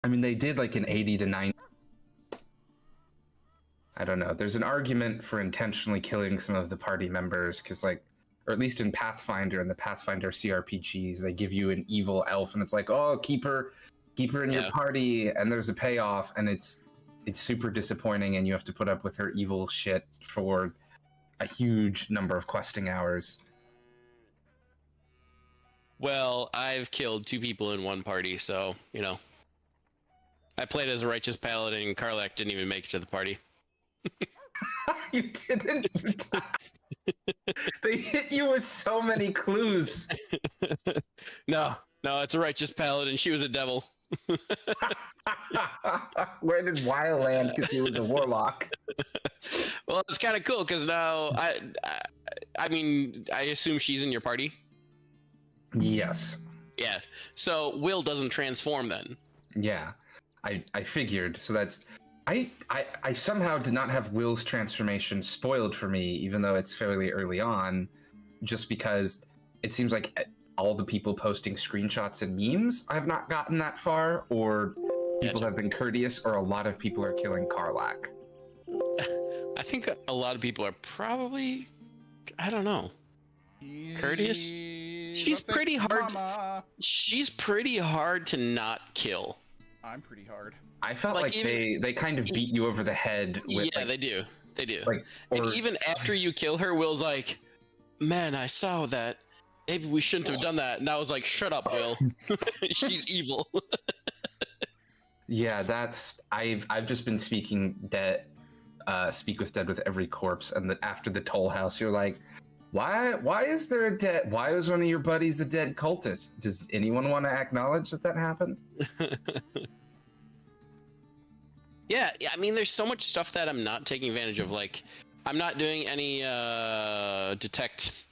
I mean, they did like an 80 to 90. I don't know. There's an argument for intentionally killing some of the party members because, like, or at least in Pathfinder and the Pathfinder CRPGs, they give you an evil elf, and it's like, oh, keep her in your party, and there's a payoff, and it's super disappointing, and you have to put up with her evil shit for a huge number of questing hours. Well, I've killed 2 people in one party, so, you know. I played as a righteous paladin, and Karlak didn't even make it to the party. You didn't. They hit you with so many clues. No, it's a righteous paladin. She was a devil. Where did Weil land? Because he was a warlock. Well, it's kind of cool because now I mean, I assume she's in your party. Yes. Yeah. So Will doesn't transform then. Yeah, I figured. So that's I somehow did not have Will's transformation spoiled for me, even though it's fairly early on, just because it seems like all the people posting screenshots and memes I have not gotten that far, or people have been courteous, or a lot of people are killing Karlak. I think a lot of people are probably, I don't know, courteous. She's pretty hard. She's pretty hard to not kill. I'm pretty hard. I felt like they kind of beat you over the head with, yeah, they do. Like, and even after you kill her, Will's like, man, I saw that. Maybe we shouldn't have done that. And I was like, shut up, Will. She's evil. Yeah, that's I've just been speaking speak with dead with every corpse, and after the Toll House, you're like, why is there a dead? Why was one of your buddies a dead cultist? Does anyone want to acknowledge that happened? Yeah, I mean, there's so much stuff that I'm not taking advantage of. Like, I'm not doing any detect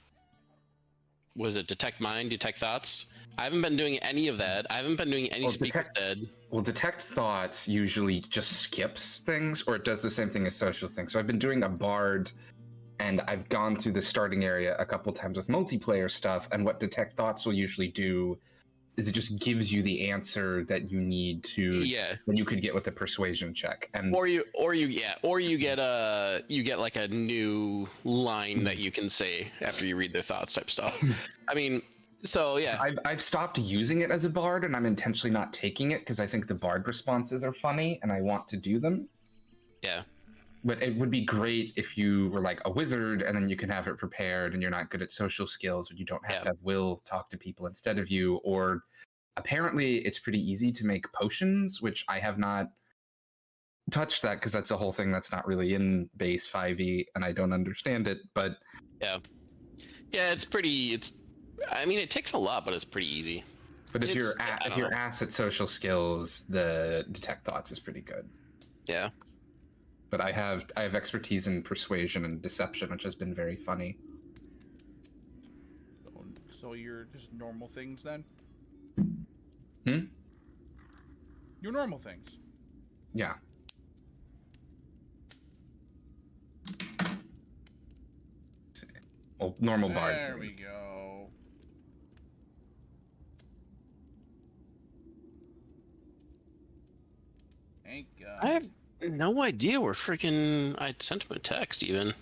mind, detect thoughts. I haven't been doing any of that. I haven't been doing any speak with dead. Well, detect thoughts usually just skips things, or it does the same thing as social things. So I've been doing a bard, and I've gone through the starting area a couple times with multiplayer stuff, and what detect thoughts will usually do is it just gives you the answer that you need to, when you could get with a persuasion check, and or you get like a new line that you can say after you read their thoughts type stuff. I mean, so yeah, I've stopped using it as a bard, and I'm intentionally not taking it because I think the bard responses are funny and I want to do them. Yeah. But it would be great if you were like a wizard, and then you can have it prepared, and you're not good at social skills, but you don't have to have Will talk to people instead of you. Or apparently it's pretty easy to make potions, which I have not touched that because that's a whole thing that's not really in base 5e, and I don't understand it. But yeah, I mean, it takes a lot, but it's pretty easy. But if you're ass at social skills, the detect thoughts is pretty good. Yeah. But I have expertise in persuasion and deception, which has been very funny. So you're just normal things then? Hmm? You're normal things. Yeah. Well, normal bards. There we go. Thank God. I have no idea where freaking I sent him a text even.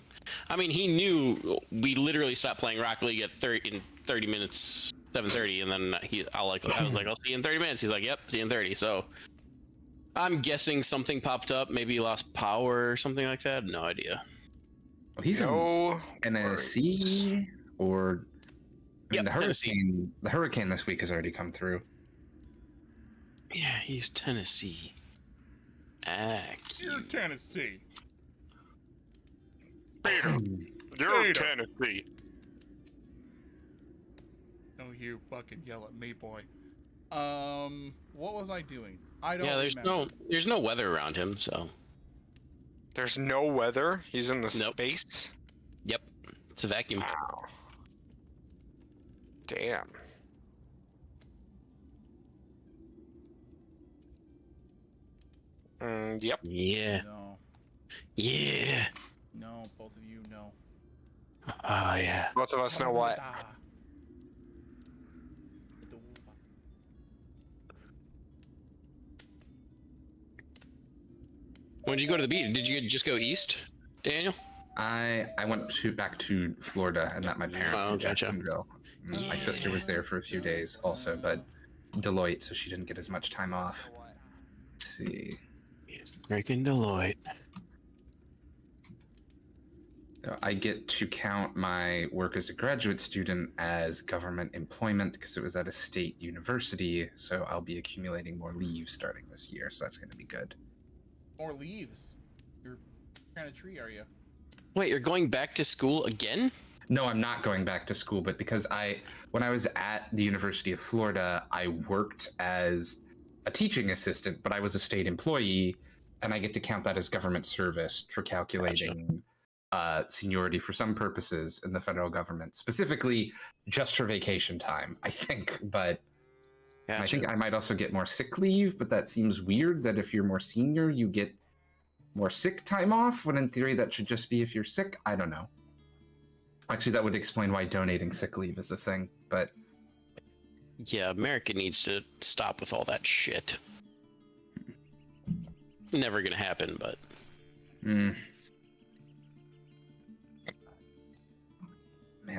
I mean, he knew we literally stopped playing Rocket League at 30 minutes, 7:30, and then I was like, I'll see you in 30 minutes. He's like, yep, see you in 30. So I'm guessing something popped up, maybe he lost power or something like that. No idea. He's in NSC or the hurricane. The hurricane this week has already come through. Yeah, he's Tennessee. You're Tennessee. Peter, you're Tennessee. Don't you fucking yell at me, boy. What was I doing? I don't. Yeah, remember. there's no weather around him, so. There's no weather. He's in the space. Yep, it's a vacuum. Wow. Damn. Yep. Yeah. No. Yeah. No, both of you know. Oh yeah. Both of us know what. When did you go to the beach? Did you just go east, Daniel? I went back to Florida and met my parents Oh, in gotcha. Jacksonville. My sister was there for a few days also, but Deloitte, so she didn't get as much time off. Let's see. Freaking Deloitte. So I get to count my work as a graduate student as government employment because it was at a state university, so I'll be accumulating more leave starting this year, so that's going to be good. More leaves. You're what kind of tree are you? Wait, you're going back to school again? No, I'm not going back to school, but because when I was at the University of Florida, I worked as a teaching assistant, but I was a state employee, and I get to count that as government service for calculating seniority for some purposes in the federal government, specifically just for vacation time, I think. But I think I might also get more sick leave, but that seems weird that if you're more senior, you get more sick time off, when in theory that should just be if you're sick. I don't know. Actually, that would explain why donating sick leave is a thing, but... Yeah, America needs to stop with all that shit. Never gonna happen, but... Man,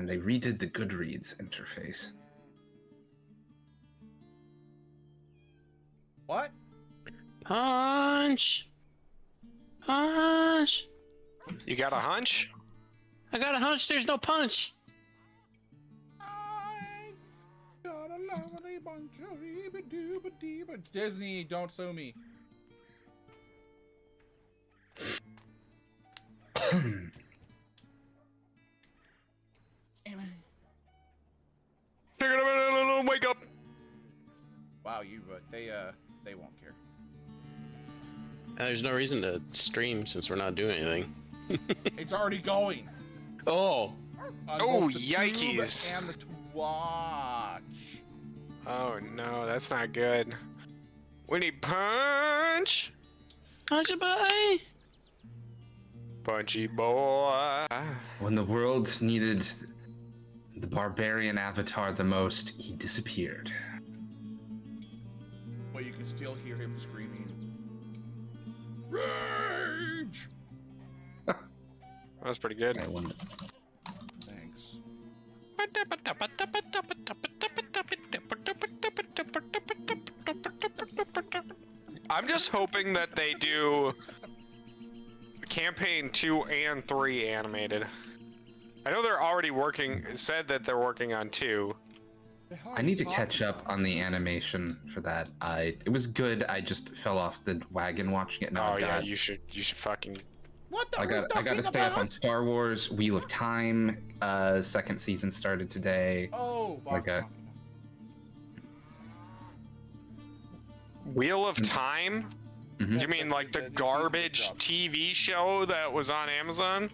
they redid the Goodreads interface. What? Punch! Punch! You got a hunch? I got a hunch there's no punch! I got a lovely bunch of eeba-dooba-deeba. Disney, don't sue me. Wake up! Wow, they won't care. There's no reason to stream since we're not doing anything. It's already going. Oh! On Oh, both the tube yikes. and the watch. Oh no, that's not good. We need punch! Punch it, boy! Punchy boy. When the world needed the barbarian avatar the most, he disappeared. Well, you can still hear him screaming. Rage! That was pretty good. I wonder. Thanks. I'm just hoping that they do campaign 2 and 3 animated. I know they're already working, said that they're working on 2. I need to catch up on the animation for that. It was good. I just fell off the wagon watching it. Now Oh yeah, you should fucking. What the? I got to stay up on Star Wars, Wheel of Time. Second season started today. Oh, fuck. Okay. Wheel of Time? Mm-hmm. You mean like the garbage TV show that was on Amazon?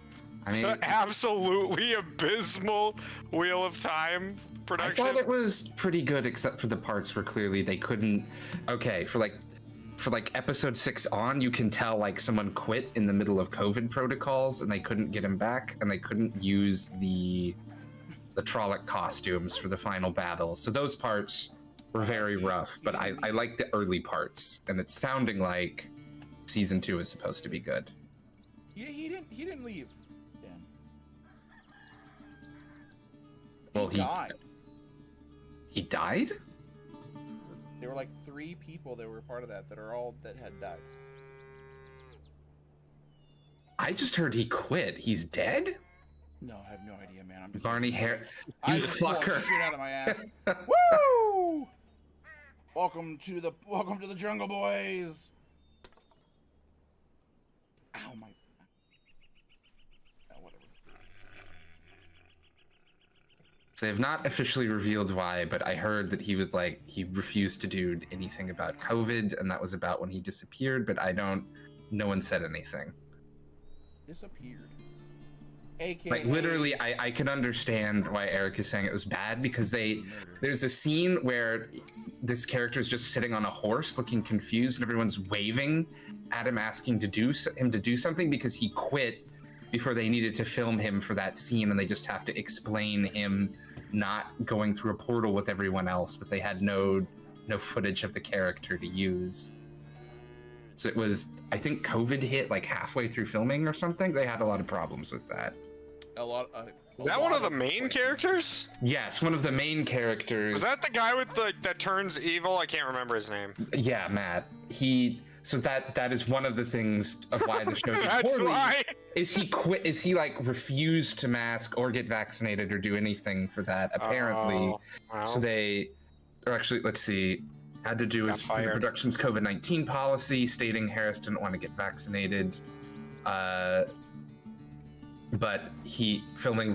I mean, The absolutely abysmal Wheel of Time I production. thought it was pretty good, except for the parts where clearly they couldn't. Okay, for episode 6 on, you can tell like someone quit in the middle of COVID protocols, and they couldn't get him back, and they couldn't use the Trolloc costumes for the final battle. So those parts were very rough, but I like the early parts, and it's sounding like season 2 is supposed to be good. He didn't leave. Dan. Well, he died. He died? There were like 3 people that were part of that had died. I just heard he quit. He's dead? No, I have no idea, man. I'm just Barney Hair. I You just pulled fucker. shit out of my ass. Woo! Welcome to the Jungle Boys. Ow, my. Oh, whatever. So they have not officially revealed why, but I heard that he refused to do anything about COVID, and that was about when he disappeared, but no one said anything. Disappeared. AKA. Like literally, I can understand why Eric is saying it was bad, because there's a scene where this character is just sitting on a horse looking confused, and everyone's waving at him, asking him to do something, because he quit before they needed to film him for that scene, and they just have to explain him not going through a portal with everyone else, but they had no footage of the character to use. So it was, I think COVID hit like halfway through filming or something. They had a lot of problems with that. Is that one of the main characters? Yes, one of the main characters. Was that the guy with that turns evil? I can't remember his name. Yeah, Matt. So that is one of the things of why the show did That's poorly. why. Is he quit? Is he like refused to mask or get vaccinated or do anything for that? Apparently, Oh, well. so they, or actually, let's see, had to do Got with the fired. production's COVID-19 policy, stating Harris didn't want to get vaccinated. But filming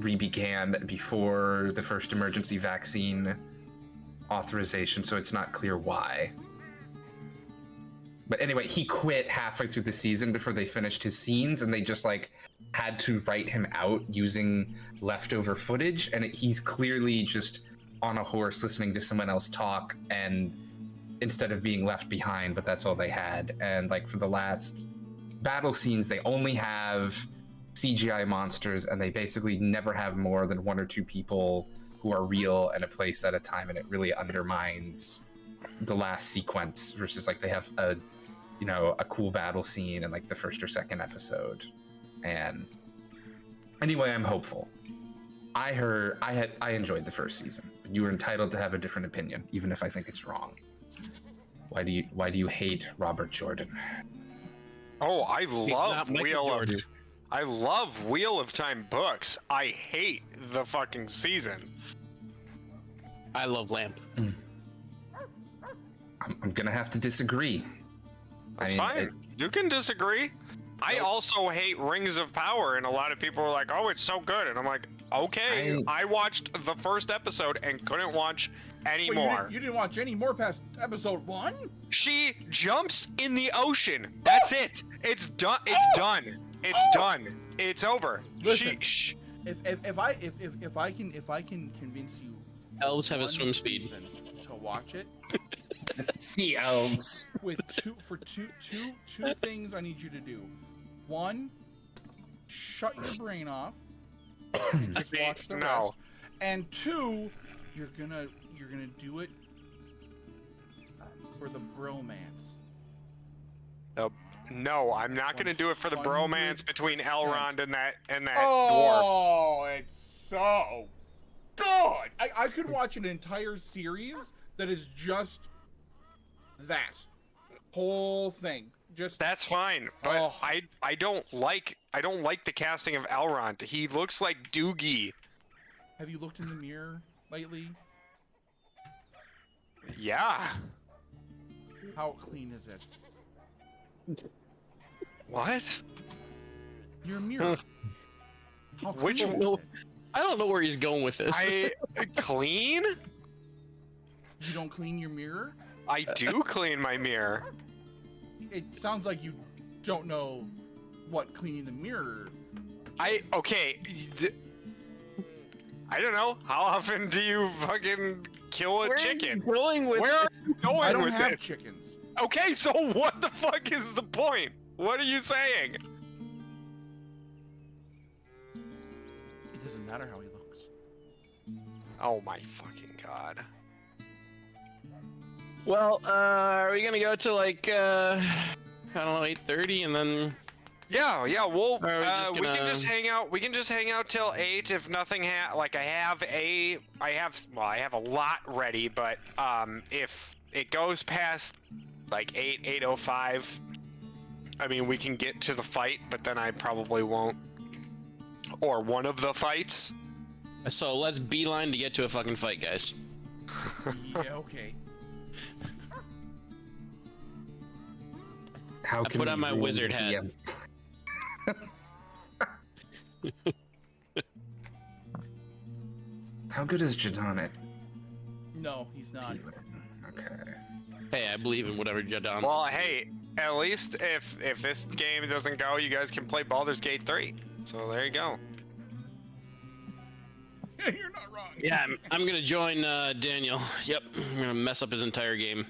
re-began before the first emergency vaccine authorization, so it's not clear why. But anyway, he quit halfway through the season before they finished his scenes, and they just like had to write him out using leftover footage, and he's clearly just on a horse listening to someone else talk, and instead of being left behind, but that's all they had. And like for the last battle scenes, they only have CGI monsters, and they basically never have more than 1 or 2 people who are real in a place at a time, and it really undermines the last sequence versus like they have a cool battle scene in like the first or second episode. And anyway, I'm hopeful. I enjoyed the first season, but you were entitled to have a different opinion, even if I think it's wrong. Why do you hate Robert Jordan? Oh, I love Jordan. I love Wheel of Time books. I hate the fucking season. I love Lamp. I'm gonna have to disagree. That's fine. You can disagree. I also hate Rings of Power, and a lot of people are like, "Oh, it's so good," and I'm like, "Okay." I watched the first episode and couldn't watch any more. You didn't watch any more past episode 1? She jumps in the ocean. That's it. It's done. It's done. It's done. It's over. Listen, if I can convince you, Elves have a one swim speed. reason to watch it. Sea elves. With two things I need you to do. 1, shut your brain off and just watch the rest. And 2, you're gonna do it for the bromance. No, I'm not gonna do it for the bromance between 100%. Elrond and that dwarf. Oh, it's so good. I could watch an entire series that is just that whole thing. Just That's fine, but Oh. I don't like the casting of Elrond. He looks like Doogie. Have you looked in the mirror lately? Yeah. How clean is it? What? Your mirror. How clean Which is one? it? I don't know where he's going with this. Clean? You don't clean your mirror? I do clean my mirror. It sounds like you don't know what cleaning the mirror. Okay. I don't know. How often do you fucking kill a chicken? Going with Where are you I going don't with have this? chickens. Okay, so what the fuck is the point? What are you saying? It doesn't matter how he looks. Oh my fucking god. Well, are we gonna go to like I don't know, 8:30 and then Yeah, we'll Or are we just we can gonna- just hang out. We can just hang out till 8 if nothing like I have a lot ready, but if it goes past like 8:05, I mean, we can get to the fight, but then I probably won't. Or one of the fights. so let's beeline to get to a fucking fight, guys. Yeah, okay. How I can put on we my ruin wizard the hat. DMs? How good is Jadon at No, he's not. dealing? Okay. Hey, I believe in whatever you're done. Well, hey, at least if this game doesn't go, you guys can play Baldur's Gate 3. So there you go. You're not wrong. Yeah, I'm gonna join Daniel. Yep, I'm gonna mess up his entire game.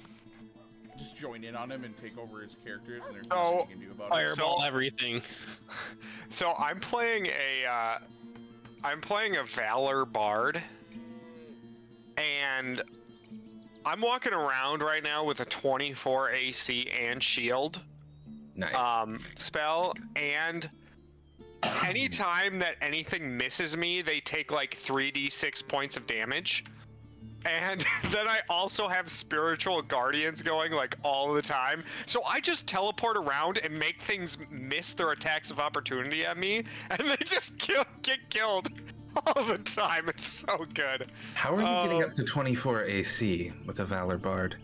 Just join in on him and take over his characters, and there's So- nothing you can do about it. Fireball So- everything. So I'm playing a Valor Bard, and I'm walking around right now with a 24 AC and shield Nice. spell, and anytime that anything misses me, they take like 3d6 points of damage. And then I also have spiritual guardians going like all the time. So I just teleport around and make things miss their attacks of opportunity at me, and they just get killed all the time. It's so good. How are you getting up to 24 AC with a Valor Bard?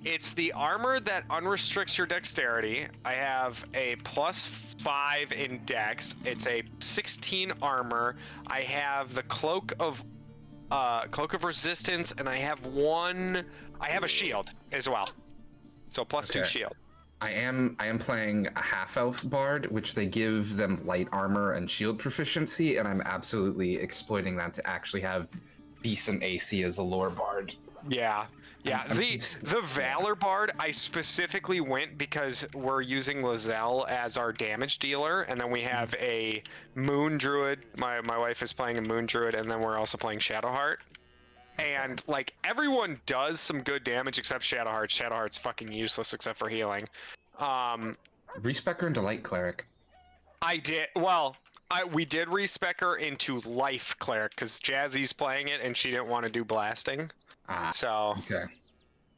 It's the armor that unrestricts your dexterity. I have a +5 in dex. It's a 16 armor. I have the cloak of resistance, and I have a shield as well. So +2 shield. I am playing a half-elf bard, which they give them light armor and shield proficiency, and I'm absolutely exploiting that to actually have decent AC as a lore bard. Yeah. The Valor Bard, I specifically went because we're using Lizelle as our damage dealer, and then we have a Moon Druid. My wife is playing a Moon Druid, and then we're also playing Shadowheart. And like everyone does some good damage except Shadowheart. Shadowheart's fucking useless except for healing. Respec her into Light Cleric. I did. We did respec her into Life Cleric because Jazzy's playing it and she didn't want to do blasting. So okay.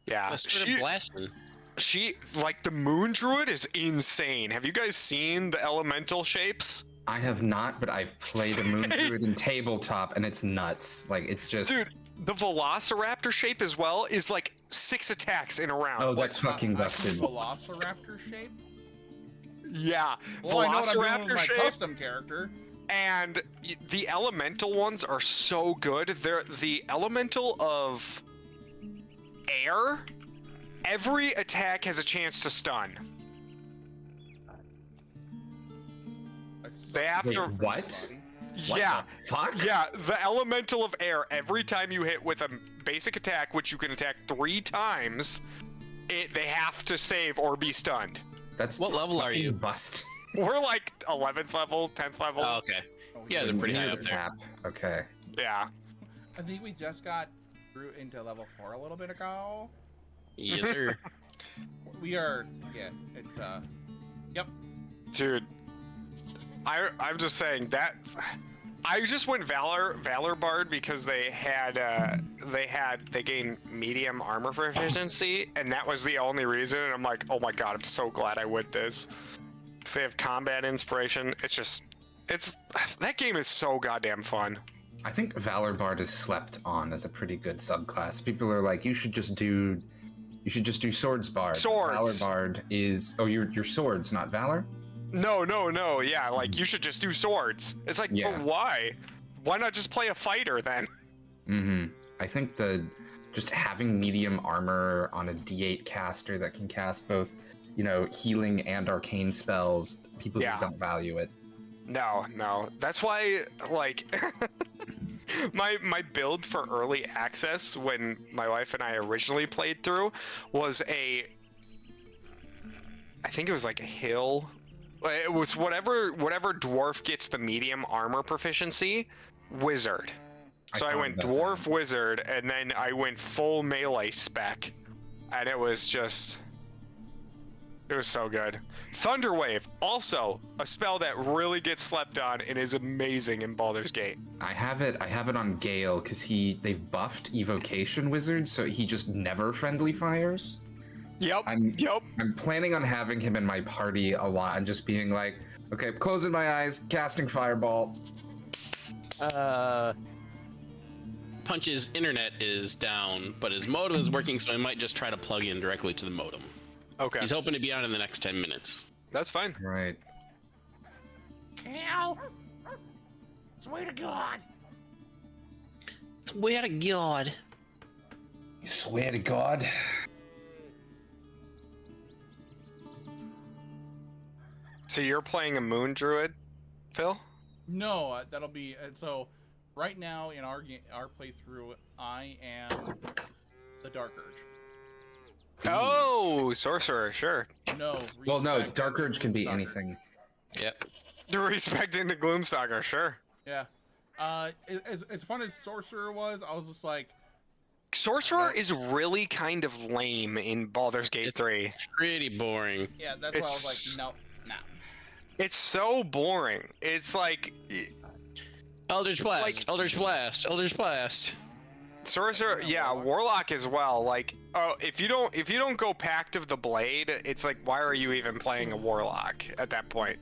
Yeah. Let's start blasting. She like the Moon Druid is insane. Have you guys seen the elemental shapes? I have not, but I've played a Moon Druid in tabletop, and it's nuts. Like it's just. Dude, the Velociraptor shape as well is like 6 attacks in a round. Oh, that's fucking busted. Velociraptor shape? Yeah. Well, I know what I'm doing Velociraptor with my shape. custom character. And the elemental ones are so good. They're the elemental of air. Every attack has a chance to stun. They have to. What? Yeah. What the fuck? Yeah, the elemental of air. Every time you hit with a basic attack, which you can attack 3 times, they have to save or be stunned. That's what level are you? Bust. We're like 11th level, 10th level. Oh, okay. Yeah, they're pretty high up there. Okay. Yeah. I think we just got through into level 4 a little bit ago. Yes, sir. We are. Yeah, it's Yep. Dude, I'm just saying that. I just went Valor Bard because they gained medium armor proficiency, and that was the only reason. And I'm like, oh my god, I'm so glad I went this. Because they have combat inspiration. That game is so goddamn fun. I think Valor Bard is slept on as a pretty good subclass. People are like, you should just do Swords Bard. Swords. Valor Bard is your swords, not Valor. No. Yeah, like you should just do swords. It's like, Yeah. but why? Why not just play a fighter then? Mm-hmm. I think just having medium armor on a D8 caster that can cast both, healing and arcane spells, people just don't value it. No. That's why, like, my build for early access when my wife and I originally played through was I think it was like a hill. It was whatever dwarf gets the medium armor proficiency, wizard. So I went dwarf wizard, and then I went full melee spec, and it was so good. Thunderwave, also a spell that really gets slept on and is amazing in Baldur's Gate. I have it on Gale because they've buffed evocation wizard, so he just never friendly fires. Yep. I'm planning on having him in my party a lot and just being like, okay, closing my eyes, casting fireball. Punch's internet is down, but his modem is working, so I might just try to plug in directly to the modem. Okay. He's hoping to be on in the next 10 minutes. That's fine. Right. Cal! Swear to God! Swear to God. You swear to God. So you're playing a Moon Druid, Phil? No, that'll be so. Right now in our playthrough, I am the Dark Urge. Oh, sorcerer, sure. No. Well, no, respect Dark Urge can be Gloomstalker. anything. Yep. The respect into Gloomstalker, sure. Yeah. As fun as sorcerer was, I was just like, Sorcerer is really kind of lame in Baldur's Gate 3. Pretty boring. Yeah, that's why I was like, no, nah. It's so boring. It's like Eldritch Blast, Eldritch Blast, Eldritch Blast. Sorcerer, yeah, Warlock as well. Like, oh, if you don't go Pact of the Blade, it's like, why are you even playing a Warlock at that point?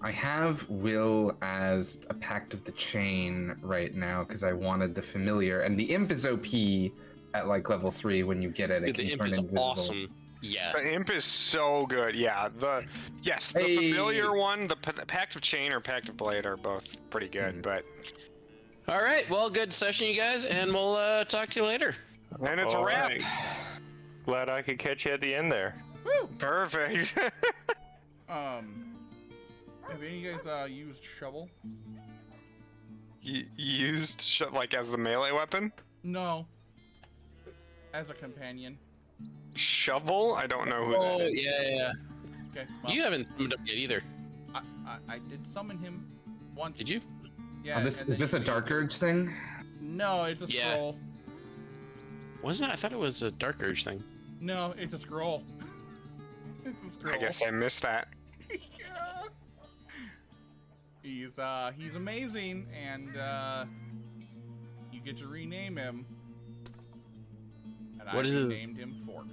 I have Will as a Pact of the Chain right now because I wanted the familiar, and the Imp is OP at like level 3 when you get it. It Dude, the can Imp turn is invisible. awesome. Yeah. The Imp is so good. Yeah, the familiar one, the Pact of Chain or Pact of Blade are both pretty good, but. All right, well, good session, you guys, and we'll talk to you later. And it's a wrap. Right. Glad I could catch you at the end there. Woo! Perfect. Have any of you guys used shovel? You used like as the melee weapon? No. As a companion. Shovel? I don't know who that is. Yeah. Okay. Well, You haven't summoned up yet either. I did summon him once. Did you? Yeah. Oh, is this a Dark Urge thing? No, it's a Yeah. scroll. Wasn't it? I thought it was a Dark Urge thing. No, it's a scroll. It's a scroll. I guess I missed that. Yeah. He's amazing, and you get to rename him. And What I is it? renamed him Fork.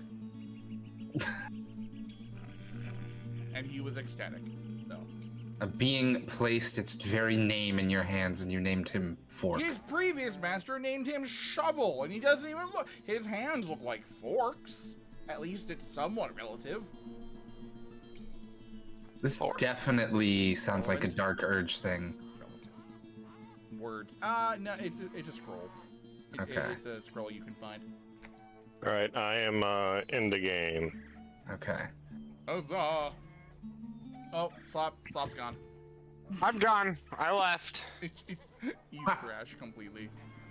And he was ecstatic. So A being placed its very name in your hands, and you named him Fork. his previous master named him Shovel, and he doesn't even look. His hands look like forks. At least it's somewhat relative. This definitely sounds like a Dark Urge thing. Relative. Words. No, it's a scroll. Okay. It's a scroll you can find. All right, I am in the game. Okay. Huzzah! Oh, Slop's gone. I'm gone. I left. You crashed completely.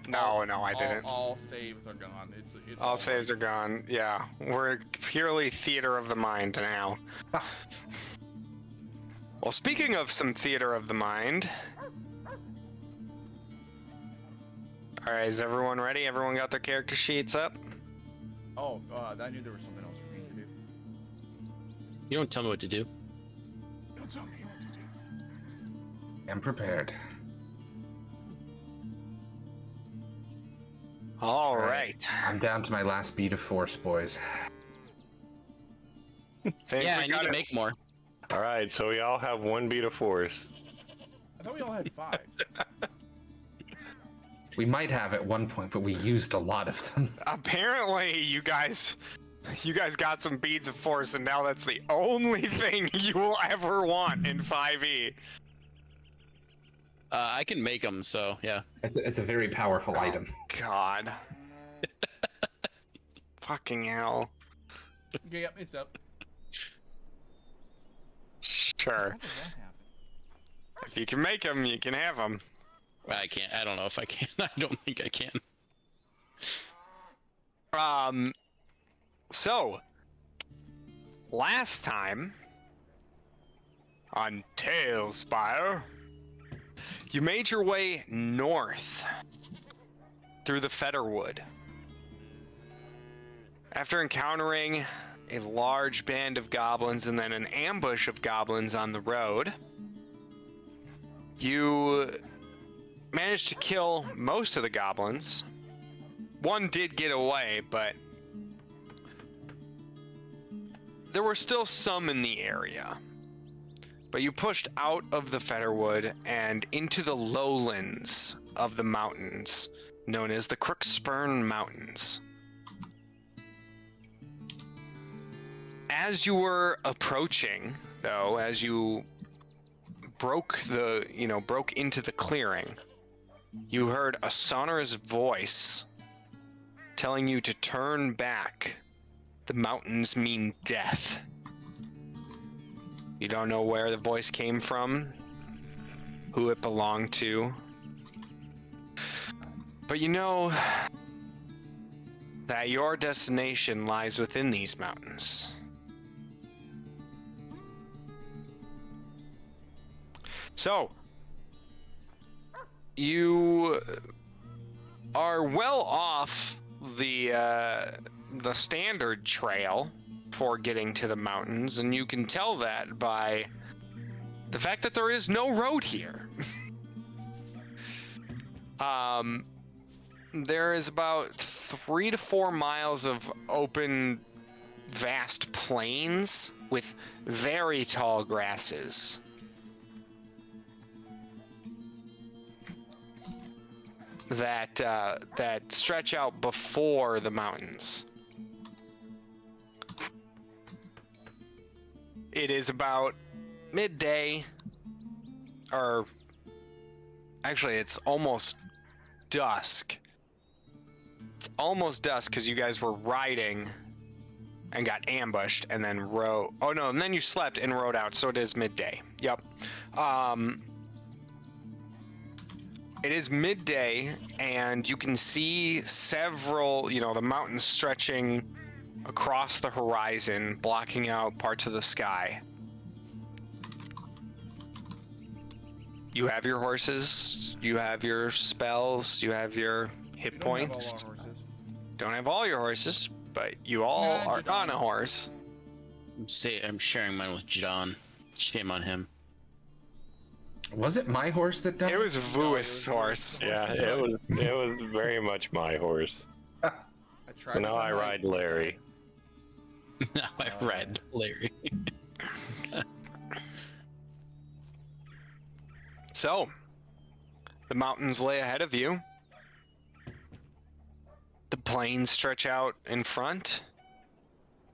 No, I didn't. All saves are gone. It's All saves are gone. Yeah, we're purely theater of the mind now. Well, speaking of some theater of the mind. All right, is everyone ready? Everyone got their character sheets up? Oh, I knew there was something else for me to do. You don't tell me what to do. Don't tell me what to do. I'm prepared. All right. I'm down to my last beat of force, boys. Think Yeah, we I need got to it. make more. All right, so we all have one beat of force. I thought we all had 5. We might have at one point, but we used a lot of them. Apparently, you guys got some beads of force, and now that's the only thing you will ever want in 5e. I can make them, so yeah. It's a very powerful item. God. Fucking hell. Okay, yep, it's up. Sure. How did that happen? If you can make them, you can have them. I can't. I don't know if I can. I don't think I can. So, last time on Tale of Spires, you made your way north through the Fetterwood. After encountering a large band of goblins and then an ambush of goblins on the road, you managed to kill most of the goblins. One did get away, but there were still some in the area. But you pushed out of the Fetterwood and into the lowlands of the mountains, known as the Crookspurn Mountains. As you were approaching, though, as you broke into the clearing, you heard a sonorous voice telling you to turn back. The mountains mean death. You don't know where the voice came from, who it belonged to, but you know that your destination lies within these mountains. So, you are well off the standard trail for getting to the mountains, and you can tell that by the fact that there is no road here. There is about 3 to 4 miles of open, vast plains with very tall grasses. That stretch out before the mountains. It is about midday, or actually it's almost dusk. It's almost dusk because you guys were riding and got ambushed and then rode. Oh no, and then you slept and rode out, so it is midday. Yep. It is midday, and you can see several, the mountains stretching across the horizon, blocking out parts of the sky. You have your horses, you have your spells, you have your hit points. Don't have all your horses, but you all are on a horse. I'm sharing mine with John. Shame on him. Was it my horse that died? It was Vuis' horse. Yeah, it was very much my horse. So now I ride Larry. Now I ride Larry. So, the mountains lay ahead of you. The plains stretch out in front.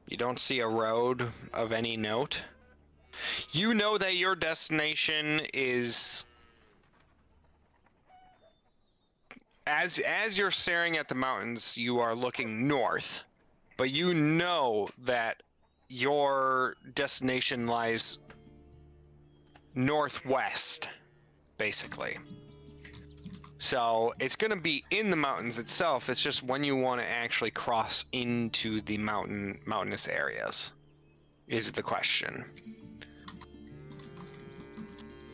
You don't see a road of any note. You know that your destination is... As you're staring at the mountains, you are looking north. But you know that your destination lies northwest, basically. So it's going to be in the mountains itself. It's just when you want to actually cross into the mountainous areas is the question.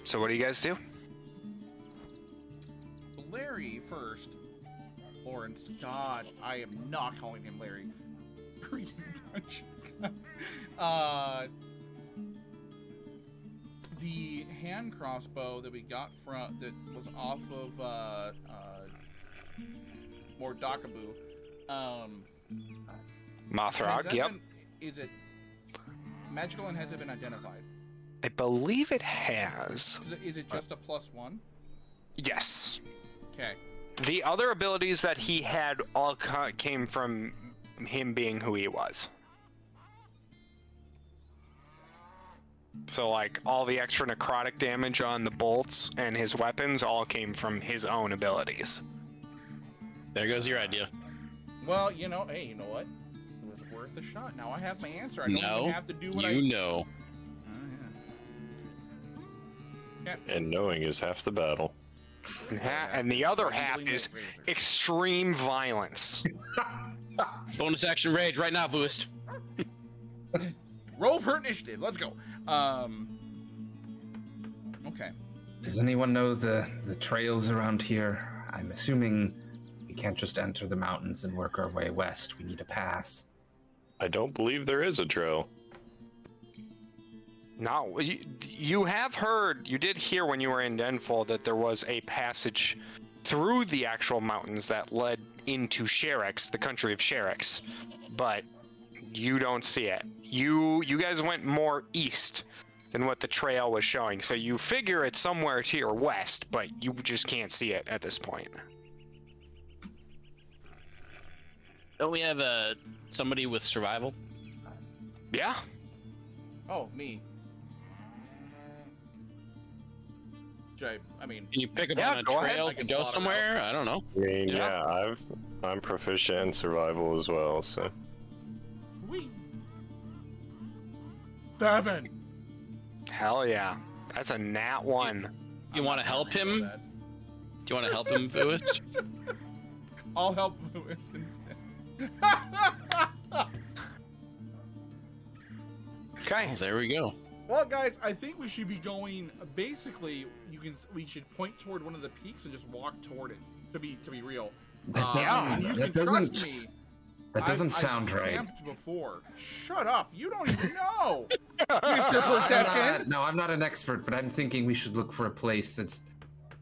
So what do you guys do? Larry first. Lawrence. God, I am not calling him Larry. The hand crossbow that we got that was off of Mordakabu. Mothrog, yep. Is it magical and has it been identified? I believe it has. Is it just a +1? Yes. Okay. The other abilities that he had all came from him being who he was. So like all the extra necrotic damage on the bolts and his weapons all came from his own abilities. There goes your idea. Well, hey, you know what? It was worth a shot. Now I have my answer. I don't even have to do what know. Yeah. And knowing is half the battle. And the other half is extreme violence. Bonus action rage right now, boost. Roll for initiative. Let's go. Okay. Does anyone know the trails around here? I'm assuming we can't just enter the mountains and work our way west. We need a pass. I don't believe there is a trail. No, you have heard, you did hear when you were in Denfall that there was a passage through the actual mountains that led into Sherex, the country of Sherex, but you don't see it. You guys went more east than what the trail was showing, so you figure it's somewhere to your west, but you just can't see it at this point. Don't we have somebody with survival? Yeah. Oh, me. I mean, can you pick up on a trail to go somewhere? I don't know. I mean, yeah, I'm proficient in survival as well, so. Whee! 7. Hell yeah, that's a nat 1. You want to help him? Do you want to help him, Vuis? I'll help Vuis instead. Okay. Oh, there we go. Well, guys, I think we should be going. Basically, we should point toward one of the peaks and just walk toward it. To be real. That doesn't sound I've right. camped before. Shut up! You don't even know, Mr. Perception. I'm not an expert, but I'm thinking we should look for a place that's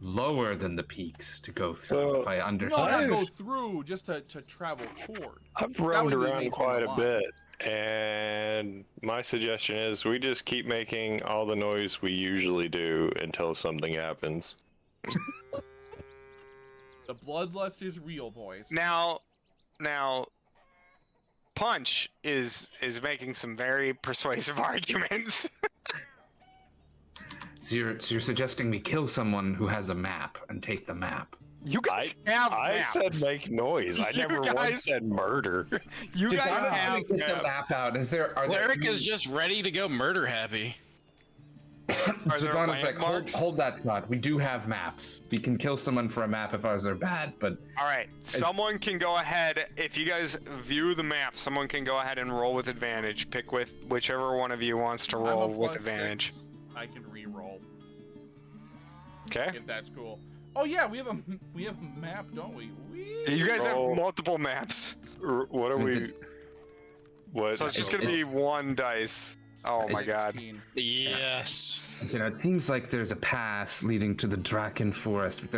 lower than the peaks to go through. If I understand. No, not go through, just to travel toward. I've roamed around quite a bit, and my suggestion is we just keep making all the noise we usually do until something happens. The bloodlust is real, boys. Now, Punch is making some very persuasive arguments. So you're suggesting we kill someone who has a map and take the map? You guys have maps. I said make noise. I never once said murder. You guys have get the map out. Cleric is just ready to go murder happy. Jadon is like, hold that thought. We do have maps. We can kill someone for a map if ours are bad, but... Alright, someone can go ahead. If you guys view the map, someone can go ahead and roll with advantage. Pick with whichever one of you wants to roll with advantage. 6. I can re-roll. Okay. If that's cool. Oh yeah, we have a map, don't we? You guys have multiple maps. What are we... What? So it's just gonna be one dice. Oh my god. Yes. It seems like there's a pass leading to the Draken Forest, but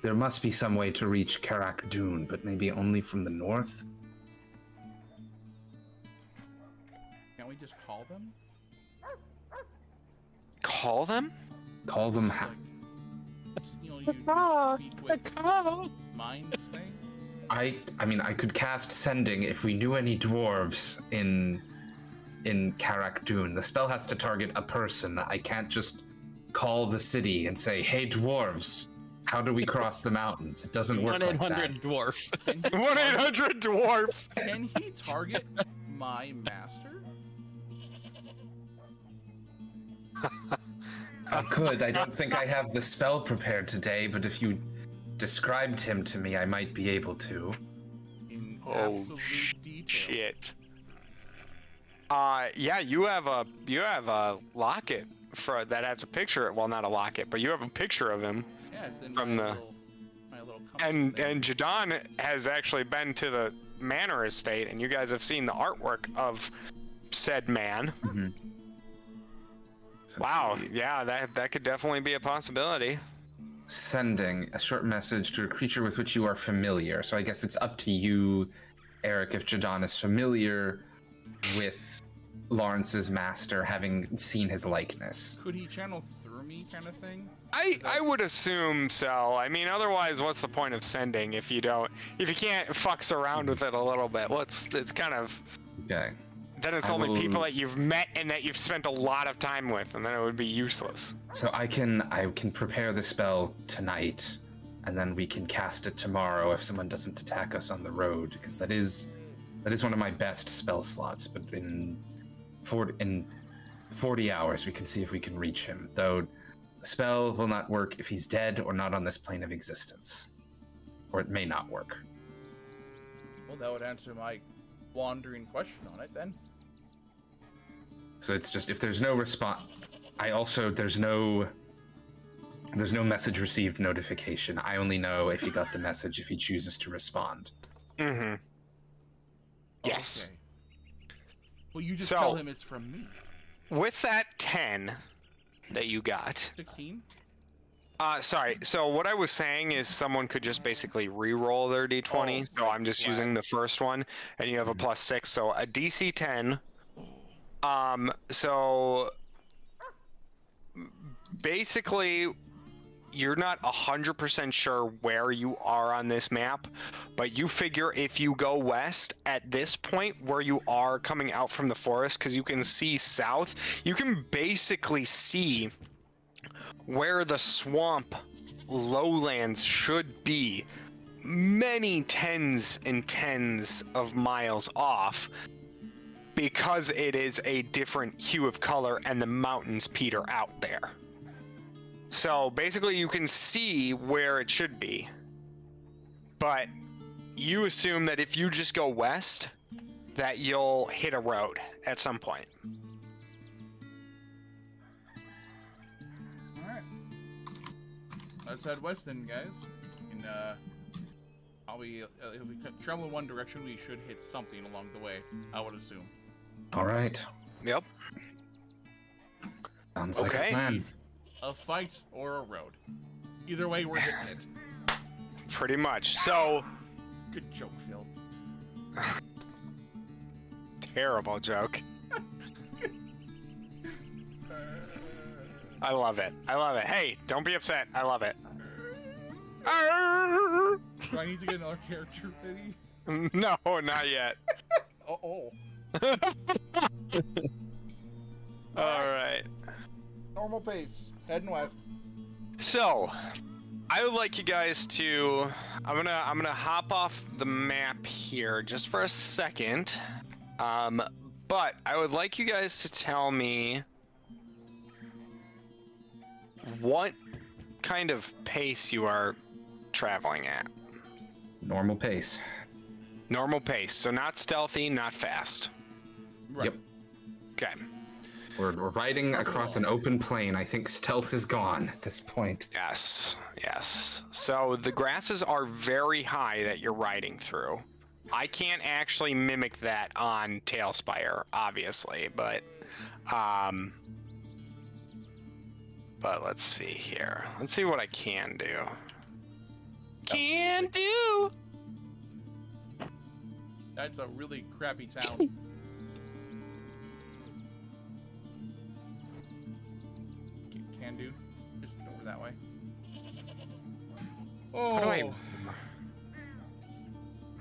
there must be some way to reach Karak Dune, but maybe only from the north? Can't we just call them? Call them? Call them Like, you speak with mind thing? I mean, I could cast Sending if we knew any dwarves in Karak Dune. The spell has to target a person. I can't just call the city and say, "Hey, dwarves, how do we cross the mountains?" It doesn't work like that. 1-800 dwarf. 1-800 dwarf. Can he target my master? I could. I don't think I have the spell prepared today, but if you described him to me, I might be able to. In absolute detail. Shit. Yeah, you have a locket that has a picture. Well, not a locket, but you have a picture of him. Yeah, it's in from my the little and Jadon has actually been to the manor estate, and you guys have seen the artwork of said man. Mm-hmm. Wow, yeah, that could definitely be a possibility. Sending a short message to a creature with which you are familiar. So I guess it's up to you, Eric, if Jadon is familiar with Lawrence's master, having seen his likeness. Could he channel through me, kind of thing? I would assume so. I mean, otherwise, what's the point of sending if you can't fucks around with it a little bit? It's kind of... Okay. Then it's only people that you've met and that you've spent a lot of time with, and then it would be useless. So I can prepare the spell tonight, and then we can cast it tomorrow if someone doesn't attack us on the road, because that is one of my best spell slots. But in 40 hours, we can see if we can reach him. Though the spell will not work if he's dead or not on this plane of existence, or it may not work. Well, that would answer my wandering question on it then. So it's just if there's no response. There's no message received notification. I only know if he got the message if he chooses to respond. Mm-hmm. Yes. Okay. Well, you just tell him it's from me. With that 10 that you got. 16? Sorry. So what I was saying is someone could just basically re-roll their d20. So I'm just using the first one, and you have a +6. So a DC 10. So basically, you're not 100% sure where you are on this map, but you figure if you go west at this point where you are coming out from the forest, because you can see south, you can basically see where the swamp lowlands should be, many tens and tens of miles off, because it is a different hue of color and the mountains peter out there. So basically you can see where it should be, but you assume that if you just go west, that you'll hit a road at some point. let's head west then, guys. And probably if we travel in one direction, we should hit something along the way. I would assume. All right. Yep. Sounds like a Okay. plan. A fight or a road. Either way, we're hitting it. Pretty much. So, Good joke, Phil. terrible joke. I love it. I love it. Hey, don't be upset. I love it. Do I need to get another character ready? No, not yet. Oh. All right. Normal pace. Heading west. So, I would like you guys to. I'm gonna hop off the map here just for a second. But I would like you guys to tell me what kind of pace you are traveling at. Normal pace. Normal pace, so not stealthy, not fast. Right. Yep. Okay. We're riding across an open plain. I think stealth is gone at this point. Yes, yes. So the grasses are very high that you're riding through. I can't actually mimic that on Tale of Spires, obviously, but let's see here. Let's see what I can do. Can do. That's a really crappy town. Can do. Just over that way. Oh. How do I?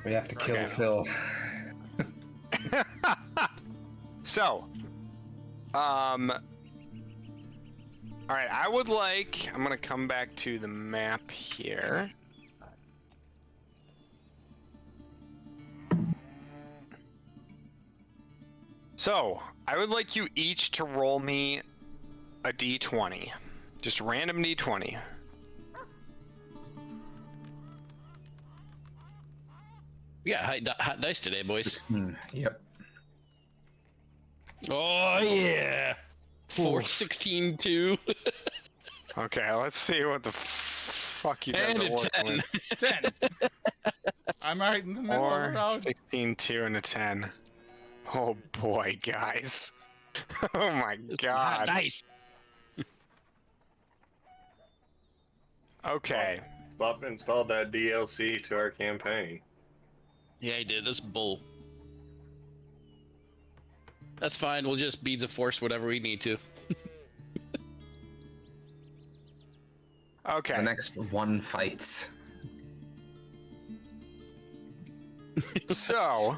We have to kill Okay. Phil. So, all right, I'm gonna come back to the map here. So, I would like you each to roll me a d20. Just a random d20. We got hot dice today, boys. Yep. Oh yeah. 4, 16, 2. Okay, let's see what the fuck you guys And are a working 10. with. 10. I'm right in the middle of the 4, road. 16, 2, and a 10. Oh boy, guys. Oh my Hot god. dice. Okay. Bob installed that DLC to our campaign. Yeah, I did. That's bull. That's fine. We'll just beads of force whatever we need to. Okay. The next one fights. So.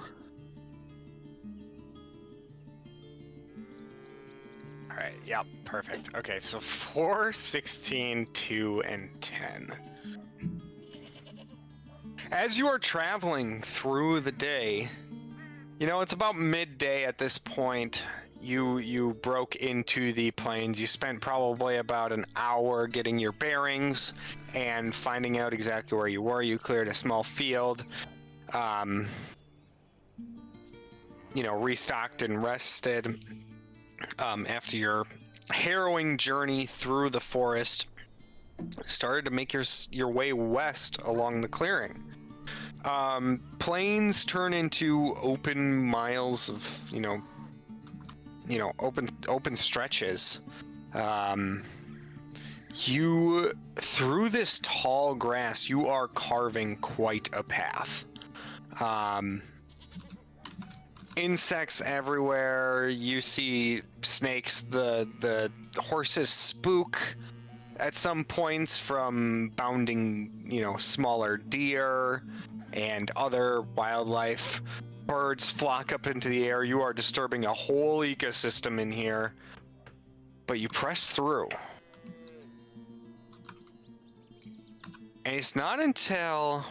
Alright, yep, perfect. Okay, so 4, 16, 2, and 10. As you are traveling through the day, you know, it's about midday at this point. You broke into the plains. You spent probably about an hour getting your bearings and finding out exactly where you were. You cleared a small field. Restocked and rested after your harrowing journey through the forest. Started to make your way west along the clearing. Plains turn into open miles of open stretches. You through this tall grass, you are carving quite a path. Insects everywhere. You see snakes. The horses spook at some points from bounding, smaller deer and other wildlife. Birds flock up into the air. You are disturbing a whole ecosystem in here, but you press through. And it's not until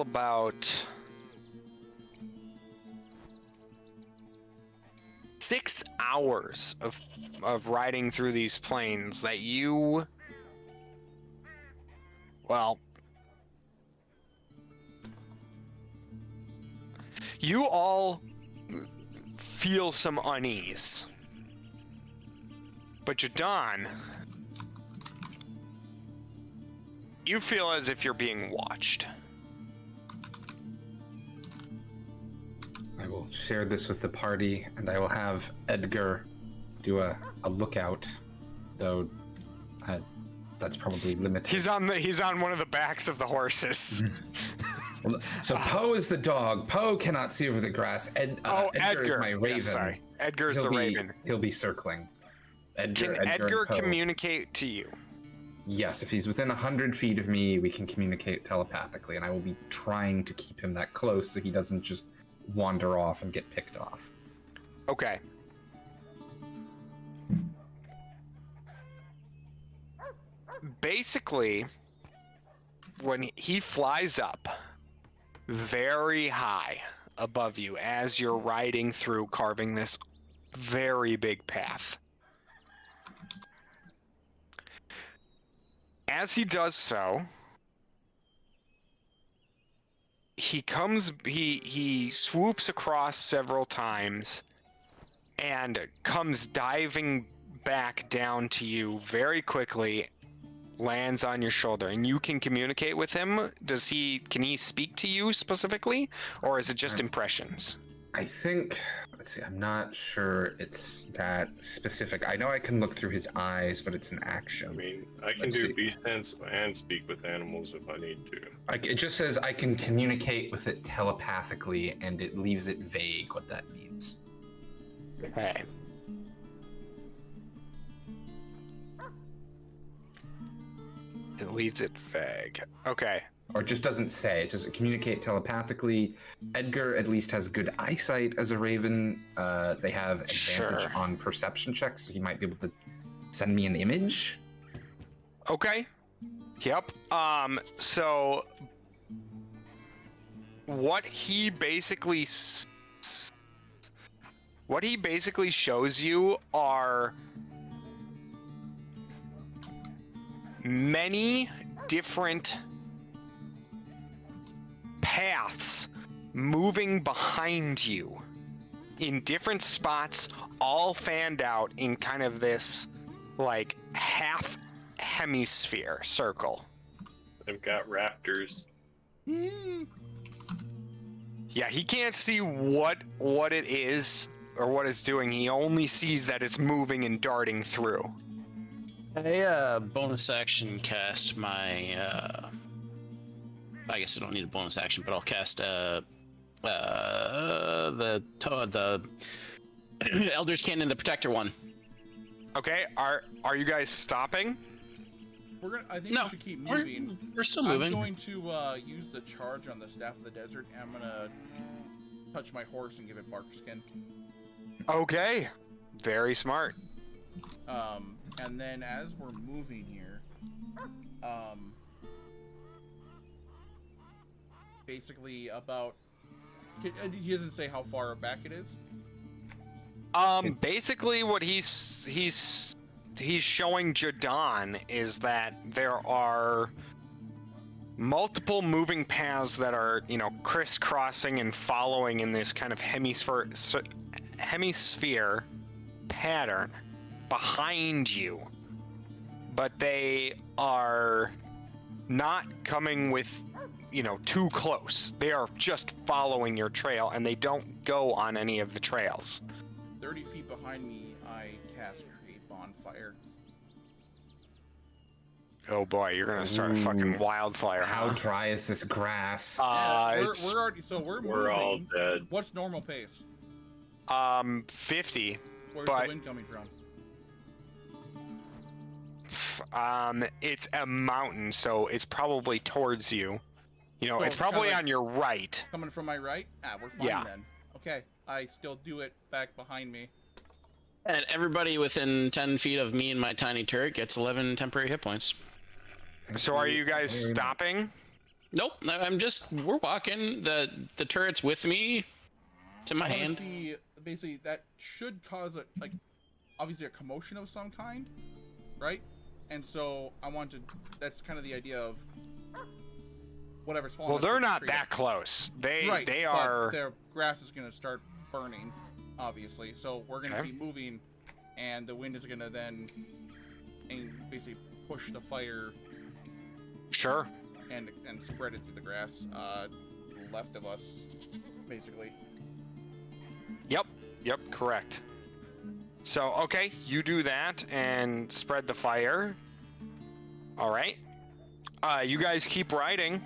about 6 hours of riding through these plains that you all feel some unease. But Jadon, you feel as if you're being watched. I will share this with the party, and I will have Edgar do a lookout, though that's probably limited. He's on one of the backs of the horses. So Poe is the dog. Poe cannot see over the grass. Edgar is my raven. Yes, sorry. Edgar's the raven. He'll be circling. Can Edgar communicate to you? Yes, if he's within 100 feet of me, we can communicate telepathically, and I will be trying to keep him that close so he doesn't just wander off and get picked off. Okay. Basically, when he flies up very high above you as you're riding through, carving this very big path, as he does so, he swoops across several times and comes diving back down to you very quickly, lands on your shoulder, and you can communicate with him. Can he speak to you specifically, or is it just impressions? I think, let's see, I'm not sure it's that specific. I know I can look through his eyes, but it's an action. I mean, I can do beast sense and speak with animals if I need to. It just says I can communicate with it telepathically, and it leaves it vague what that means. Okay. It leaves it vague. Okay. Or it just doesn't say. It just communicate telepathically. Edgar at least has good eyesight as a raven. They have advantage on perception checks, so he might be able to send me an image. Okay. Yep. So what he basically shows you are many different paths moving behind you in different spots, all fanned out in kind of this like half hemisphere circle. They've got raptors. Yeah, he can't see what it is or what it's doing. He only sees that it's moving and darting through. I bonus action cast my I guess I don't need a bonus action, but I'll cast the Elder's Cannon, the Protector one. Okay, are you guys stopping? I think we should keep moving. We're still moving. I'm going to use the charge on the Staff of the Desert, and I'm gonna touch my horse and give it bark skin. Okay, very smart. And then as we're moving here, basically about, he doesn't say how far back it is. Basically what he's showing Jadon is that there are multiple moving paths that are, crisscrossing and following in this kind of hemisphere pattern behind you, but they are not coming with, too close. They are just following your trail, and they don't go on any of the trails. 30 feet behind me, I cast Create Bonfire. Oh boy, you're gonna start a fucking wildfire. How dry is this grass? We're moving. We're all dead. What's normal pace? 50. Where's the wind coming from? It's a mountain, so it's probably towards you. It's probably on your right. Coming from my right? We're fine then. Okay, I still do it back behind me. And everybody within 10 feet of me and my tiny turret gets 11 temporary hit points. So are you guys stopping? Nope, we're walking. The turret's with me. It's in my hand. Basically, that should cause obviously a commotion of some kind, right? And so that's kind of the idea of whatever's falling. Well, they're not that close. They are. Their grass is going to start burning. obviously. So we're gonna keep moving, and the wind is gonna then basically push the fire. Sure. And spread it through the grass, left of us, basically. Yep, correct. So, okay, you do that and spread the fire. All right. You guys keep riding.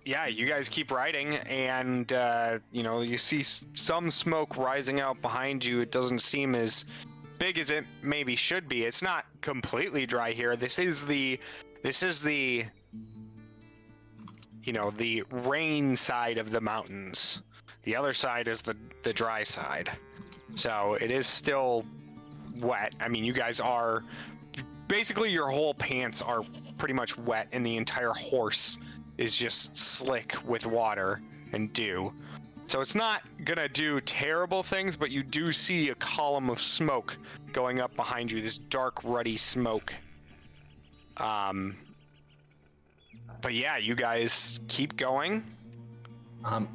Yeah, you guys keep riding, and, you see some smoke rising out behind you. It doesn't seem as big as it maybe should be. It's not completely dry here. This is the the rain side of the mountains. The other side is the dry side. So it is still wet. I mean, you guys are basically, your whole pants are pretty much wet, and the entire horse is just slick with water and dew. So it's not gonna do terrible things, but you do see a column of smoke going up behind you, this dark, ruddy smoke. But yeah, you guys keep going.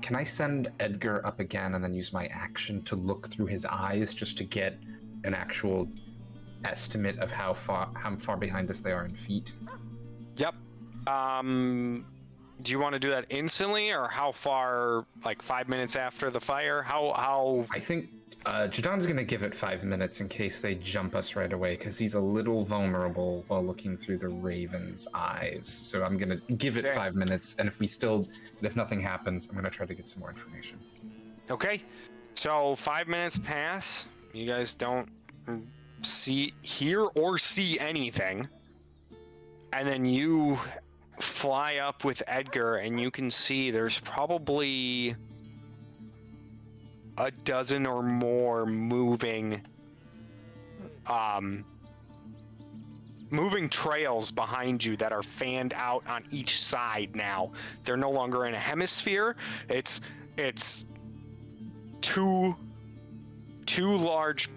Can I send Edgar up again and then use my action to look through his eyes just to get an actual estimate of how far behind us they are in feet? Yep. Do you want to do that instantly, or how far? Like 5 minutes after the fire? How? I think Jadon's gonna give it 5 minutes in case they jump us right away, because he's a little vulnerable while looking through the Raven's eyes. So I'm gonna give it 5 minutes, and if nothing happens, I'm gonna try to get some more information. Okay. So 5 minutes pass. You guys don't hear or see anything, and then you fly up with Edgar, and you can see there's probably a dozen or more moving trails behind you that are fanned out on each side now. They're no longer in a hemisphere. It's two large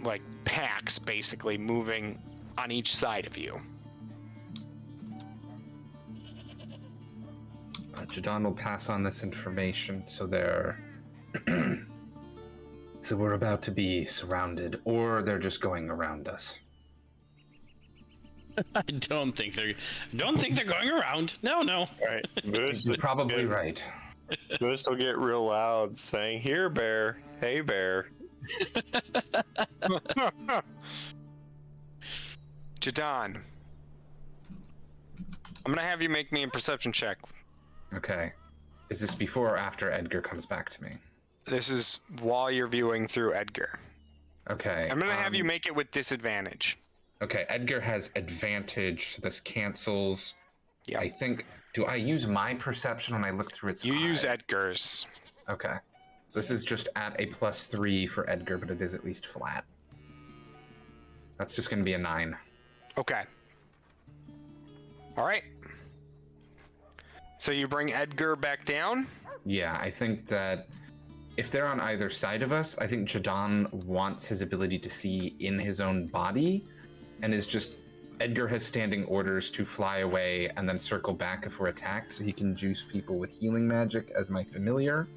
like packs basically moving on each side of you. Jadon will pass on this information, so so we're about to be surrounded, or they're just going around us. I don't think they're going around. No. Right. You're probably right. Boost will get real loud saying, "Here, bear. Hey, bear." Jadon, I'm gonna have you make me a perception check. Okay. Is this before or after Edgar comes back to me? This is while you're viewing through Edgar. Okay. I'm gonna have you make it with disadvantage. Okay, Edgar has advantage. This cancels. Yeah. I think. Do I use my perception when I look through its eyes? You use Edgar's. Okay. So this is just at a +3 for Edgar, but it is at least flat. That's just going to be a 9. Okay. All right. So you bring Edgar back down? Yeah, I think that if they're on either side of us, I think Jadon wants his ability to see in his own body, and is just... Edgar has standing orders to fly away and then circle back if we're attacked, so he can juice people with healing magic as my familiar,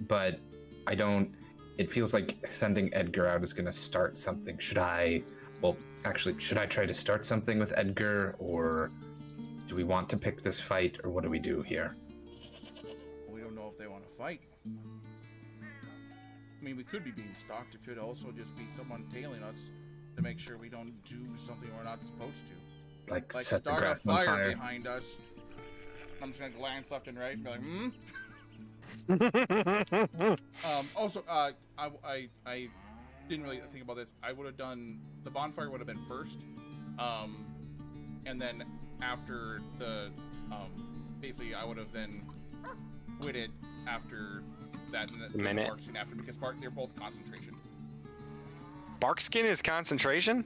but I don't... It feels like sending Edgar out is going to start something. Should I try to start something with Edgar, or do we want to pick this fight, or what do we do here? We don't know if they want to fight. I mean, we could be being stalked. It could also just be someone tailing us to make sure we don't do something we're not supposed to. Like set start the grass a on fire fire? Behind us. I'm just gonna glance left and right and be like, Also, I didn't really think about this. I would have done... The bonfire would have been first. And then after the... basically, I would have then quit it after that. And minute. Barkskin after, because they're both concentration. Barkskin is concentration?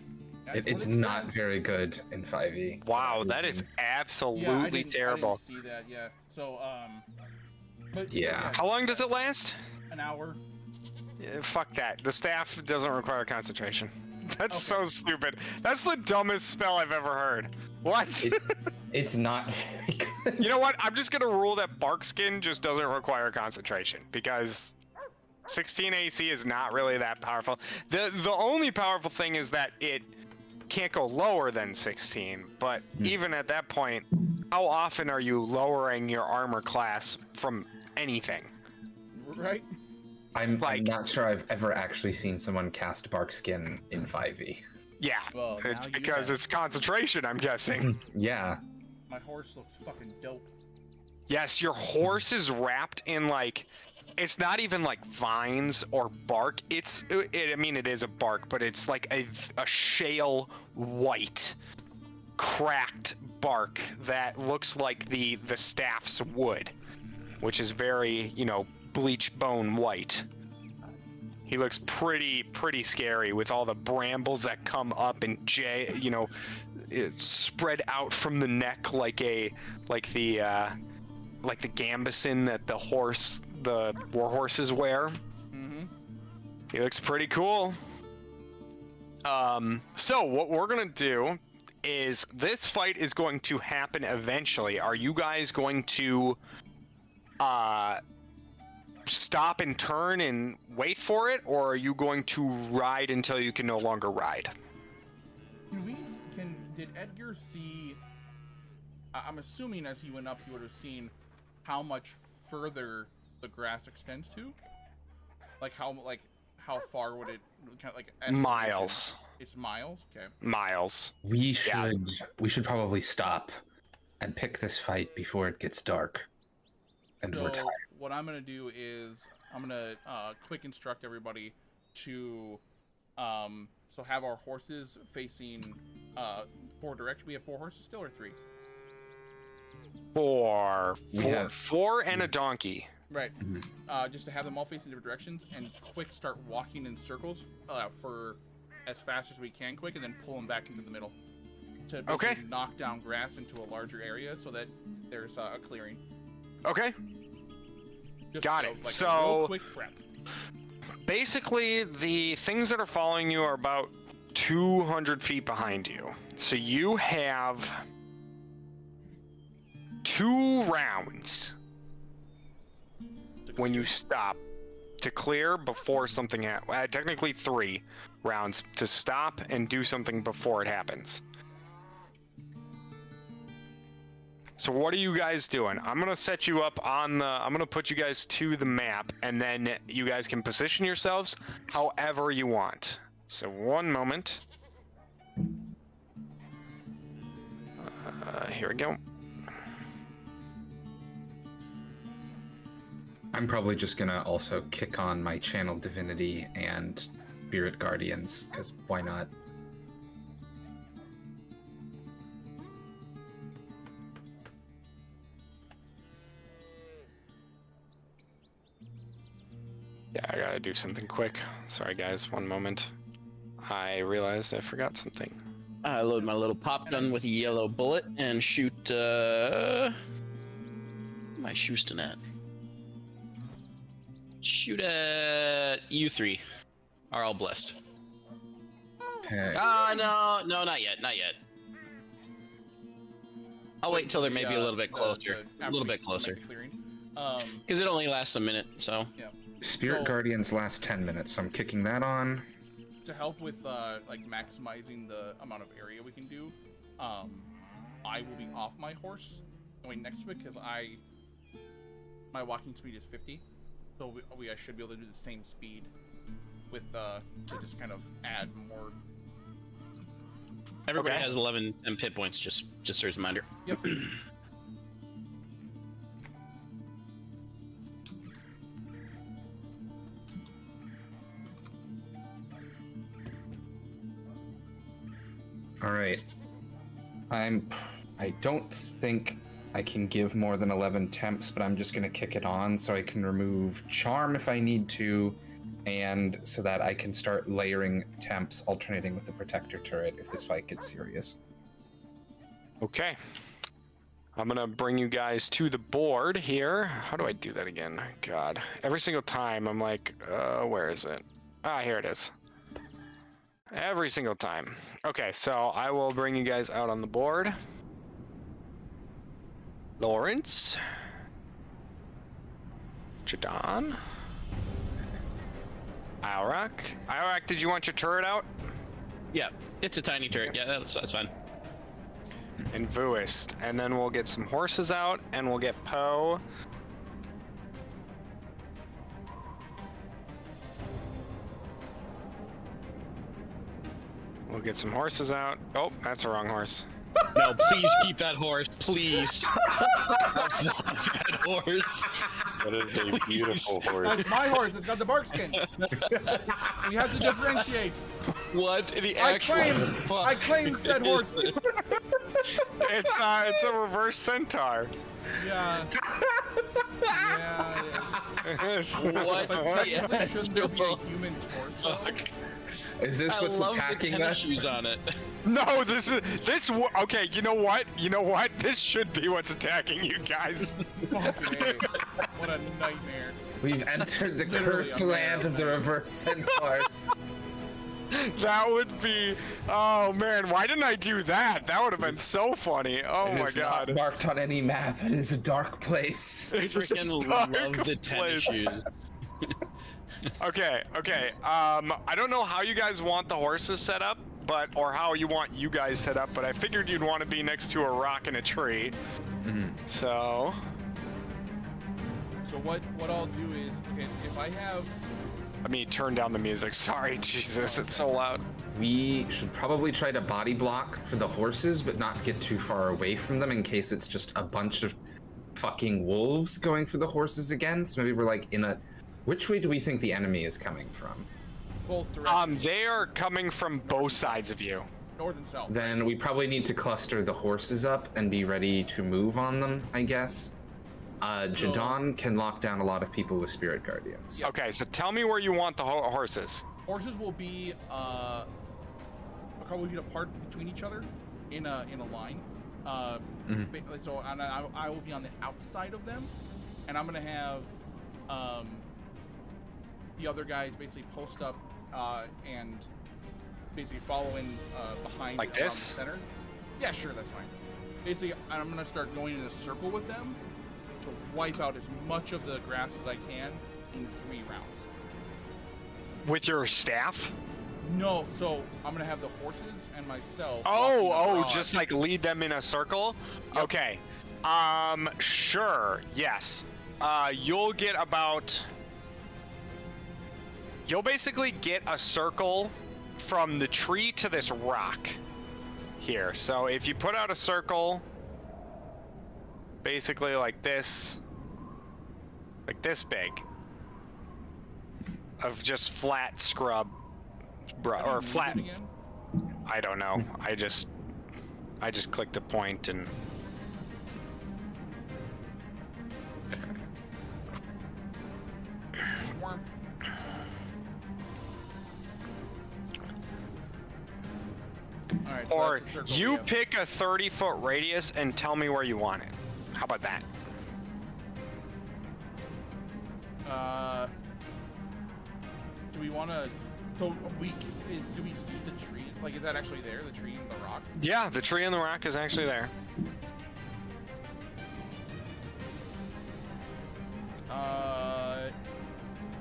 It's not very good in 5e. Wow, that is absolutely terrible. I didn't see that, yeah. So, but Yeah. How long does it last? An hour. Yeah, fuck that. The staff doesn't require concentration. That's so stupid. That's the dumbest spell I've ever heard. What? It's not very good. You know what? I'm just gonna rule that bark skin just doesn't require concentration because 16 AC is not really that powerful. The only powerful thing is that it can't go lower than 16. But even at that point, how often are you lowering your armor class from anything? Right? I'm not sure I've ever actually seen someone cast bark skin in 5e. Yeah, Well, it's now you because have. it's concentration, I'm guessing. Yeah. My horse looks fucking dope. Yes, your horse is wrapped in like, it's not even like vines or bark. I mean, it is a bark, but it's like a shale white, cracked bark that looks like the staff's wood, which is very, bleach bone white. He looks pretty scary with all the brambles that come up and spread out from the neck like the gambeson that the war horses wear. Mm-hmm. He looks pretty cool. So what we're gonna do is this fight is going to happen eventually. Are you guys going to stop and turn and wait for it, or are you going to ride until you can no longer ride? Did Edgar see? I'm assuming as he went up, he would have seen how much further the grass extends to. Like how far would it kind of like estimation? Miles. It's miles. Okay. Miles. We should probably stop and pick this fight before it gets dark. And So retire. what I'm gonna do is I'm gonna quick instruct everybody to so have our horses facing 4 directions. We have 4 horses still, or 3? Four and a donkey. Right. Just to have them all facing different directions and quick start walking in circles for as fast as we can quick, and then pull them back into the middle to basically knock down grass into a larger area so that there's a clearing. Okay. Got it. Like So a real quick prep. basically, the things that are following you are about 200 feet behind you. So you have 2 rounds when you stop to clear before something happens. Technically 3 rounds to stop and do something before it happens. So what are you guys doing? I'm gonna set you up I'm gonna put you guys to the map, and then you guys can position yourselves however you want. So one moment. Here we go. I'm probably just gonna also kick on my channel divinity and spirit guardians, because why not? Yeah, I gotta do something quick. Sorry guys, one moment. I realized I forgot something. I load my little pop gun with a yellow bullet and shoot, my Houston at? Shoot at you 3. Are all blessed. Okay. No, not yet. I'll wait until they're maybe a little bit closer. A little bit closer. Because it only lasts a minute, so. Yeah. Spirit Guardians last 10 minutes, so I'm kicking that on. To help with like maximizing the amount of area we can do, I will be off my horse going next to it because my walking speed is 50, so I should be able to do the same speed with to just kind of add more. Everybody has 11 hit points, just as a reminder. Yep. All right. I don't think I can give more than 11 temps, but I'm just gonna kick it on so I can remove charm if I need to, and so that I can start layering temps alternating with the protector turret if this fight gets serious. Okay. I'm gonna bring you guys to the board here. How do I do that again? God. Every single time I'm like, where is it? Ah, here it is. Every single time. Okay, so I will bring you guys out on the board. Lawrence. Jadon. Alrak. Alrak, did you want your turret out? Yeah, it's a tiny turret. Yeah, that's fine. And Vuist. And then we'll get some horses out, and we'll get Poe. We'll get some horses out. Oh, that's the wrong horse. No, please keep that horse, please. I love that horse. That is a beautiful horse. That's my horse. It's got the bark skin. We have to differentiate. What the I actual claim said horse. It's a reverse centaur. Yeah. Yeah, it is. What But the technically, shouldn't there be a actual human torso? fuck? Is this I what's love attacking the tennis us? shoes on it. No, okay, you know what? This should be what's attacking you guys. Fucking A. What a nightmare. We've entered the Literally cursed a land of the nightmare. reverse centaurs. That would be, oh man, why didn't I do that? That would have been so funny. Oh It my is not god. marked on any map. It is a dark place. It's a Freaking dark love the tennis place. shoes. Okay. I don't know how you guys want the horses set up, or how you want you guys set up, but I figured you'd want to be next to a rock and a tree. Mhm. So, So what I'll do is, if I have... let me turn down the music. Sorry, Jesus, it's so loud. We should probably try to body block for the horses, but not get too far away from them in case it's just a bunch of fucking wolves going for the horses again. So maybe we're like in a... Which way do we think the enemy is coming from? Both directions. They are coming from both sides of you. North and south. Then we probably need to cluster the horses up and be ready to move on them, I guess. Jadon can lock down a lot of people with spirit guardians. Okay, so tell me where you want the horses. Horses will be a couple feet apart between each other in a line. So and I will be on the outside of them, and I'm gonna have the other guys basically post up and basically following behind Like around this? the center. Yeah, sure, that's fine. Basically, I'm gonna start going in a circle with them to wipe out as much of the grass as I can in 3 rounds. With your staff? No, so I'm gonna have the horses and myself. Oh, walking across. just like lead them in a circle? Yep. Okay. Sure, yes. You'll basically get a circle from the tree to this rock here. So if you put out a circle, basically like this big, of just flat scrub, or Move flat. it again? I don't know. I just clicked a point and. Worm. All right, so Or that's the circle you we have. pick a 30-foot radius and tell me where you want it. How about that? Do we want to? So do we see the tree? Like, is that actually there? The tree and the rock? Yeah, the tree and the rock is actually there.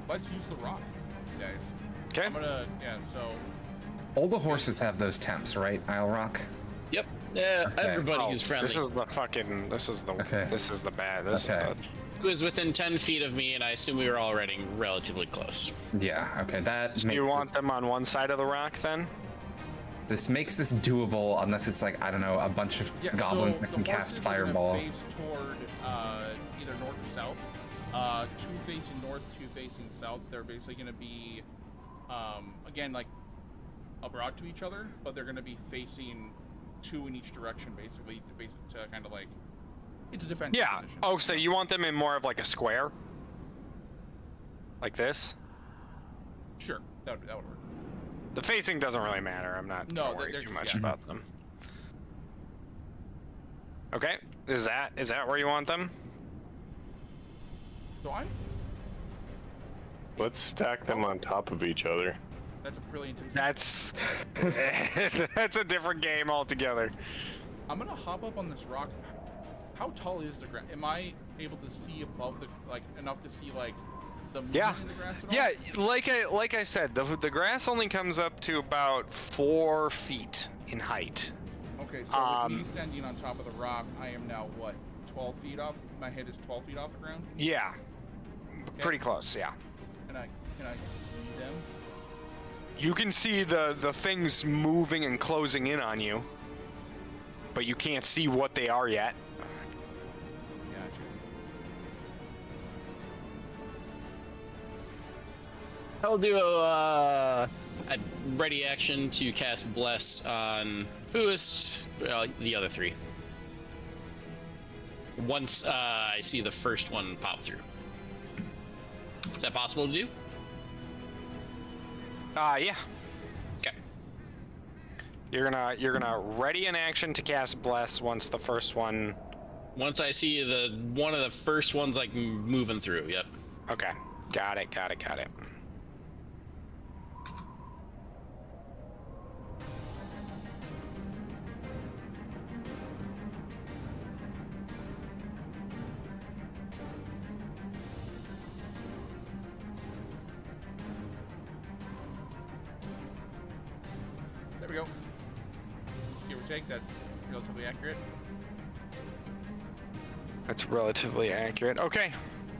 Let's use the rock, guys. Okay. I'm gonna So All the horses have those temps, right, Isle Rock? Yep. Yeah, Okay. everybody Oh, who's friendly. this is the fucking. This is the. Okay. This is the bad. This Okay. is It was within 10 feet of me, and I assume we were all running relatively close. Yeah, okay, that the. makes You want this, them on one side of the rock then? this makes this doable unless it's like, I don't know, a bunch of goblins so that the can cast horses are gonna fireball. Face toward either north or south. 2 facing north, 2 facing south. They're basically going to be, again, like abroad to each other, but they're going to be facing 2 in each direction, basically, to kind of like, it's a defensive Yeah. position. Oh, so you want them in more of like a square? Like this? Sure, that would work. The facing doesn't really matter. I'm not No, gonna worry they're too just- much yeah. about them. Okay. Is that where you want them? So Let's stack them on top of each other. that's a brilliant. That's that's a different game altogether. I'm gonna hop up on this rock. How tall is the grass? Am I able to see above the enough to see the movement Yeah. in the grass at all? Yeah, like I said, the grass only comes up to about 4 feet in height. Okay, so with me standing on top of the rock, I am now what? 12 feet off. My head is 12 feet off the ground. Yeah, pretty close. Yeah. And can I see them? You can see the things moving and closing in on you, but you can't see what they are yet. Gotcha. I'll do a ready action to cast Bless on whoest the other 3. Once I see the first one pop through. Is that possible to do? Yeah. Okay. You're gonna ready an action to cast Bless once the first one. Once I see one of the first ones moving through. Yep. Okay. Got it. There we go. Give or take, that's relatively accurate. That's relatively accurate. Okay,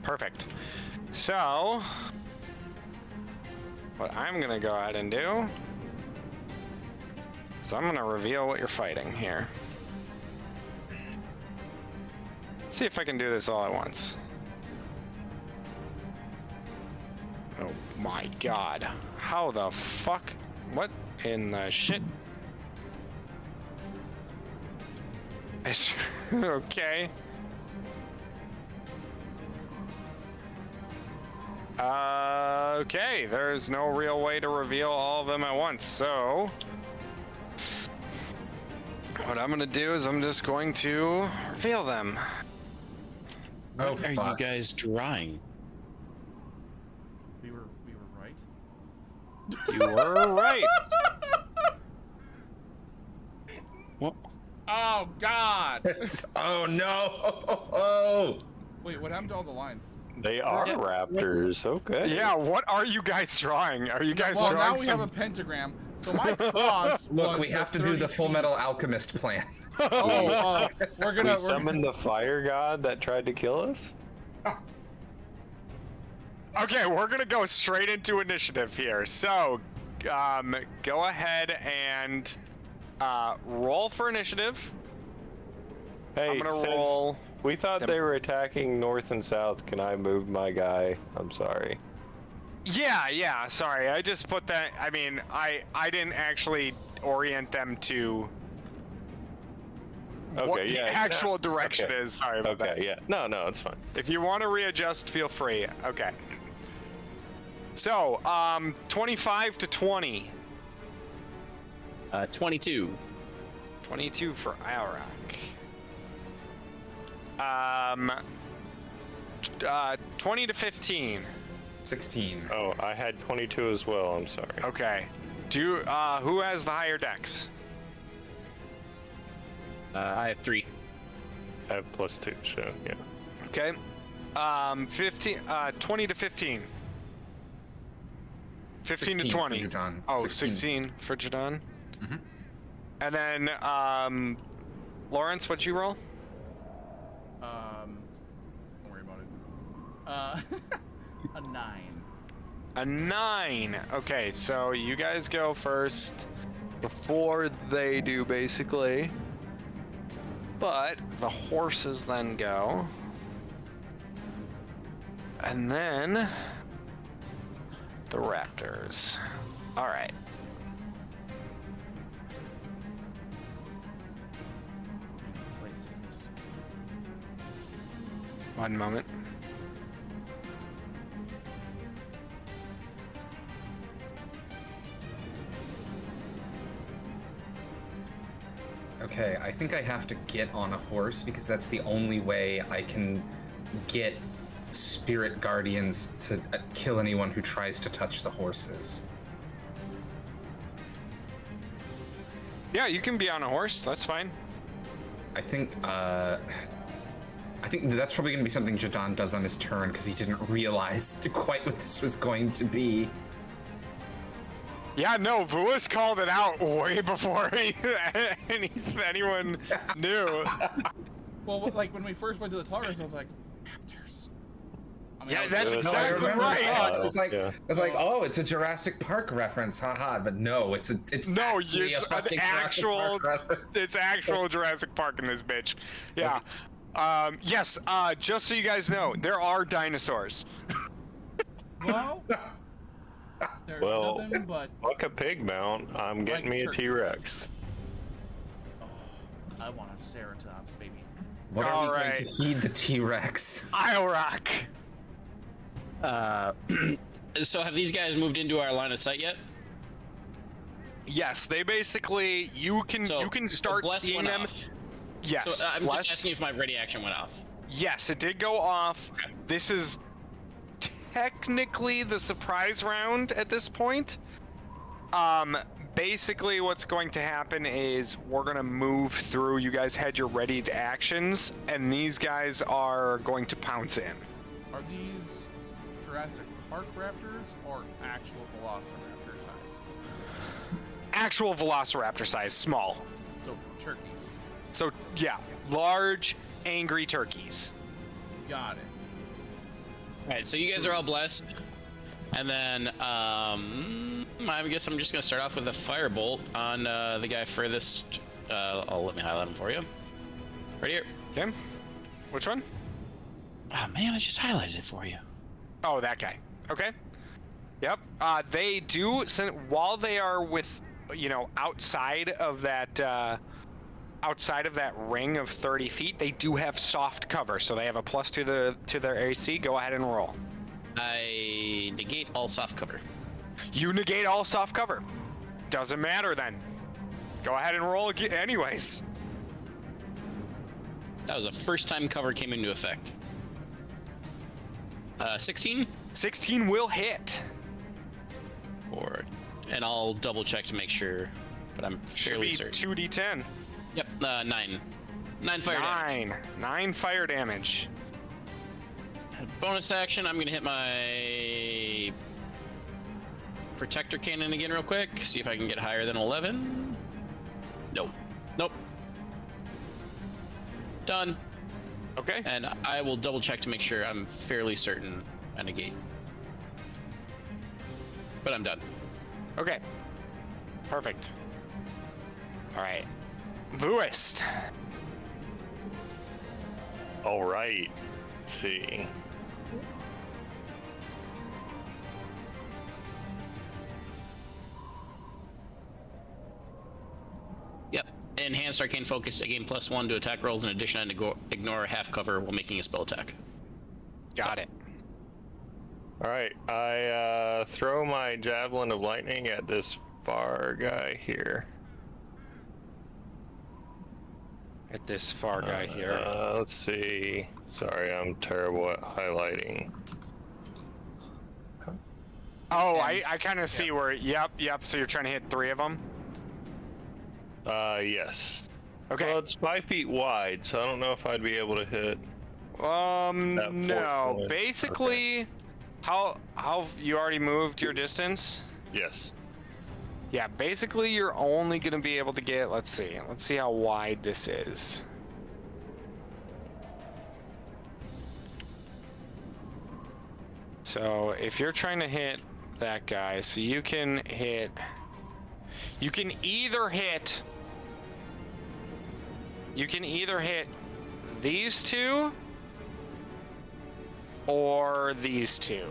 perfect. So, what I'm gonna go ahead and do is I'm gonna reveal what you're fighting here. Let's see if I can do this all at once. Oh my god. How the fuck? What in the shit? Okay. Okay, there's no real way to reveal all of them at once, so what I'm gonna do is I'm just going to reveal them. Oh, What are fuck. you guys drawing? We were right. You were right. What? Oh God! Oh no! Oh. Wait, what happened to all the lines? They are Yeah. raptors. Okay. Yeah, what are you guys drawing? Are you guys Well, drawing now we some... have a pentagram. So my cross. Look, was we have to do 30 the Full feet. Metal Alchemist plan. Oh, we're We gonna. summoned the fire god that tried to kill us? Okay, we're gonna go straight into initiative here. So, go ahead and roll for initiative. Hey, I'm gonna since roll. we thought them- they were attacking north and south, can I move my guy? I'm sorry. Yeah. Sorry, I just put that. I mean, I didn't actually orient them to what Okay, the yeah. actual direction okay. is. Sorry about that. Okay, yeah. No, it's fine. If you want to readjust, feel free. Okay. So, 25 to 20. 22. 22 for Alrak. 20 to 15. 16. Oh, I had 22 as well. I'm sorry. Okay. Who has the higher dex? I have 3. I have +2, so yeah. Okay. 20 to 15. 15 to 16 for 20. Jadon. Oh, 16. 16 for Jadon. Mhm. And then, Lawrence, what'd you roll? Don't worry about it. A 9. A 9. Okay, so you guys go first before they do, basically. But the horses then go. And then the raptors. All right. What place is this? One moment. Okay, I think I have to get on a horse because that's the only way I can get spirit guardians to kill anyone who tries to touch the horses. Yeah, you can be on a horse. That's fine. I think I think that's probably going to be something Jadon does on his turn because he didn't realize quite what this was going to be. Yeah, no, Vuis called it out way before anyone knew. Well, like when we first went to the Taurus, I was like, raptors. I mean, Yeah, I was that's like, exactly I remember right. that. It's like, Yeah. it's like, oh, it's a Jurassic Park reference, haha. But no, it's No, actually it's a fucking an Jurassic actual. Park reference. It's actual Jurassic Park in this bitch. Yeah. Yes. Just so you guys know, there are dinosaurs. Well, there's Well, nothing but. Fuck a pig mount. I'm getting me a turkey. T-Rex. Oh, I want a Ceratops, baby. What are we going Alright. to feed the T-Rex? Isle Rock. So have these guys moved into our line of sight yet? Yes, they basically you can start Bless seeing went them. off. Yes. So I'm Bless- just asking if my ready action went off. Yes, it did go off. Okay. This is technically the surprise round at this point. Basically what's going to happen is we're going to move through. You guys had your ready to actions, and these guys are going to pounce in. Are these Jurassic Park raptors or actual velociraptor size? Actual velociraptor size, small. So turkeys. So, yeah, large, angry turkeys. Got it. Alright, so you guys are all blessed. And then, I guess I'm just gonna start off with a firebolt on the guy furthest. Let me highlight him for you. Right here. Okay. Which one? Oh man, I just highlighted it for you. Oh, that guy. Okay. Yep. They do, while they are with, outside of that ring of 30 feet, they do have soft cover, so they have a plus to their AC. Go ahead and roll. I negate all soft cover. You negate all soft cover. Doesn't matter then. Go ahead and roll anyways. That was the first time cover came into effect. 16? 16 will hit. And I'll double check to make sure, but I'm fairly Should certain. be 2d10. Yep, 9. 9 fire damage. 9 fire damage. Bonus action, I'm gonna hit my protector cannon again real quick. See if I can get higher than 11. Nope. Done. Okay. And I will double check to make sure I'm fairly certain I negate. But I'm done. Okay. Perfect. All right. Vuist. All right. Let's see. Yep. Enhanced Arcane Focus, I gain +1 to attack rolls. In addition, I ignore half cover while making a spell attack. Got it. All right. I throw my javelin of lightning at this far guy here. At this far guy here. Let's see. Sorry, I'm terrible at highlighting. Oh, I kind of see where. Yep. So you're trying to hit 3 of them. Yes. Okay. Well, it's 5 feet wide, so I don't know if I'd be able to hit. That No. fourth Basically, how you already moved your distance? Yes. Yeah. Basically, you're only gonna be able to get. Let's see how wide this is. So if you're trying to hit that guy, so you can either hit these two or these two.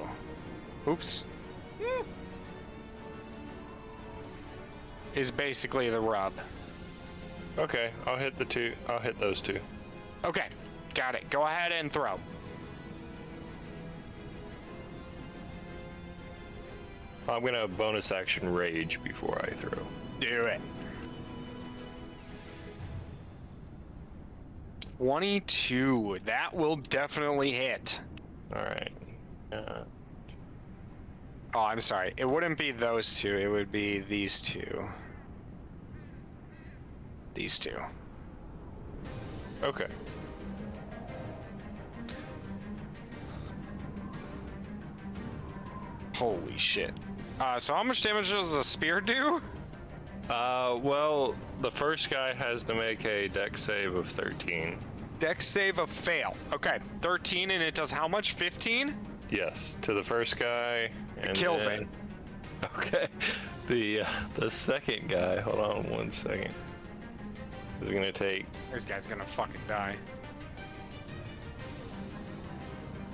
Oops. Is basically the rub. Okay, I'll hit the two. I'll hit those two. Okay, got it. Go ahead and throw. I'm gonna bonus action rage before I throw. Do it. 22. That will definitely hit. All right. Oh, I'm sorry. It wouldn't be those two. It would be these two. These two. Okay. Holy shit. So how much damage does a spear do? Well, the first guy has to make a dex save of 13. Dex save of fail. Okay, 13, and it does how much? 15? Yes, to the first guy. And kills then... Okay. The second guy, hold on 1 second, is gonna take... This guy's gonna fucking die.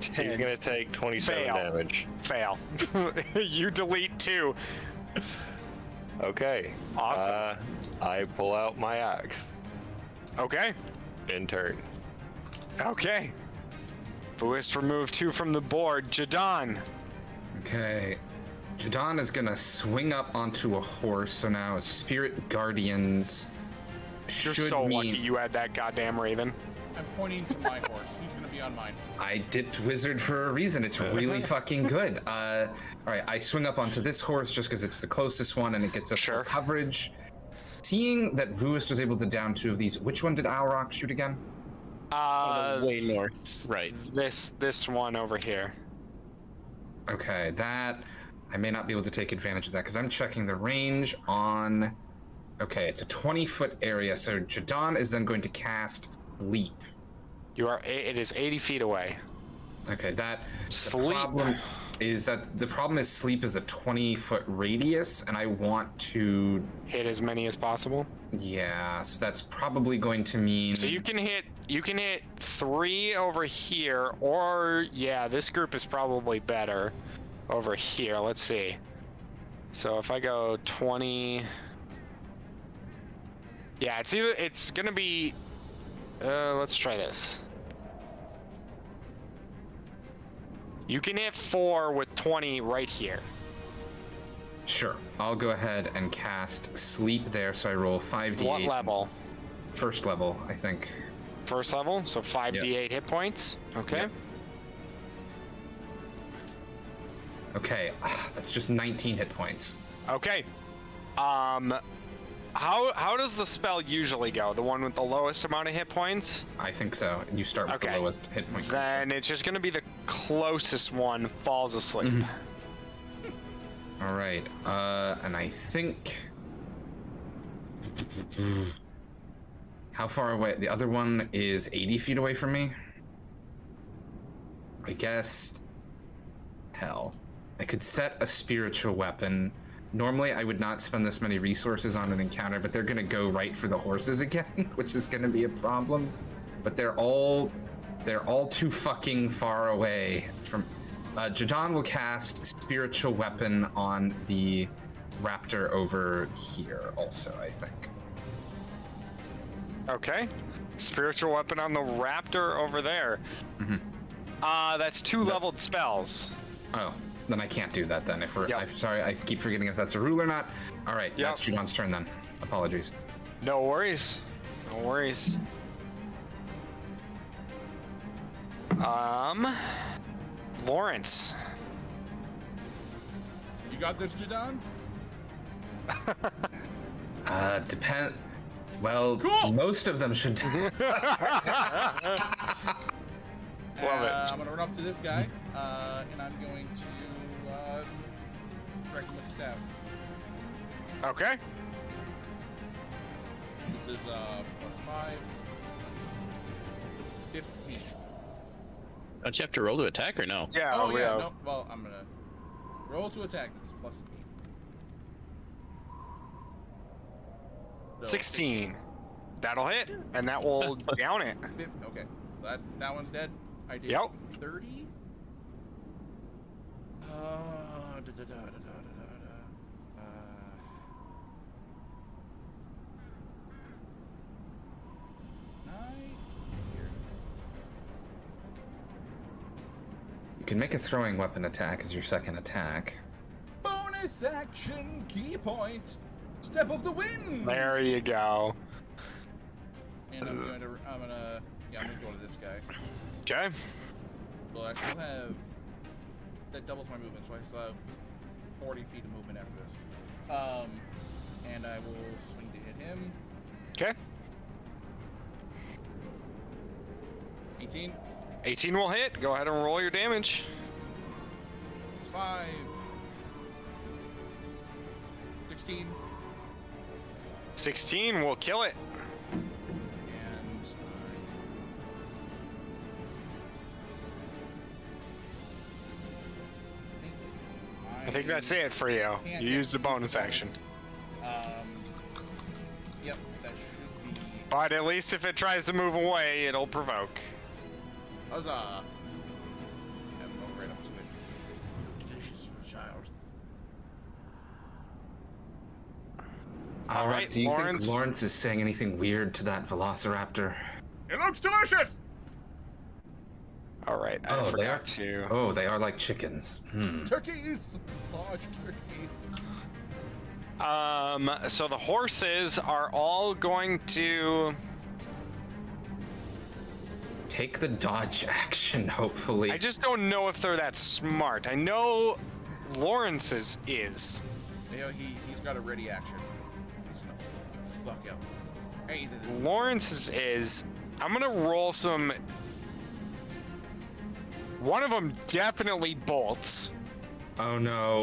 He's gonna take 27 Fail. damage. Fail. You delete 2. Okay. Awesome. I pull out my axe. Okay. In turn. Okay. Buist removed 2 from the board. Jadon. Okay. Jadon is gonna swing up onto a horse, so now Spirit Guardians You're should so mean... lucky you had that goddamn raven. I'm pointing to my horse. He's gonna be on mine. I dipped wizard for a reason. It's really fucking good. All right, I swing up onto this horse just because it's the closest one and it gets us full coverage. Seeing that Vuist was able to down 2 of these, which one did Alrock shoot again? Way north. Right. This one over here. Okay, that... I may not be able to take advantage of that because I'm checking the range on... Okay, it's a 20-foot area, so Jadon is then going to cast Sleep. You are. It is 80 feet away. Okay, that... Sleep. The problem is Sleep is a 20-foot radius, and I want to... Hit as many as possible. Yeah, so that's probably going to mean... So you can hit 3 over here, or yeah, this group is probably better over here. Let's see. So if I go 20, yeah, it's gonna be. Let's try this. You can hit 4 with 20 right here. Sure, I'll go ahead and cast Sleep there, so I roll 5d8. What level? First level, I think. First level, so 5d8 hit points. Okay. Yep. Okay, that's just 19 hit points. Okay. How does the spell usually go? The one with the lowest amount of hit points? I think so. You start with the lowest hit point. Then it's just gonna be the closest one falls asleep. All right, and I think... How far away? The other one is 80 feet away from me? I guess... Hell. I could set a spiritual weapon. Normally, I would not spend this many resources on an encounter, but they're gonna go right for the horses again, which is gonna be a problem. But they're all too fucking far away from... Jadon will cast spiritual weapon on the raptor over here also, I think. Okay. Spiritual weapon on the raptor over there. That's 2 leveled spells. Oh, then I can't do that then. If we're, I'm sorry, I keep forgetting if that's a rule or not. All right, that's Jadon's turn then. Apologies. No worries. No worries. Lawrence. You got this, Jadon? Depend. Well, cool. Most of them should. Love it. I'm gonna run up to this guy, and I'm going to strike him with the staff. Okay. This is +5, 15. Don't you have to roll to attack or no? Yeah. Oh yeah. No, well, I'm gonna roll to attack. It's +8. So, 16. That'll hit, and that will down it. Okay, so that one's dead. I did 30. You can make a throwing weapon attack as your second attack. Bonus action key point. Step of the wind. There you go. And I'm gonna go to this guy. Okay. Well, I still have... That doubles my movement, so I still have 40 feet of movement after this. And I will swing to hit him. Okay. 18. 18 will hit. Go ahead and roll your damage. It's 5, 16. 16 will kill it. And I think that's it for you. can't You get used the to bonus use action. Yep, that should be. But at least if it tries to move away, it'll provoke. Huzzah! And go right up to it. You delicious child. All right, do you Lawrence. think Lawrence is saying anything weird to that velociraptor? It looks delicious! All right, I forgot to. Oh, they are like chickens. Turkeys! Large turkeys. So the horses are all going to Take the dodge action, hopefully. I just don't know if they're that smart. I know Lawrence's is. You know, he's got a ready action. He's gonna fuck up. Anything. Lawrence's is. I'm gonna roll some. One of them definitely bolts, Oh no.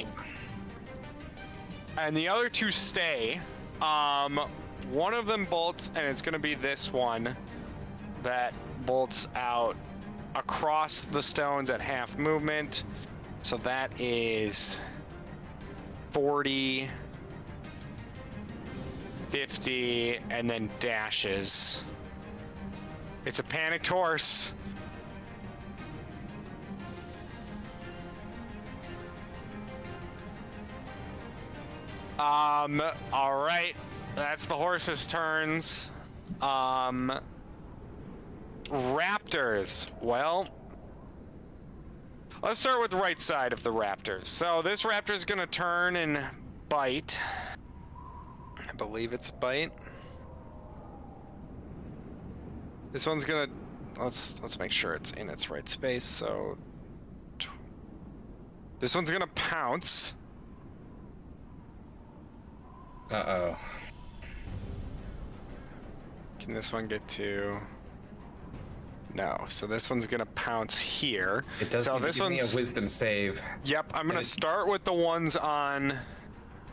and the other two stay. One of them bolts, and it's gonna be this one that bolts out across the stones at half movement. So that is 40, 50, and then dashes. It's a panicked horse. All right, that's the horse's turns. Raptors. Well, let's start with the right side of the raptors. So this raptor's gonna turn and bite. I believe it's a bite. This one's gonna. Let's make sure it's in its right space. So this one's gonna pounce. Uh-oh. Can this one get to? No. So this one's gonna pounce here. It does So need to this give me a one's. wisdom save. Yep. I'm gonna It's- start with the ones on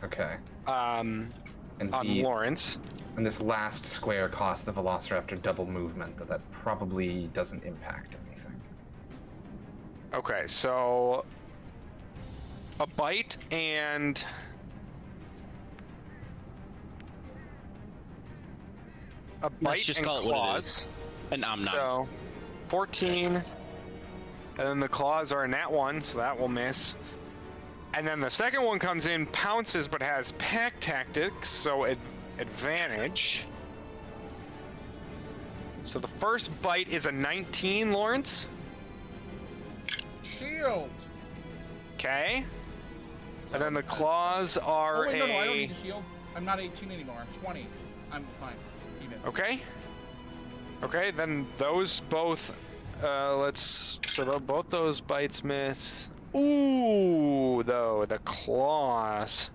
Okay. on And Lawrence. and this last square costs the velociraptor double movement, that probably doesn't impact anything. Okay. So a bite and. A bite Let's just and call it what it claws. is. And I'm not. So 14. And then the claws are in that one, so that will miss. And then the second one comes in, pounces, but has pack tactics, so advantage. So the first bite is a 19, Lawrence. Shield! Okay. And then the claws Oh, are wait, no, I don't a. need a shield. I'm not 18 anymore. I'm 20. I'm fine. He missed. Okay. Okay, then those both. Both those bites miss. Ooh, though the claws.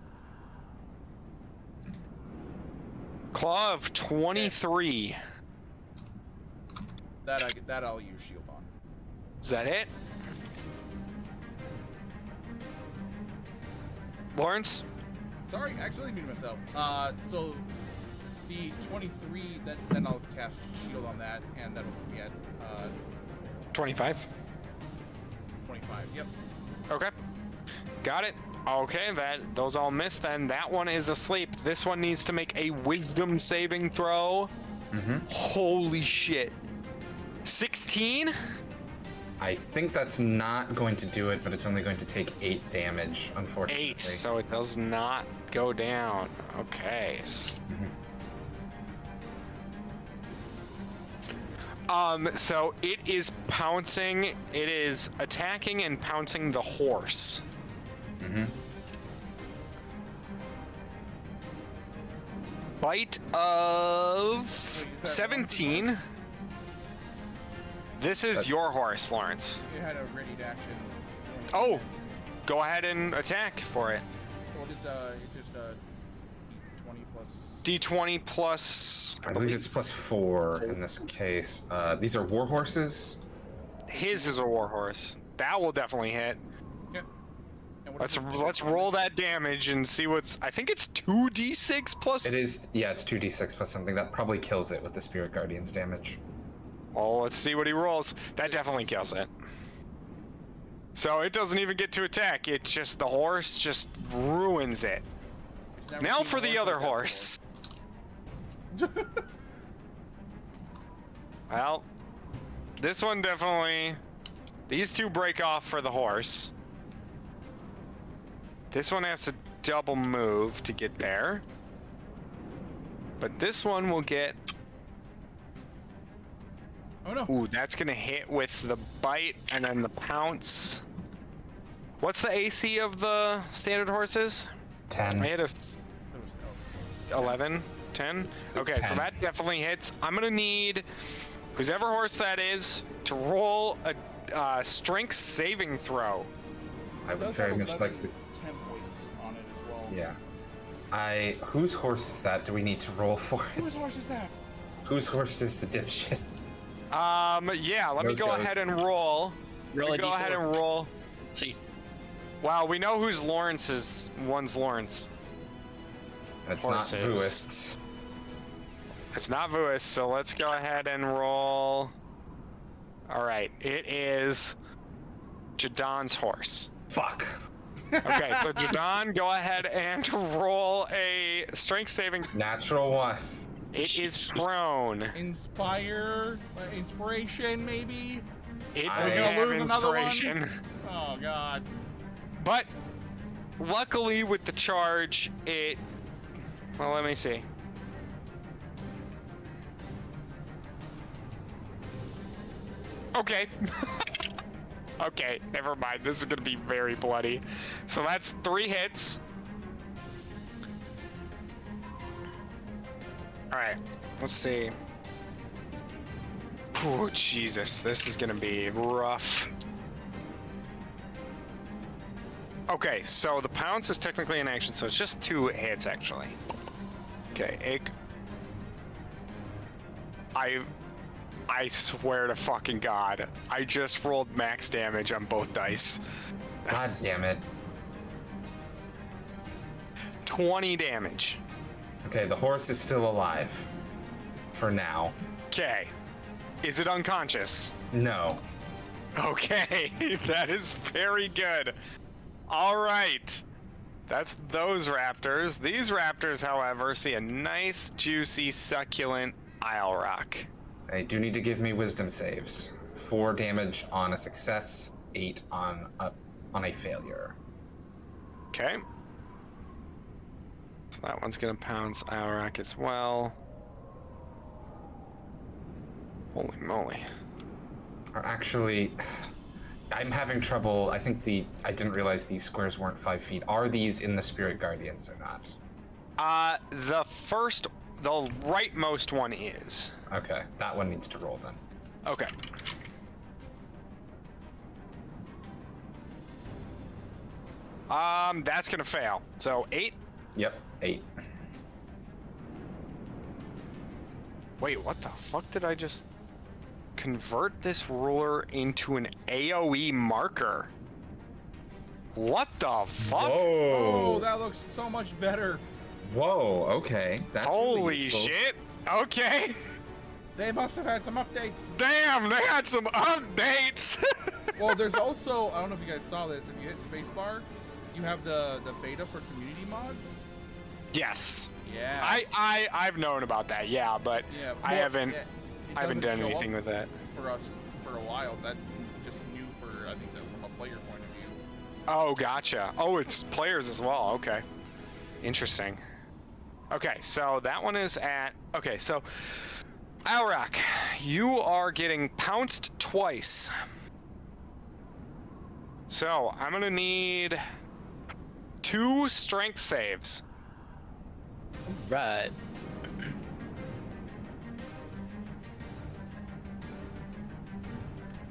Claw of 23. That I'll use shield on. Is that it? Lawrence? Sorry, I accidentally muted myself. So the 23, then I'll cast shield on that, and that'll be at 25. 25. Yep. Okay. Got it. Okay, those all missed then. That one is asleep. This one needs to make a wisdom saving throw. Holy shit. 16? I think that's not going to do it, but it's only going to take 8 damage, unfortunately. 8, so it does not go down. Okay. So it is pouncing. It is attacking and pouncing the horse. Bite of 17. This is your horse, Lawrence. You had a ready to action. Oh, go ahead and attack for it. What is it's just D20 plus. D20 plus. I believe it's +4 in this case. These are war horses. His is a war horse. That will definitely hit. Yep. And Let's roll that damage and see what's. I think it's 2d6 plus. It is. Yeah, it's 2d6 plus something. That probably kills it with the Spirit Guardian's damage. Well, let's see what he rolls. That definitely kills it. So it doesn't even get to attack. It just the horse just ruins it. Now for the other horse. Well, this one definitely. These two break off for the horse. This one has to double move to get there. But this one will get. Oh no. Ooh, that's gonna hit with the bite and then the pounce. What's the AC of the standard horses? 10. I hit a 11, 10. Okay, 10. so that definitely hits. I'm gonna need whoever horse that is to roll a strength saving throw. I would very much like this. 10 points on it as well. Yeah. Whose horse is that? Do we need to roll for it? Whose horse is that? Whose horse is the dipshit? Yeah, let me Those go guys. ahead and roll. Roll a Go D4. ahead and roll. See. Wow, we know who's Lawrence's. One's Lawrence. It's Horses. not Vuist's. It's not Vuist, so let's go ahead and roll. All right, it is Jadon's horse. Fuck. Okay, so Jadon, go ahead and roll a strength saving. Natural one. It is prone. Inspiration, maybe? It I- doesn't We're gonna have lose another one? inspiration. Oh god. But luckily with the charge, it. Well, let me see. Okay. Okay, never mind. This is gonna be very bloody. So that's 3 hits. Alright, let's see. Oh, Jesus, this is gonna be rough. Okay, so the pounce is technically an action, so it's just 2 hits, actually. Okay, I swear to fucking God, I just rolled max damage on both dice. God damn it. 20 damage. Okay, the horse is still alive. For now. Okay. Is it unconscious? No. Okay, that is very good. All right. That's those raptors. These raptors, however, see a nice, juicy, succulent Isle Rock. I do need to give me wisdom saves. 4 damage on a success, 8 on a failure. Okay. So that one's gonna pounce Isle Rock as well. Holy moly. Or actually, I'm having trouble. I didn't realize these squares weren't 5 feet. Are these in the Spirit Guardians or not? The rightmost one is. Okay, that one needs to roll then. Okay. That's gonna fail. So 8. Yep, 8. Wait, what the fuck did I just convert this ruler into an AoE marker? What the fuck? Whoa! Oh, that looks so much better. Whoa, okay. That's really Holy useful. shit. Okay. They must have had some updates. Damn, they had some updates. Well, there's also, I don't know if you guys saw this, if you hit spacebar, you have the beta for community mods. Yes. Yeah. I've known about that, yeah, but yeah, I well, haven't yeah, it I haven't doesn't done show anything up with that. for us for a while. That's just new for, I think, from a player point of view. Oh, gotcha. Oh, it's players as well. Okay. Interesting. Okay, so that one is at... Okay, so... Alrak, you are getting pounced twice. So, I'm gonna need 2 strength saves. Right.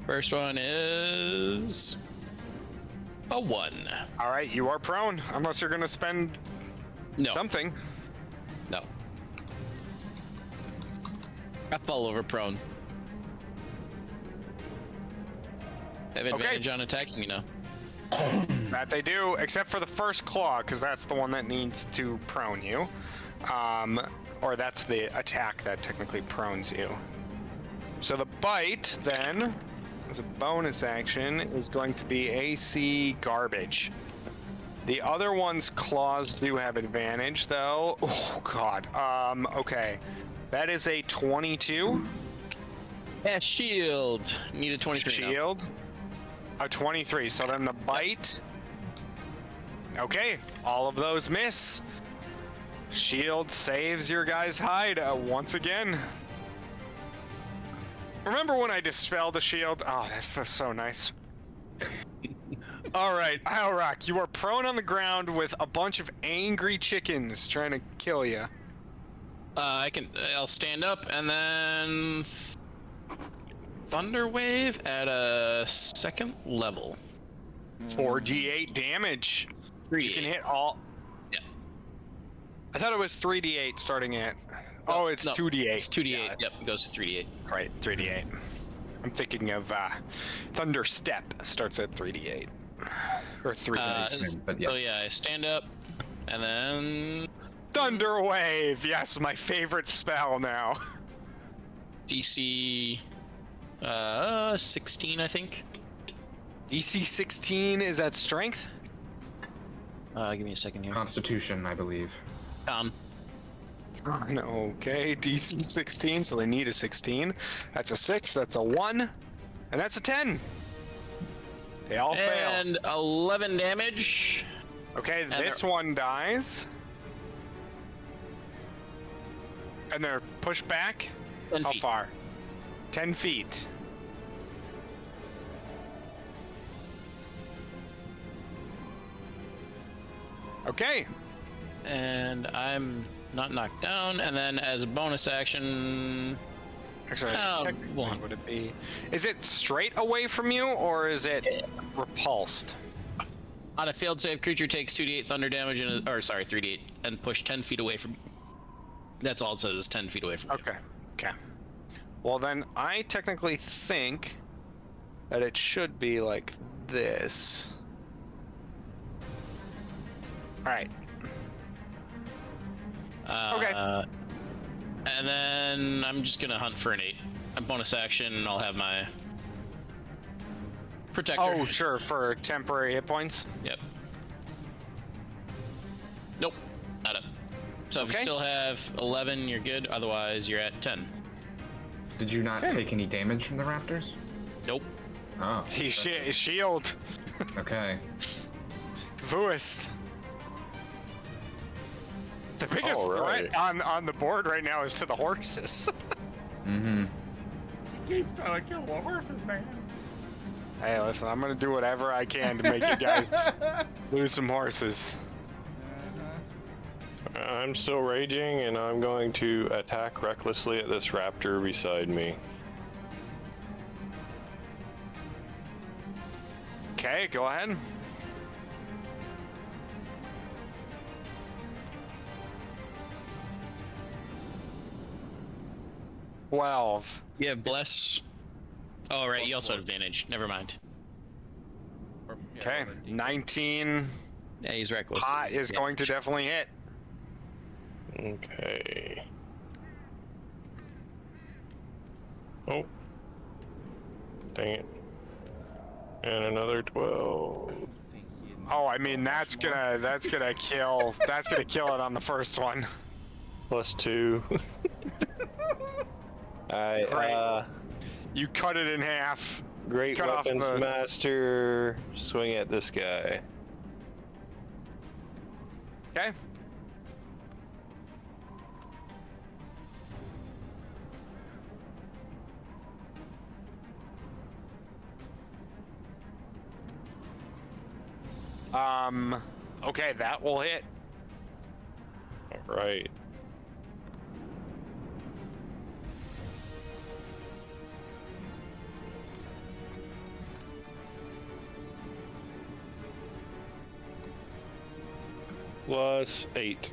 First one is a 1. Alright, you are prone, unless you're gonna spend No. something. No. I fall over prone. Have advantage on attacking, you know. That they do, except for the first claw, because that's the one that needs to prone you. Or that's the attack that technically prones you. So the bite, then, as a bonus action, is going to be AC garbage. The other one's claws do have advantage, though. Oh, God. Okay. That is a 22. Yeah, shield. Need a 23 now. Shield. A 23. So then the bite. Okay. All of those miss. Shield saves your guy's hide once again. Remember when I dispelled the shield? Oh, that feels so nice. All right, Alrock, you are prone on the ground with a bunch of angry chickens trying to kill you. I'll stand up and then Thunder Wave at a 2nd level. 4d8 damage. 3d8. You can hit all. Yeah. I thought it was 3d8 starting at. Oh, it's no, 2d8. It's 2d8. Yep, it goes to 3d8. Right, 3d8. I'm thinking of Thunder Step starts at 3d8. Or 3 dice. but yeah. So yeah, I stand up and then Thunder Wave! Yes, my favorite spell now. DC 16, I think. DC 16, is that strength? Give me a second here. Constitution, I believe. Okay, DC 16, so they need a 16. That's a 6, that's a 1, and that's a 10. They all fail. And 11 damage. Okay, this one dies. And they're pushed back? 10 How feet. far? 10 feet. Okay. And I'm not knocked down. And then as a bonus action, Actually, technically, one. would it be? Is it straight away from you, or is it repulsed? on a failed save, creature takes 2d8 thunder damage, and or sorry, 3d8, and push 10 feet away from. That's all it says is 10 feet away from. Okay. Okay. Well, then I technically think that it should be like this. All right. Okay. And then I'm just gonna hunt for an 8. A bonus action, I'll have my protector. Oh, sure, for temporary hit points. Yep. Nope, not up. So if you Okay. still have 11, you're good. Otherwise, you're at 10. Did you not take any damage from the raptors? Nope. Oh. He's that's- shield. Okay. Vuist. The biggest Alright. threat on the board right now is to the horses. Mm-hmm. Keep trying to kill the horses, man. Hey, listen, I'm gonna do whatever I can to make you guys lose some horses. I'm still raging, and I'm going to attack recklessly at this raptor beside me. Okay, go ahead. Twelve. You have bless. Oh, right. You also have advantage. Never mind. Okay, 19 Yeah, he's reckless. hot is Yeah. going to definitely hit. Okay. Oh. Dang it. And another 12. Oh, I mean that's gonna kill it on the first one. Plus 2. Great. You cut it in half. Great Cut off weapons the- master. Swing at this guy. Okay. Okay, that will hit. All right. Plus 8.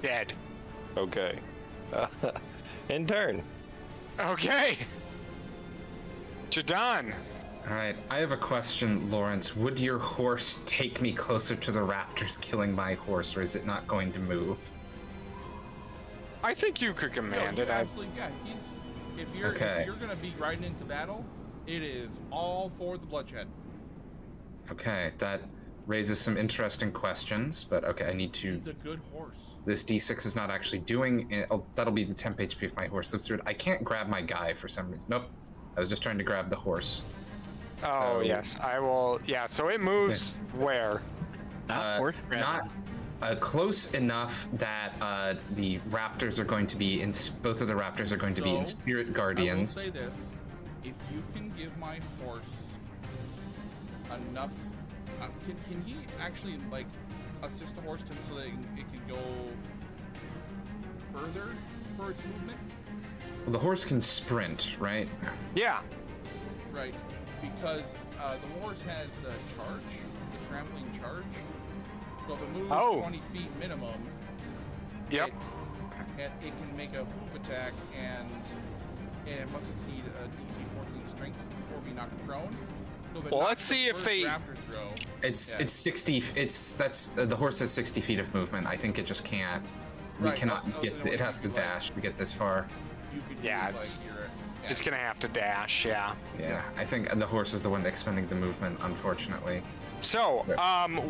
Dead. Okay. In turn. Okay. Jadon. All right, I have a question, Lawrence. Would your horse take me closer to the raptors killing my horse, or is it not going to move? I think you could command it. Absolutely, yeah. If you're gonna be riding into battle, it is all for the bloodshed. Okay, that raises some interesting questions, but okay, I need to... He's a good horse. This D6 is not actually doing it. Oh, that'll be the temp HP if my horse lives through it. I can't grab my guy for some reason. Nope. I was just trying to grab the horse. Oh, So- yes. I will. Yeah, so it moves where? Not worth Not close enough that the raptors are going to be in... Both of the raptors are going to be in So, Spirit I will Guardians. say this: if you can give my horse enough, can he actually like assist the horse so that it can go further for its movement? Well, the horse can sprint, right? Yeah. Right, because the horse has the charge, the trampling charge. So if it moves 20 feet minimum, Yep. it can make a hoof attack, and it must exceed a DC 14 strength or be knocked prone. So if it Well, knocks let's see the if first they- raptor throw, It's Yeah. it's 60. That's the horse has 60 feet of movement. I think it just can't. We Right, cannot I was get. gonna It has to like- dash to get this far. you could Yeah, use, it's- like, It's gonna have to dash. Yeah. Yeah, I think the horse is the one expending the movement. Unfortunately. So,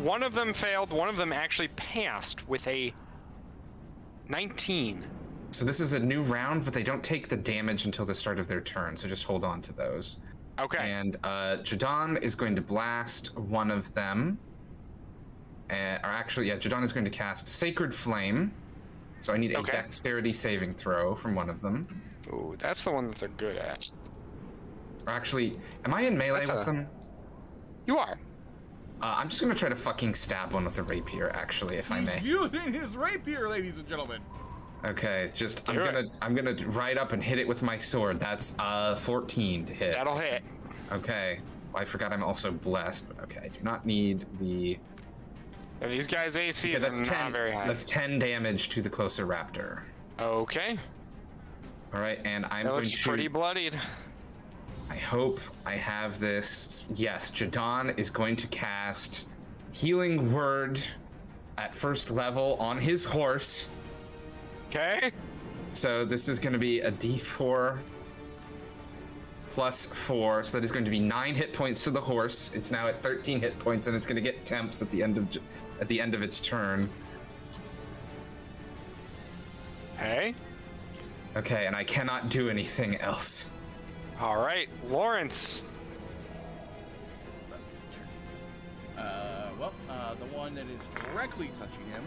one of them failed. One of them actually passed with a 19. So this is a new round, but they don't take the damage until the start of their turn. So just hold on to those. Okay. And Jadon is going to blast one of them. Or actually, yeah, Jadon is going to cast Sacred Flame. So I need a Okay. dexterity saving throw from one of them. Ooh, that's the one that they're good at. Or actually, am I in melee That's with them? You are. I'm just gonna try to fucking stab one with a rapier, actually, if I may. He's using his rapier, ladies and gentlemen. Okay, just Do it. I'm gonna ride up and hit it with my sword. That's 14 to hit. That'll hit. Okay. Well, I forgot I'm also blessed, but okay, I do not need the. And these guys' AC Okay, is that's not 10. very high. That's 10 damage to the closer raptor. Okay. All right, and I'm That going looks to. pretty bloodied. I hope I have this. Yes, Jadon is going to cast Healing Word at first level on his horse. Okay. So this is going to be a D4 plus 4, so that is going to be 9 hit points to the horse. It's now at 13 hit points, and it's going to get temps at the end of its turn. Hey. Okay, and I cannot do anything else. All right, Lawrence. The one that is directly touching him,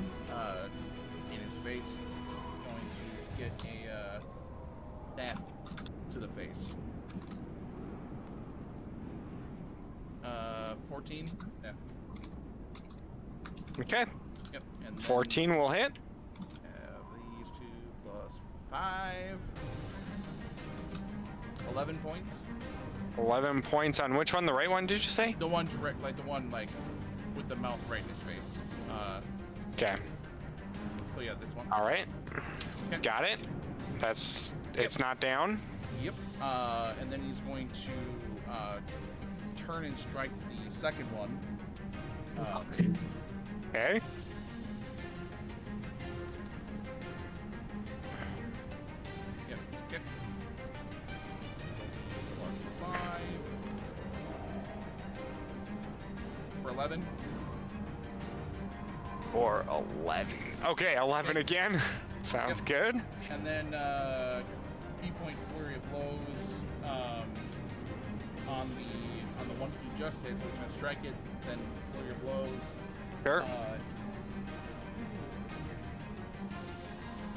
in his face, is going to get a staff to the face. 14. Yeah. Okay. Yep. And then 14 will hit. these 2 plus 5. 11 points. 11 points on which one? The right one, did you say? The one direct, like the one like with the mouth right in his face. Okay. So yeah, this one. All right. Okay. Got it. It's not down. Yep. And then he's going to turn and strike the second one. Okay. Yep. Yep. Plus 5 for 11. Or 11. Okay, 11 again. Sounds Yep. good. And then key point flurry of blows on the one he just hit, so he's gonna strike it, then flurry of blows. Sure.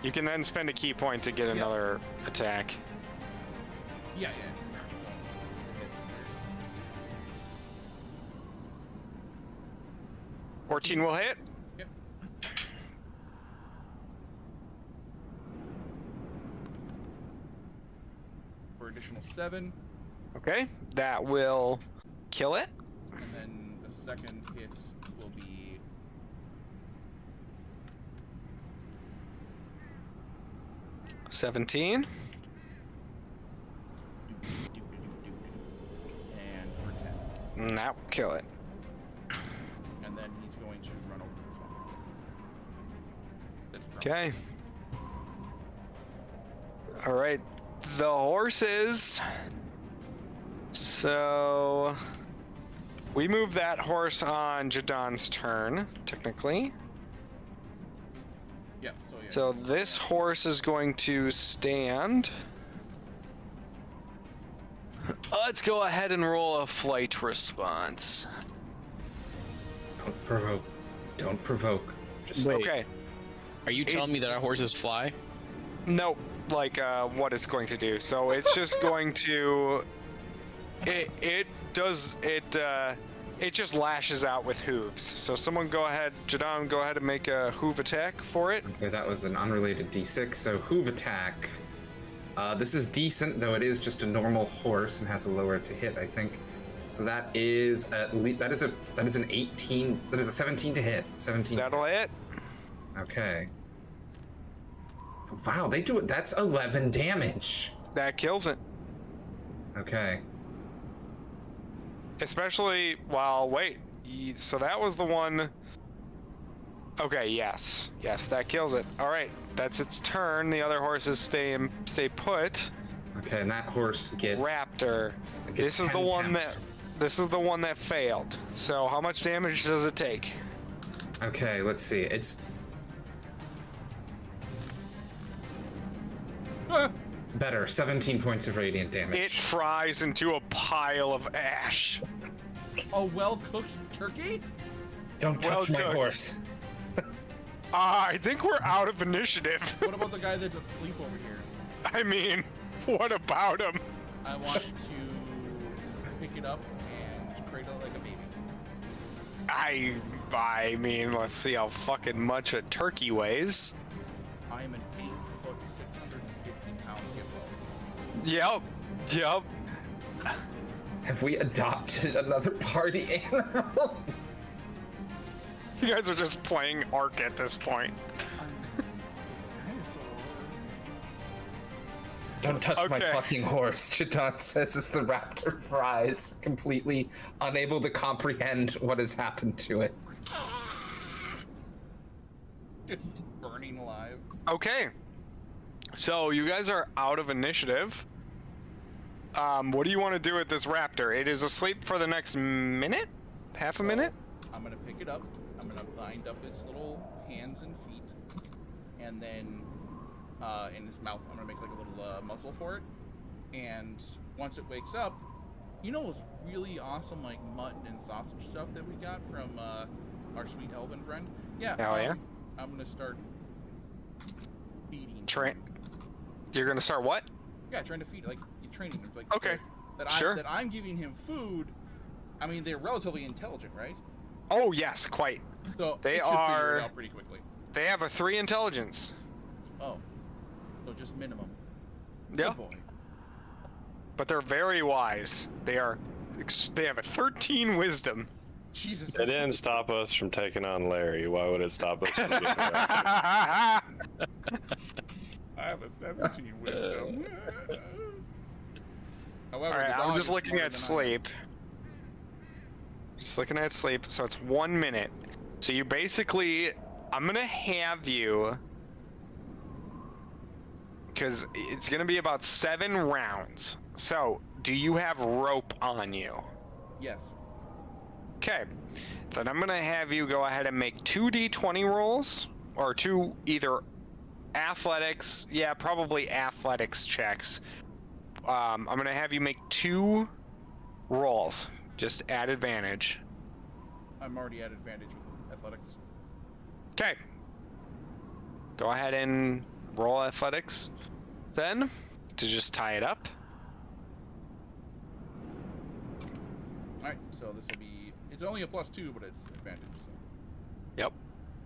You can then spend a key point to get another attack. Yeah. 14 will hit. Yep. For additional 7, Okay, that will kill it. and then the second hit will be 17. and for 10. That will kill it. And then he's going to run over this one. That's Okay. All right. The horses. So we move that horse on Jadon's turn, technically. Yeah, so yeah. So this horse is going to stand. Let's go ahead and roll a flight response. Don't provoke. Don't provoke. Just Wait. Okay. Are you telling me that our horses fly? Nope. Like what it's going to do. So it's just going to. It just lashes out with hooves. So someone go ahead, Jadon, go ahead and make a hoof attack for it. Okay, that was an unrelated D6. So hoof attack. This is decent, though it is just a normal horse and has a lower to hit, I think. So that is at least that is an 18. That is a 17 to hit. 17. That'll hit. Okay. Wow, they do it. That's 11 damage. That kills it. Okay. Especially, well, wait. So that was the one. Okay, yes. Yes, that kills it. All right, that's its turn. The other horses stay put. Okay, and that horse gets Raptor. gets This is the 10 one temps. this is the one that failed. So how much damage does it take? Okay, let's see. It's better. 17 points of radiant damage. It fries into a pile of ash. A well-cooked turkey? Don't touch my well-cooked. horse. I think we're out of initiative. What about the guy that's asleep over here? I mean, what about him? I want to pick it up and cradle it like a baby. I mean, let's see how fucking much a turkey weighs. I am an 8-foot, 650-pound hippo. Yep. Have we adopted another party animal? You guys are just playing Ark at this point. Don't touch my Okay. fucking horse, Chidon says as the raptor fries, completely unable to comprehend what has happened to it. Just burning alive. Okay. So you guys are out of initiative. What do you want to do with this raptor? It is asleep for the next minute? Half a minute? I'm gonna pick it up. I'm gonna bind up its little hands and feet, and then in its mouth, I'm gonna make like a little muzzle for it. And once it wakes up, you know those really awesome like mutton and sausage stuff that we got from our sweet elven friend? Yeah. Oh, yeah? I'm gonna start feeding. You're gonna start what? Yeah, trying to feed like you're training them. Like Okay. that I'm giving him food. I mean, they're relatively intelligent, right? Oh yes, quite. So They it should figure are- it out pretty quickly. They have a 3 intelligence. Oh, so just minimum. Yeah. Good boy. But they're very wise. They have a 13 wisdom. Jesus. It didn't stop us from taking on Larry. Why would it stop us from getting raptor? I have a 17 wisdom. However, Alright, the I'm dog just is looking smarter at than I am. sleep. Just looking at sleep. So it's 1 minute. So you basically, I'm gonna have you, because it's gonna be about 7 rounds. So, do you have rope on you? Yes. Okay. Then I'm gonna have you go ahead and make 2d20 rolls, or 2 either athletics, yeah, probably athletics checks. I'm gonna have you make 2 rolls, just at advantage. I'm already at advantage with athletics. Okay. Go ahead and roll athletics then to just tie it up. Alright, so this will be. It's only a +2, but it's advantage, so. Yep.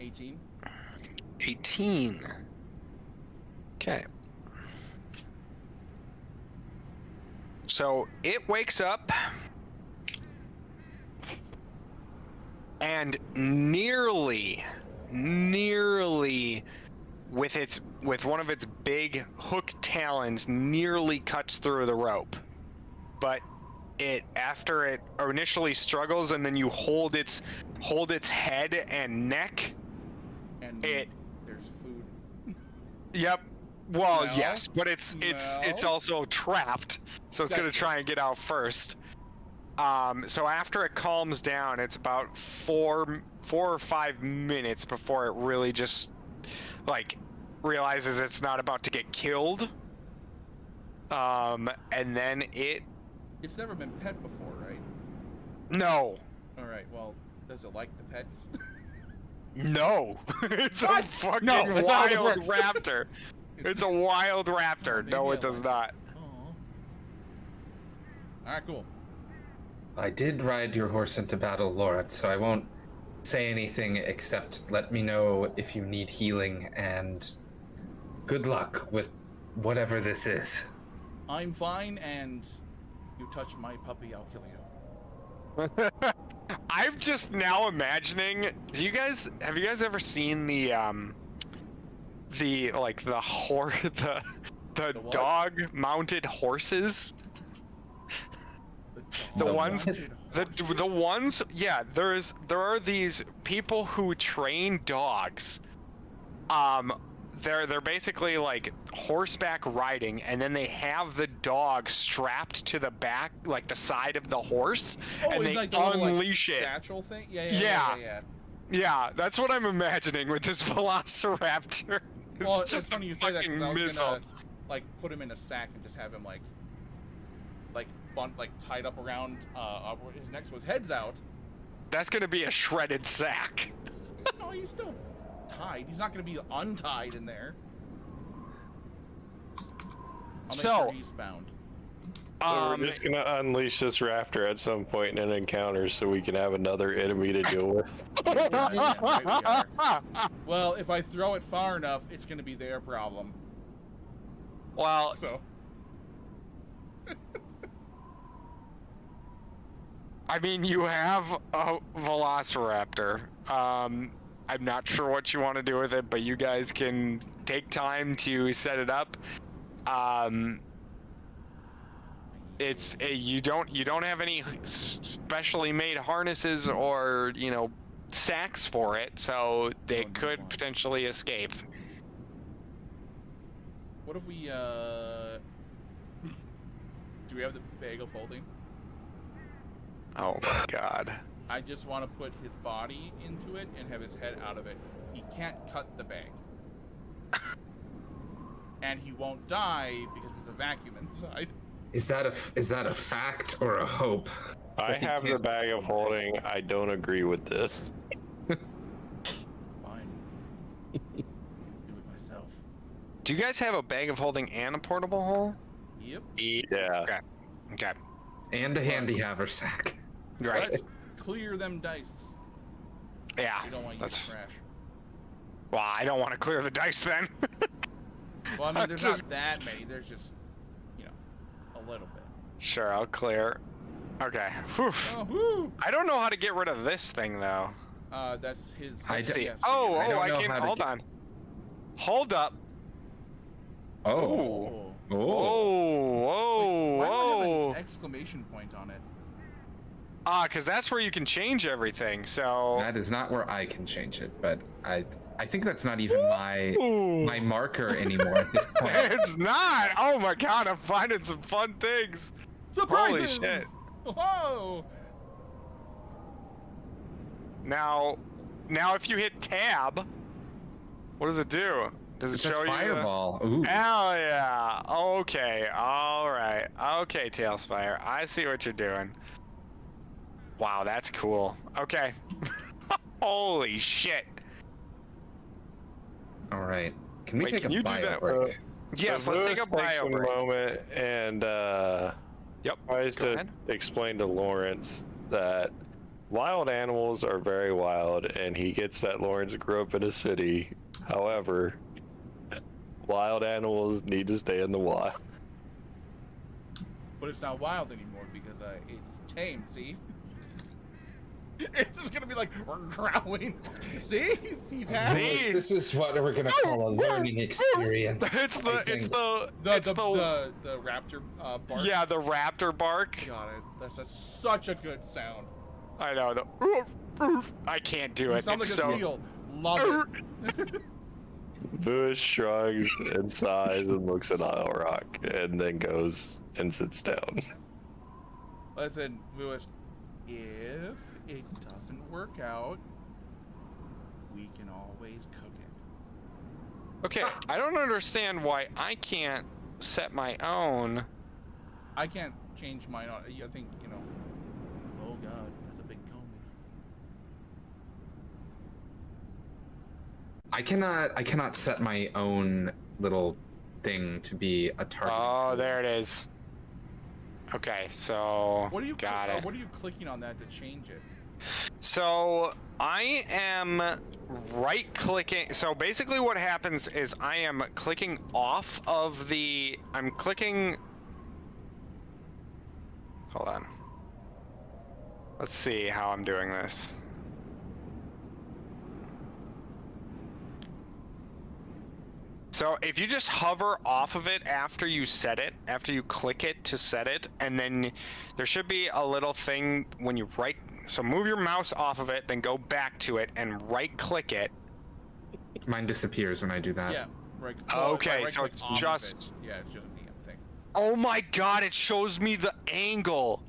18. 18. Okay. So it wakes up and nearly with one of its big hook talons nearly cuts through the rope. But after it initially struggles, and then you hold its head and neck. And It. there's food. Yep. Well, No. yes, but it's No. also trapped, so it's gonna That's try and get out first. So after it calms down, it's about 4 or 5 minutes before it really just like realizes it's not about to get killed. And then It's never been pet before, right? no. All right. Well, does it like the pets? No. It's What? a fucking No, that's not how wild this works. raptor. It's a wild raptor. Maybe No, I it does like not. Oh. All right. Cool. I did ride your horse into battle, Lawrence, so I won't say anything except let me know if you need healing, and good luck with whatever this is. I'm fine, and you touch my puppy, I'll kill you. I'm just now imagining. Have you guys ever seen the what? dog mounted horses? The The ones, Mounted the ones, yeah. There are these people who train dogs. They're basically like horseback riding, and then they have the dog strapped to the back, like the side of the horse, Oh, and it's they like the little, unleash like, it. satchel thing? Yeah. Yeah. Yeah, that's what I'm imagining with this Velociraptor. Well, It's it's funny you say that, because I was missile. gonna, like, put him in a sack and just have him, like tied up around his neck so his head's out. That's gonna be a shredded sack. No, he's still tied. He's not gonna be untied in there. I'll make So, sure he's bound. So we're just gonna unleash this raptor at some point in an encounter so we can have another enemy to deal with. Yeah, right we are. Well, if I throw it far enough, it's gonna be their problem. well, So. I mean, you have a Velociraptor. I'm not sure what you want to do with it, but you guys can take time to set it up. You don't have any specially made harnesses or sacks for it, so they could potentially escape. What if we do we have the bag of holding? Oh my god. I just want to put his body into it and have his head out of it. He can't cut the bag. And he won't die because there's a vacuum inside. Is that a fact or a hope? I But he have the can't- bag of holding. I don't agree with this. Fine. Do it myself. Do you guys have a bag of holding and a portable hole? Yep. Yeah. Okay. And a handy haversack. So Right. let's clear them dice. Yeah. We don't want you That's. to crash. Well, I don't want to clear the dice then. Well, I mean, there's Just- not that many. There's just, a little bit. Sure, I'll clear. Okay. Whew. Oh, whoo! I don't know how to get rid of this thing though. That's his. I yes, d- yes, Oh, I don't I know can. how to Hold get- on. Hold up. Oh. Oh. Oh. Whoa, Why do I whoa. have an exclamation point on it? Because that's where you can change everything. So. That is not where I can change it, but I think that's not even my Ooh. marker anymore at this point. It's not. Oh my god, I'm finding some fun things. Surprises! shit. Whoa! Now if you hit tab, what does it do? Does It it says show you? fireball. Ooh. Hell yeah. Okay. All right. Okay, Tale of Spires. I see what you're doing. Wow, that's cool. Okay. Holy shit. All right. Can we Wait, take can a you do bio that? break? Yes, So let's take a Lewis takes bio break. moment and Yep. tries Go to ahead. explain to Lawrence that wild animals are very wild, and he gets that Lawrence grew up in a city. However, wild animals need to stay in the wild. But it's not wild anymore because it's tame, see? It's just gonna be like growling. See? He's happy. This is what we're gonna call a learning experience. It's the raptor bark. yeah, the raptor bark. God, that's such a good sound. I know. I can't do You it. sound like It's a so. seal. Love it. Vuish shrugs and sighs and looks at Isle and then goes and sits down. Listen, Vuish, if it doesn't work out, we can always cook it. Okay, I don't understand why I can't set my own. I can't change mine. I think, you know. Oh God, that's a big cone. I cannot set my own little thing to be a target. Oh, there it is. Okay, so What are you got it. What are you clicking on that to change it? So I am right clicking. So basically what happens is I am clicking off of the, I'm clicking, hold on. Let's see how I'm doing this. So if you just hover off of it after you set it, after you click it to set it, and then there should be a little thing when you right, so move your mouse off of it, then go back to it and right click it. Mine disappears when I do that. Yeah, right. Okay, right so click it's off of just- it. Yeah, it's just a damn thing. Oh my god, it shows me the angle.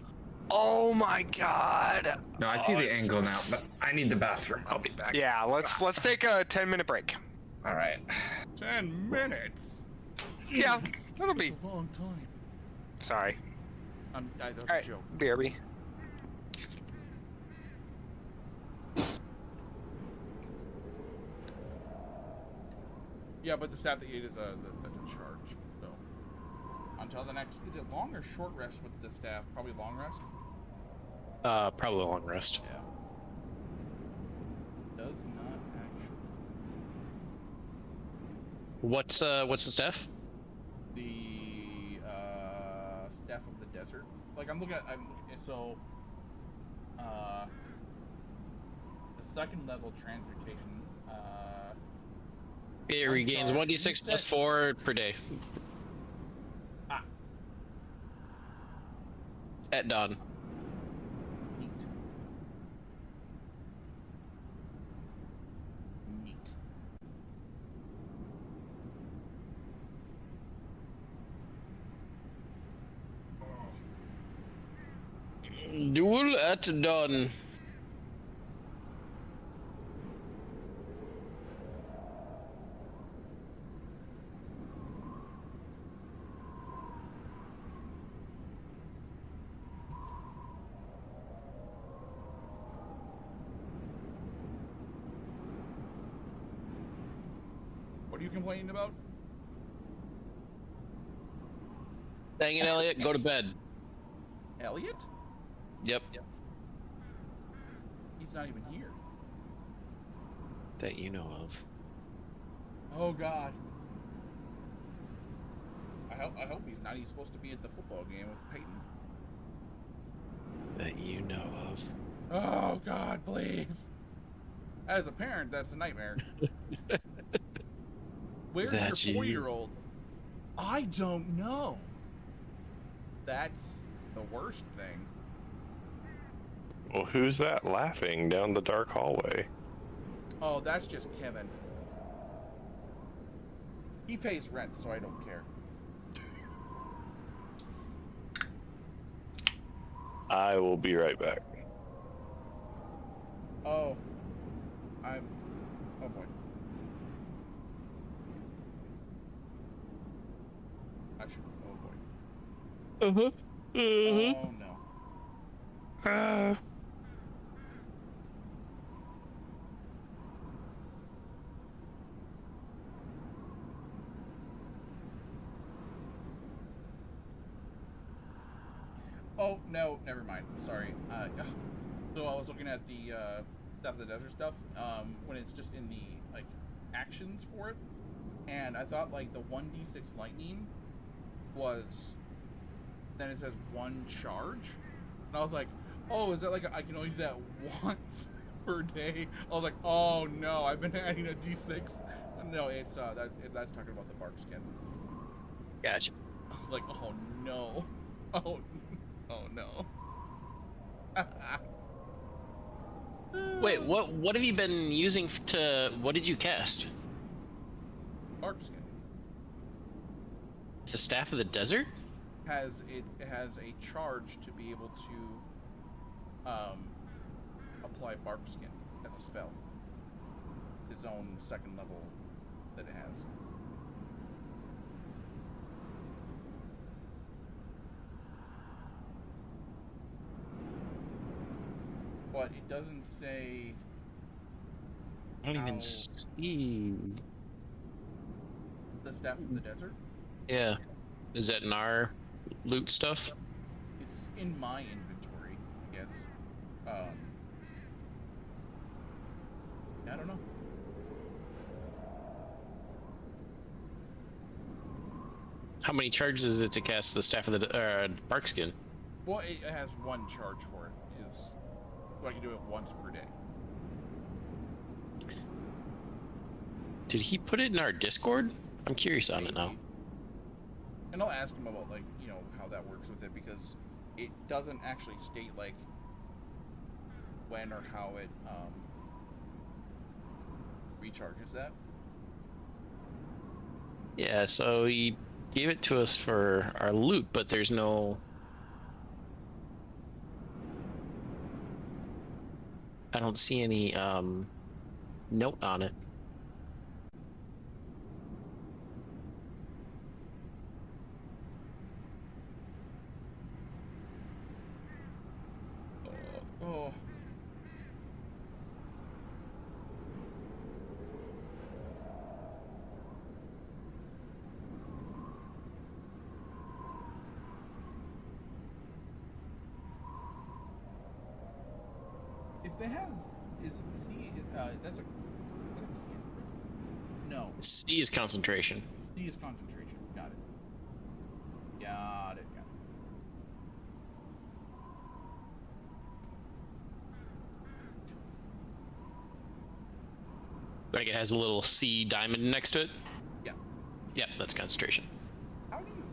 Oh my god. No, I see the angle now, but I need the bathroom. I'll be back. Yeah, let's take a 10-minute break. All right. 10 minutes. Yeah, that'll be. It's a long time. Sorry. That was All a right, joke. BRB. Yeah, but the staff that you ate is that's a charge. So until the next, is it long or short rest with the staff? Probably long rest. Probably a long rest. Yeah. Does not actually. What's the staff? The staff of the desert. Like I'm looking at so the second level transmutation. It regains charge. 1d6 You plus said- 4 per day. Ah. At dawn. Neat. Neat. Duel at dawn. What are you complaining about? Dang it, Elliot, go to bed. Elliot? Yep. He's not even here. That you know of. Oh God. I hope he's not. He's supposed to be at the football game with Peyton. That you know of. Oh God, please. As a parent, that's a nightmare. Where's That's your you. 4-year-old? I don't know. That's the worst thing. Well, who's that laughing down the dark hallway? Oh, that's just Kevin. He pays rent, so I don't care. I will be right back. Oh. Oh boy. I should. Oh boy. Oh no. Oh no, never mind. Sorry. So I was looking at the stuff, the desert stuff, when it's just in the like actions for it, and I thought like the 1d6 lightning was, then it says 1 charge, and I was like, oh, is that like I can only do that once per day? I was like, oh no, I've been adding a D6. No, it's that's talking about the bark skin. Gotcha. I was like, oh no, oh no. Wait, what have you been using to? What did you cast? Bark skin The Staff of the Desert? it has a charge to be able to apply bark skin as a spell. Its own second level that it has. But it doesn't say. I don't even how- see. The Staff of the Desert. Yeah. Is that in our loot stuff? It's in my inventory, I guess. I don't know. How many charges is it to cast the Staff of the Bark Skin? Well, it has one charge for it. So I can do it once per day. Did he put it in our Discord? I'm curious on it now. And I'll ask him about, like, you know, how that works with it, because it doesn't actually state, like, when or how it recharges that. Yeah, so he gave it to us for our loot, but there's no... I don't see any note on it. Oh. If it has, is C, that's a, no, C is concentration. C is concentration. Got it. Got it. Like it has a little C diamond next to it? Yeah. Yep, that's concentration. How do you?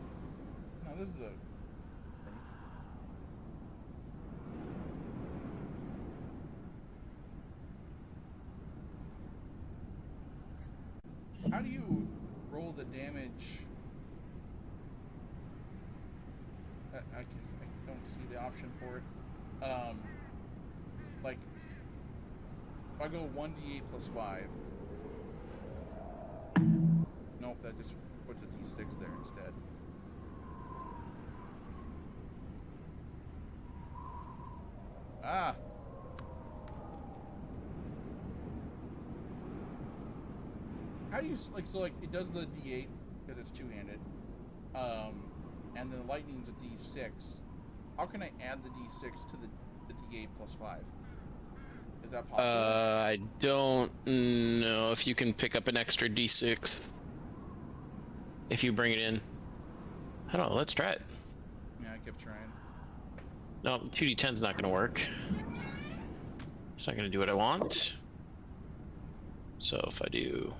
No, this is a. How do you roll the damage? I guess I don't see the option for it. Like, if I go 1d8 plus 5. Nope, that just puts a d6 there instead. Ah! How do you, like, so, like, it does the d8, because it's two-handed, and the lightning's a d6. How can I add the d6 to the d8 plus 5? Is that possible? I don't know if you can pick up an extra D6 if you bring it in. I don't know, let's try it. Yeah, I kept trying. No, 2D10's not gonna work. It's not gonna do what I want. So if I do...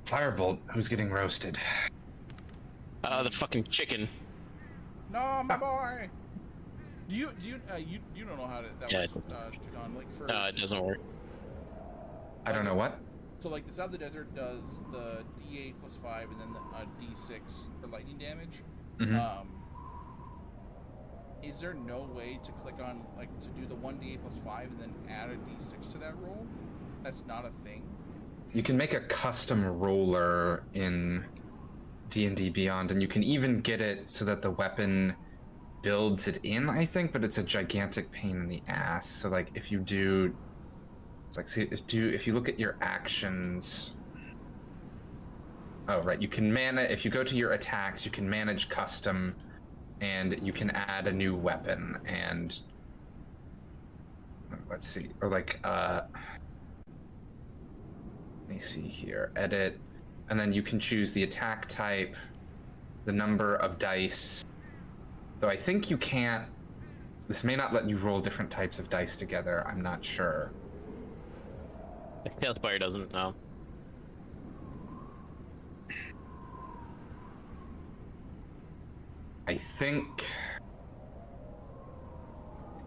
Firebolt, who's getting roasted? the fucking chicken. No, my boy! You don't know how that Yeah, works, John, like, for... No, it doesn't work. I don't know what. So, like, the South of the Desert does the D8 plus 5 and then the D6 for lightning damage. Mhm. Is there no way to click on, like, to do the 1d8 plus 5 and then add a d6 to that roll? That's not a thing? You can make a custom roller in D&D Beyond, and you can even get it so that the weapon builds it in, I think, but it's a gigantic pain in the ass. So, like, if you do... It's like, see, if you look at your actions... Oh, right, you can if you go to your attacks, you can manage custom, and you can add a new weapon, and... Let's see, or like, let me see here, edit, and then you can choose the attack type, the number of dice, Though I think you can't. This may not let you roll different types of dice together. I'm not sure. Tale of Spires doesn't know. I think.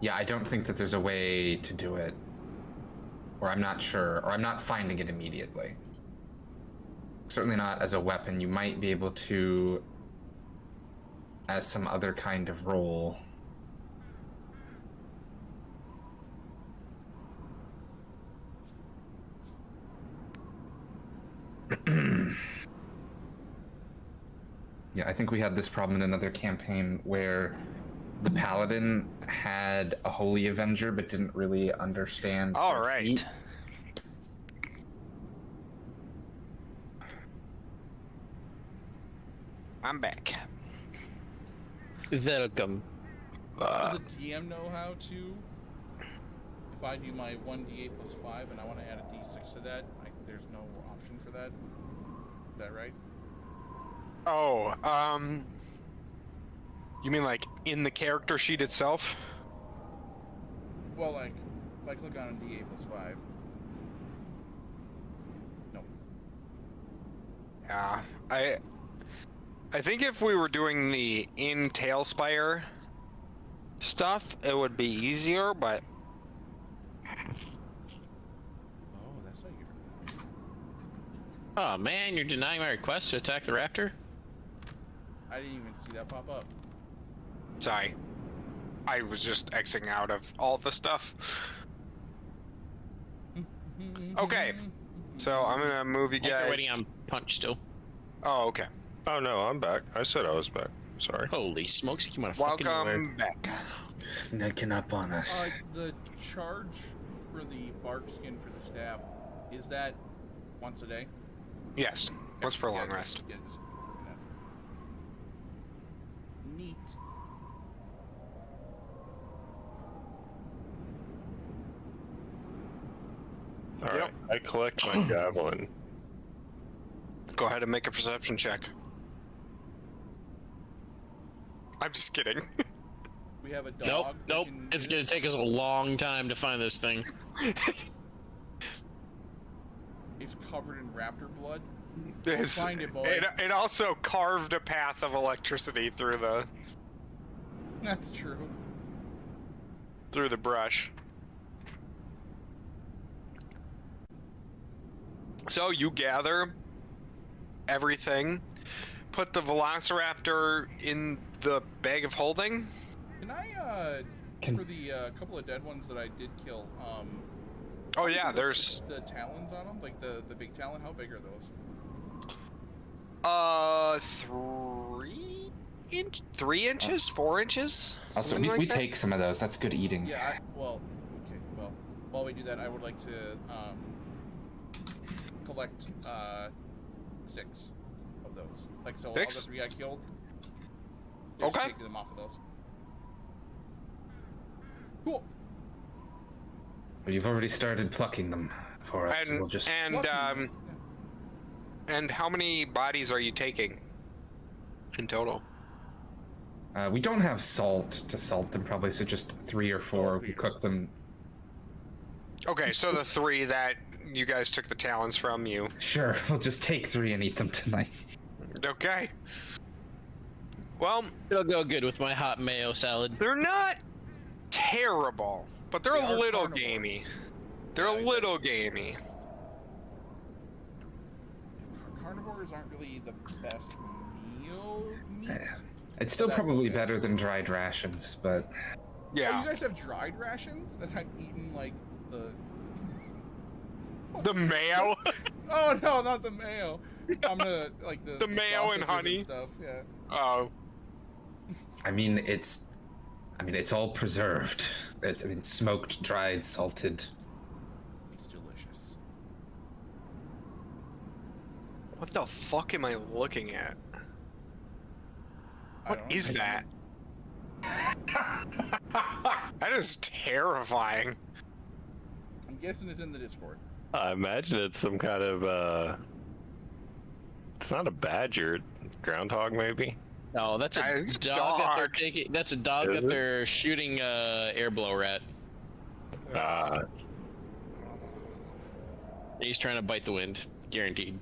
Yeah, I don't think that there's a way to do it. Or I'm not sure. Or I'm not finding it immediately. Certainly not as a weapon. You might be able to. As some other kind of roll. Yeah, I think we had this problem in another campaign where the paladin had a holy avenger but didn't really understand. All right. I'm back. Welcome. Does the DM know how to? If I do my 1d8 plus 5 and I want to add a d6 to that, there's no option for that. Is that right? Oh, you mean like in the character sheet itself? Well, like, if I click on a d8 plus 5. No. Yeah, I think if we were doing the in Tale Spire stuff, it would be easier, but Oh, that's how you do that. Oh man, you're denying my request to attack the raptor? I didn't even see that pop up. sorry. I was just Xing out of all the stuff. Okay, so I'm gonna move you You're guys. waiting on punch still. Oh, okay. Oh no, I'm back. I said I was back. Sorry. Holy smokes, you came out of fucking Welcome back. Sneaking up on us. The charge for the bark skin for the staff, is that once a day? Yes, once per long Yeah, rest. yeah, just- Neat. All right. I collect my javelin. Go ahead and make a perception check. I'm just kidding. We have a dog. Nope, that nope. can It's hit gonna it. take us a long time to find this thing. It's covered in raptor blood. This- Find it, boy. it also carved a path of electricity through the That's true. brush. So you gather everything, put the velociraptor in the bag of holding. Can I, for the couple of dead ones that I did kill, Oh yeah, there's the talons on them, like the big talon. How big are those? 3 inches, 4 inches. Also, something like we that? take some of those. That's good eating. Yeah. Well, okay. Well, while we do that, I would like to collect 6 of those. Like so, all the 6? 3 I killed. Just Okay. take them off of those. Cool. But you've already started plucking them for us. And We'll just. Lucky. and how many bodies are you taking in total? We don't have salt to salt them, probably, so just 3 or 4. Oh, We cook them. Okay, so the 3 that you guys took the talons from you. Sure, we'll just take 3 and eat them tonight. Okay. Well, It'll go good with my hot mayo salad. they're not terrible, but they're They a are little carnivores. gamey. They're Yeah, a little gamey. Carnivores aren't really the best meal meats. It's still That's probably okay. better than dried rations, but Oh, Yeah. you guys have dried rations? That I've eaten like the. The mayo. Oh no, not the mayo. I'm gonna like the mayo and sausages honey. stuff. Yeah. Oh. I mean, it's all preserved. Smoked, dried, salted. It's delicious. What the fuck am I looking at? I What don't know. is that? That is terrifying. I'm guessing it's in the Discord. I imagine it's some kind of, it's not a badger, groundhog maybe? No, that's a That is dog that they're dog. taking. That's a dog Is that it? they're shooting air blower at. He's trying to bite the wind, guaranteed.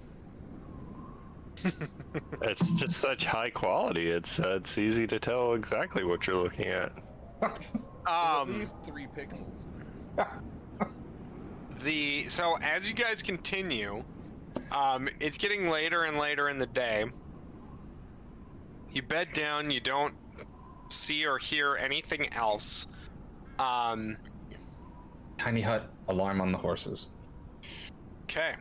It's just such high quality. It's easy to tell exactly what you're looking at. There's at least 3 pixels. So as you guys continue, it's getting later and later in the day. You bed down, you don't see or hear anything else. Tiny hut, alarm on the horses. Okay.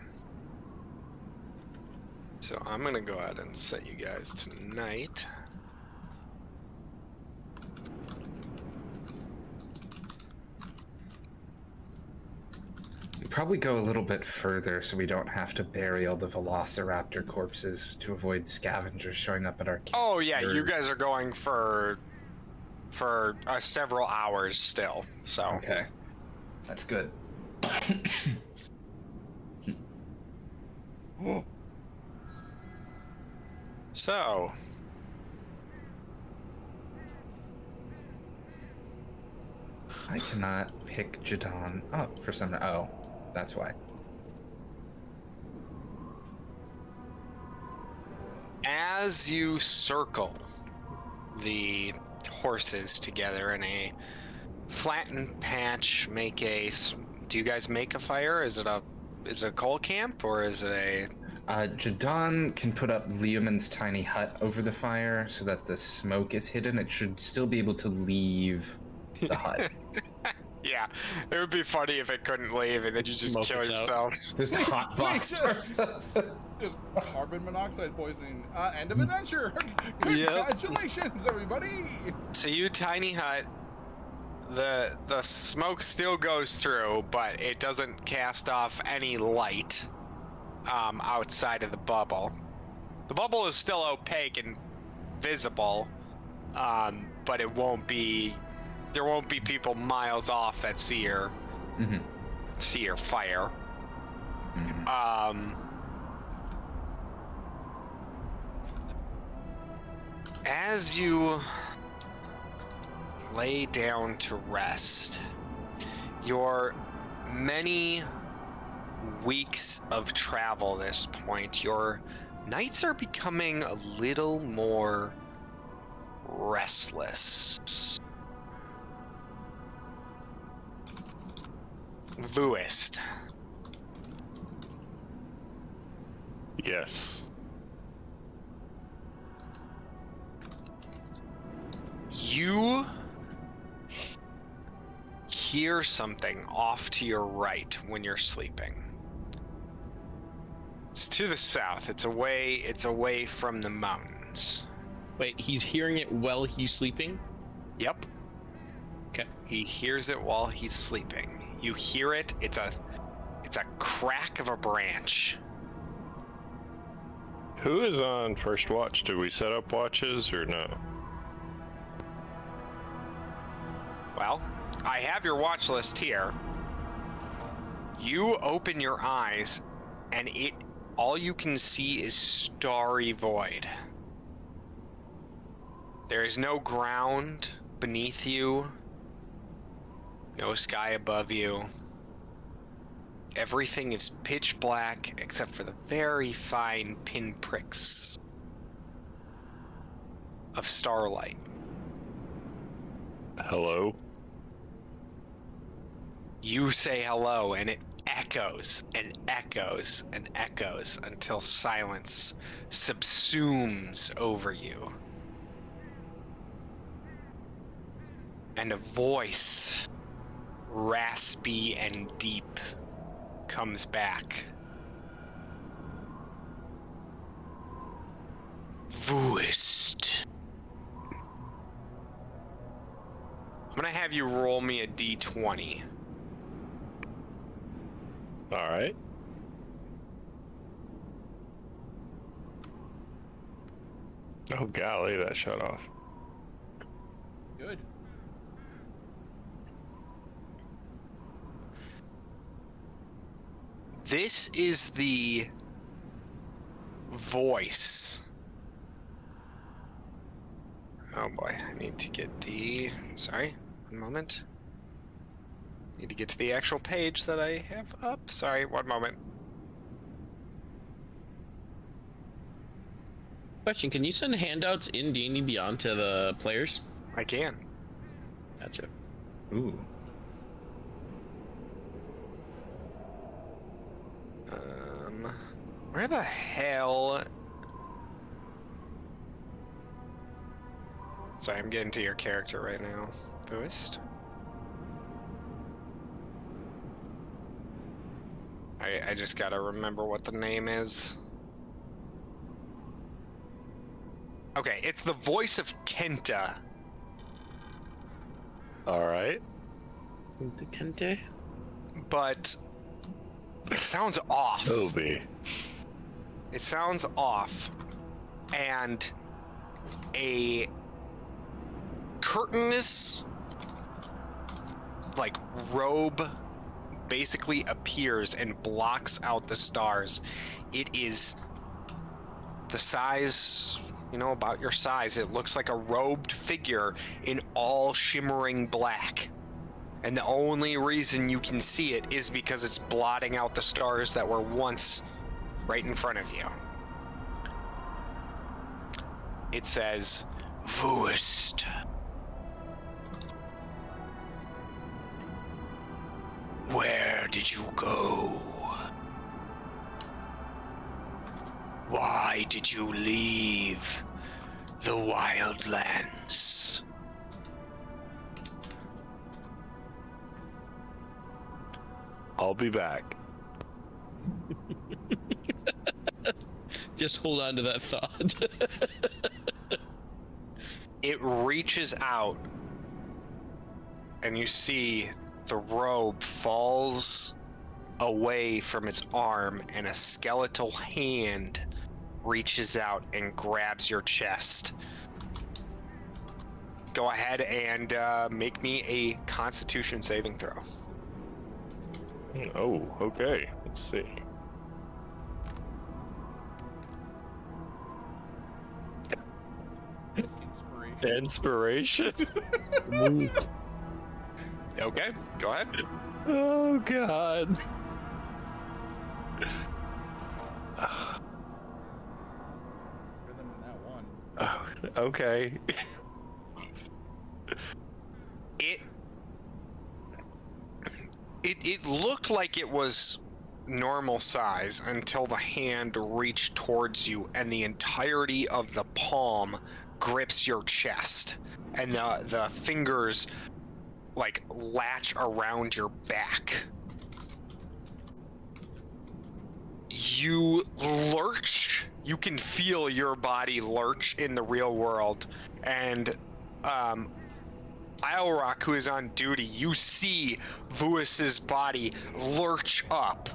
So I'm gonna go ahead and set you guys to night. We probably go a little bit further so we don't have to bury all the velociraptor corpses to avoid scavengers showing up at our camp. Oh yeah, you guys are going for several hours still. So Okay. That's good. So I cannot pick Jadon. Oh, for some. Oh, that's why. as you circle the horses together in a flattened patch, do you guys make a fire? Is it a coal camp or is it a? Jadon can put up Leoman's tiny hut over the fire so that the smoke is hidden. It should still be able to leave the hut. Yeah, it would be funny if it couldn't leave and then you just Smoke kill us out. yourselves. There's hot box. There's carbon monoxide poisoning. End of adventure. Congratulations, everybody. So you tiny hut, the smoke still goes through, but it doesn't cast off any light outside of the bubble. The bubble is still opaque and visible, but it won't be. There won't be people miles off that see your fire. As you lay down to rest, your many weeks of travel this point, your nights are becoming a little more restless. Vuist. Yes. You hear something off to your right when you're sleeping. It's to the south. It's away from the mountains. Wait, he's hearing it while he's sleeping? Yep. Okay. He hears it while he's sleeping. You hear it. It's a crack of a branch. Who is on first watch? Do we set up watches or no? Well, I have your watch list here. You open your eyes, and all you can see is starry void. There is no ground beneath you, no sky above you. Everything is pitch black except for the very fine pinpricks of starlight. Hello? You say hello, and it echoes and echoes and echoes until silence subsumes over you. And a voice, raspy and deep, comes back. Vuist. I'm gonna have you roll me a d20. All right. Oh golly, that shut off. Good. This is the voice Oh boy, I need to get the. Sorry, one moment. Need to get to the actual page that I have up. Sorry, one moment. Question: can you send handouts in D&D Beyond to the players? I can. Gotcha. Ooh. Where the hell? Sorry, I'm getting to your character right now. Boost. I just gotta remember what the name is. Okay, it's the voice of Kenta. All right. Kente? But it sounds off. Obi. It sounds off. And a curtainous, like, robe basically appears and blocks out the stars. It is the size, about your size. It looks like a robed figure in all shimmering black. And the only reason you can see it is because it's blotting out the stars that were once right in front of you. It says, Vuist. Where did you go? Why did you leave the wildlands? I'll be back. Just hold on to that thought. It reaches out, and you see the robe falls away from its arm, and a skeletal hand reaches out and grabs your chest. Go ahead and make me a Constitution saving throw. Oh, okay. Let's see. Inspiration. Inspiration? Okay, go ahead. Oh, God. Rhythm in that one. Oh, okay. It looked like it was normal size until the hand reached towards you and the entirety of the palm grips your chest, and the fingers like latch around your back. You lurch. You can feel your body lurch in the real world, and Islerock, who is on duty, you see Vuis's body lurch up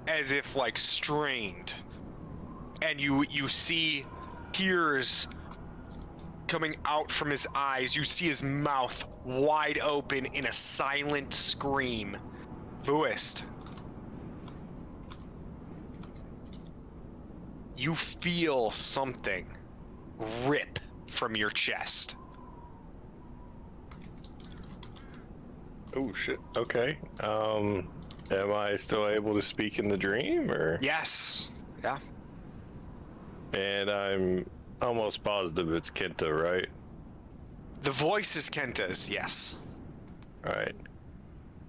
as if like strained, and you see tears coming out from his eyes. You see his mouth wide open in a silent scream. Vuist, you feel something rip from your chest. Oh, shit. Okay. Am I still able to speak in the dream, or? Yes. Yeah. And I'm almost positive it's Kenta, right? The voice is Kenta's, yes. Alright.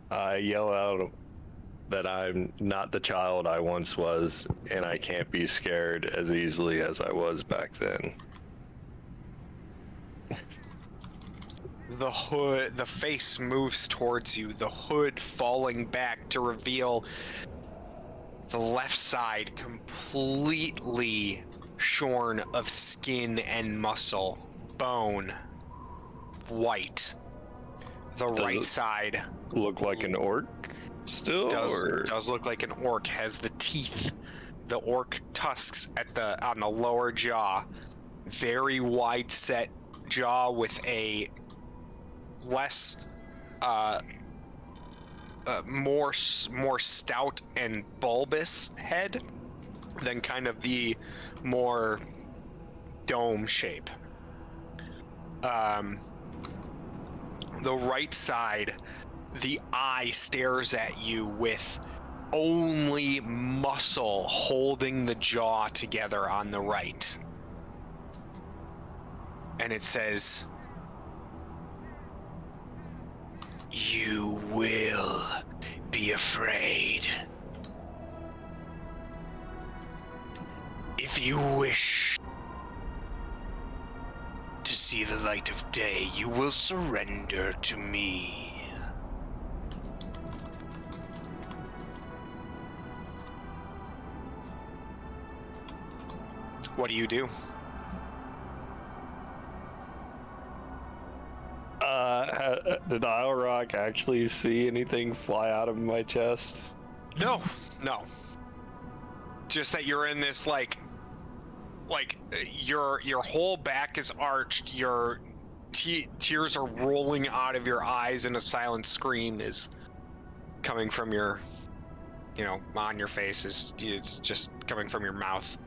I yell out that I'm not the child I once was, and I can't be scared as easily as I was back then. The face moves towards you, the hood falling back to reveal the left side completely shorn of skin and muscle, bone, white. The right side Look like an orc still? does look like an orc, has the teeth, the orc tusks on the lower jaw, very wide set jaw with a less more stout and bulbous head than kind of the more dome shape. the right side, the eye stares at you with only muscle holding the jaw together on the right. And it says, "You will be afraid. If you wish to see the light of day, you will surrender to me." What do you do? Did Isle actually see anything fly out of my chest? No. Just that you're in this like your whole back is arched, your tears are rolling out of your eyes, and a silent scream is coming from your, on your face. It's just coming from your mouth.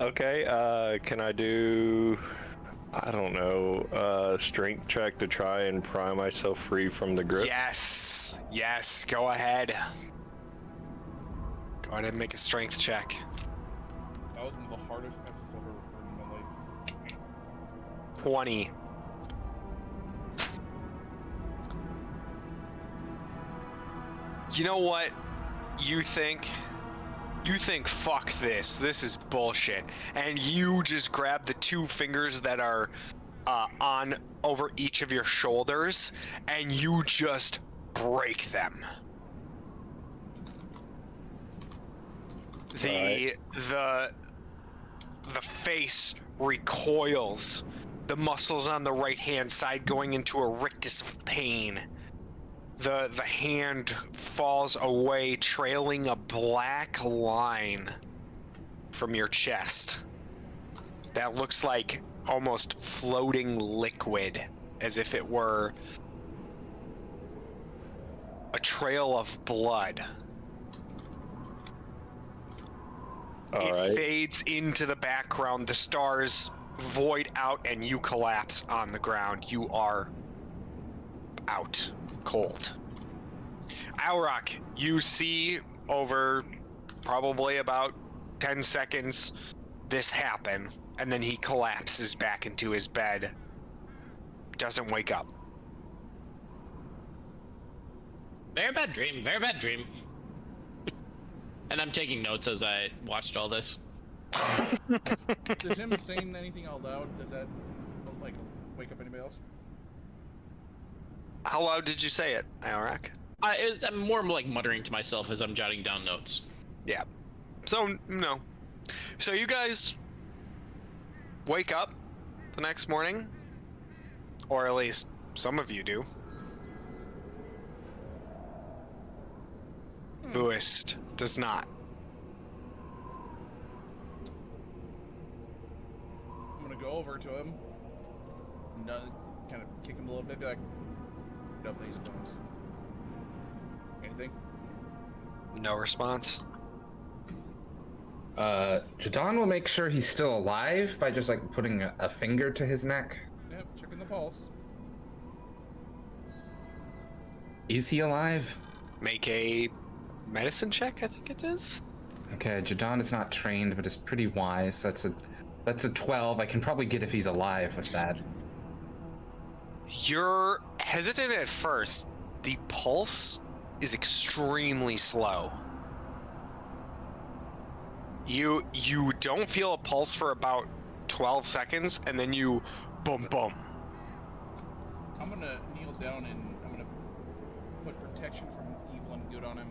Okay, can I do, I don't know, strength check to try and pry myself free from the grip? Yes, go ahead. Go ahead and make a strength check. That was one of the hardest messes I've ever heard in my life. 20. You know what? You think, fuck this. This is bullshit. And you just grab the two fingers that are on over each of your shoulders, and you just break them. The face recoils, the muscles on the right hand side going into a rictus of pain. The hand falls away, trailing a black line from your chest that looks like almost floating liquid, as if it were a trail of blood. It fades into the background, the stars void out, and you collapse on the ground. You are out cold. Alrock, you see over probably about 10 seconds this happen, and then he collapses back into his bed. Doesn't wake up. Very bad dream, very bad dream. And I'm taking notes as I watched all this. Does him saying anything out loud, does that wake up anybody else? How loud did you say it, Alrock? I'm more like muttering to myself as I'm jotting down notes. Yeah. So, no. So you guys wake up the next morning, or at least some of you do. Buist does not. I'm gonna go over to him, and, kind of kick him a little bit, be like, "No, these bones." Anything? No response. Jadon will make sure he's still alive by just putting a finger to his neck. Yep, checking the pulse. Is he alive? Make a medicine check, I think it is. Okay, Jadon is not trained, but is pretty wise. That's a 12. I can probably get if he's alive with that. You're hesitant at first. The pulse is extremely slow. You don't feel a pulse for about 12 seconds, and then you boom. I'm gonna kneel down and I'm gonna put protection from evil and good on him.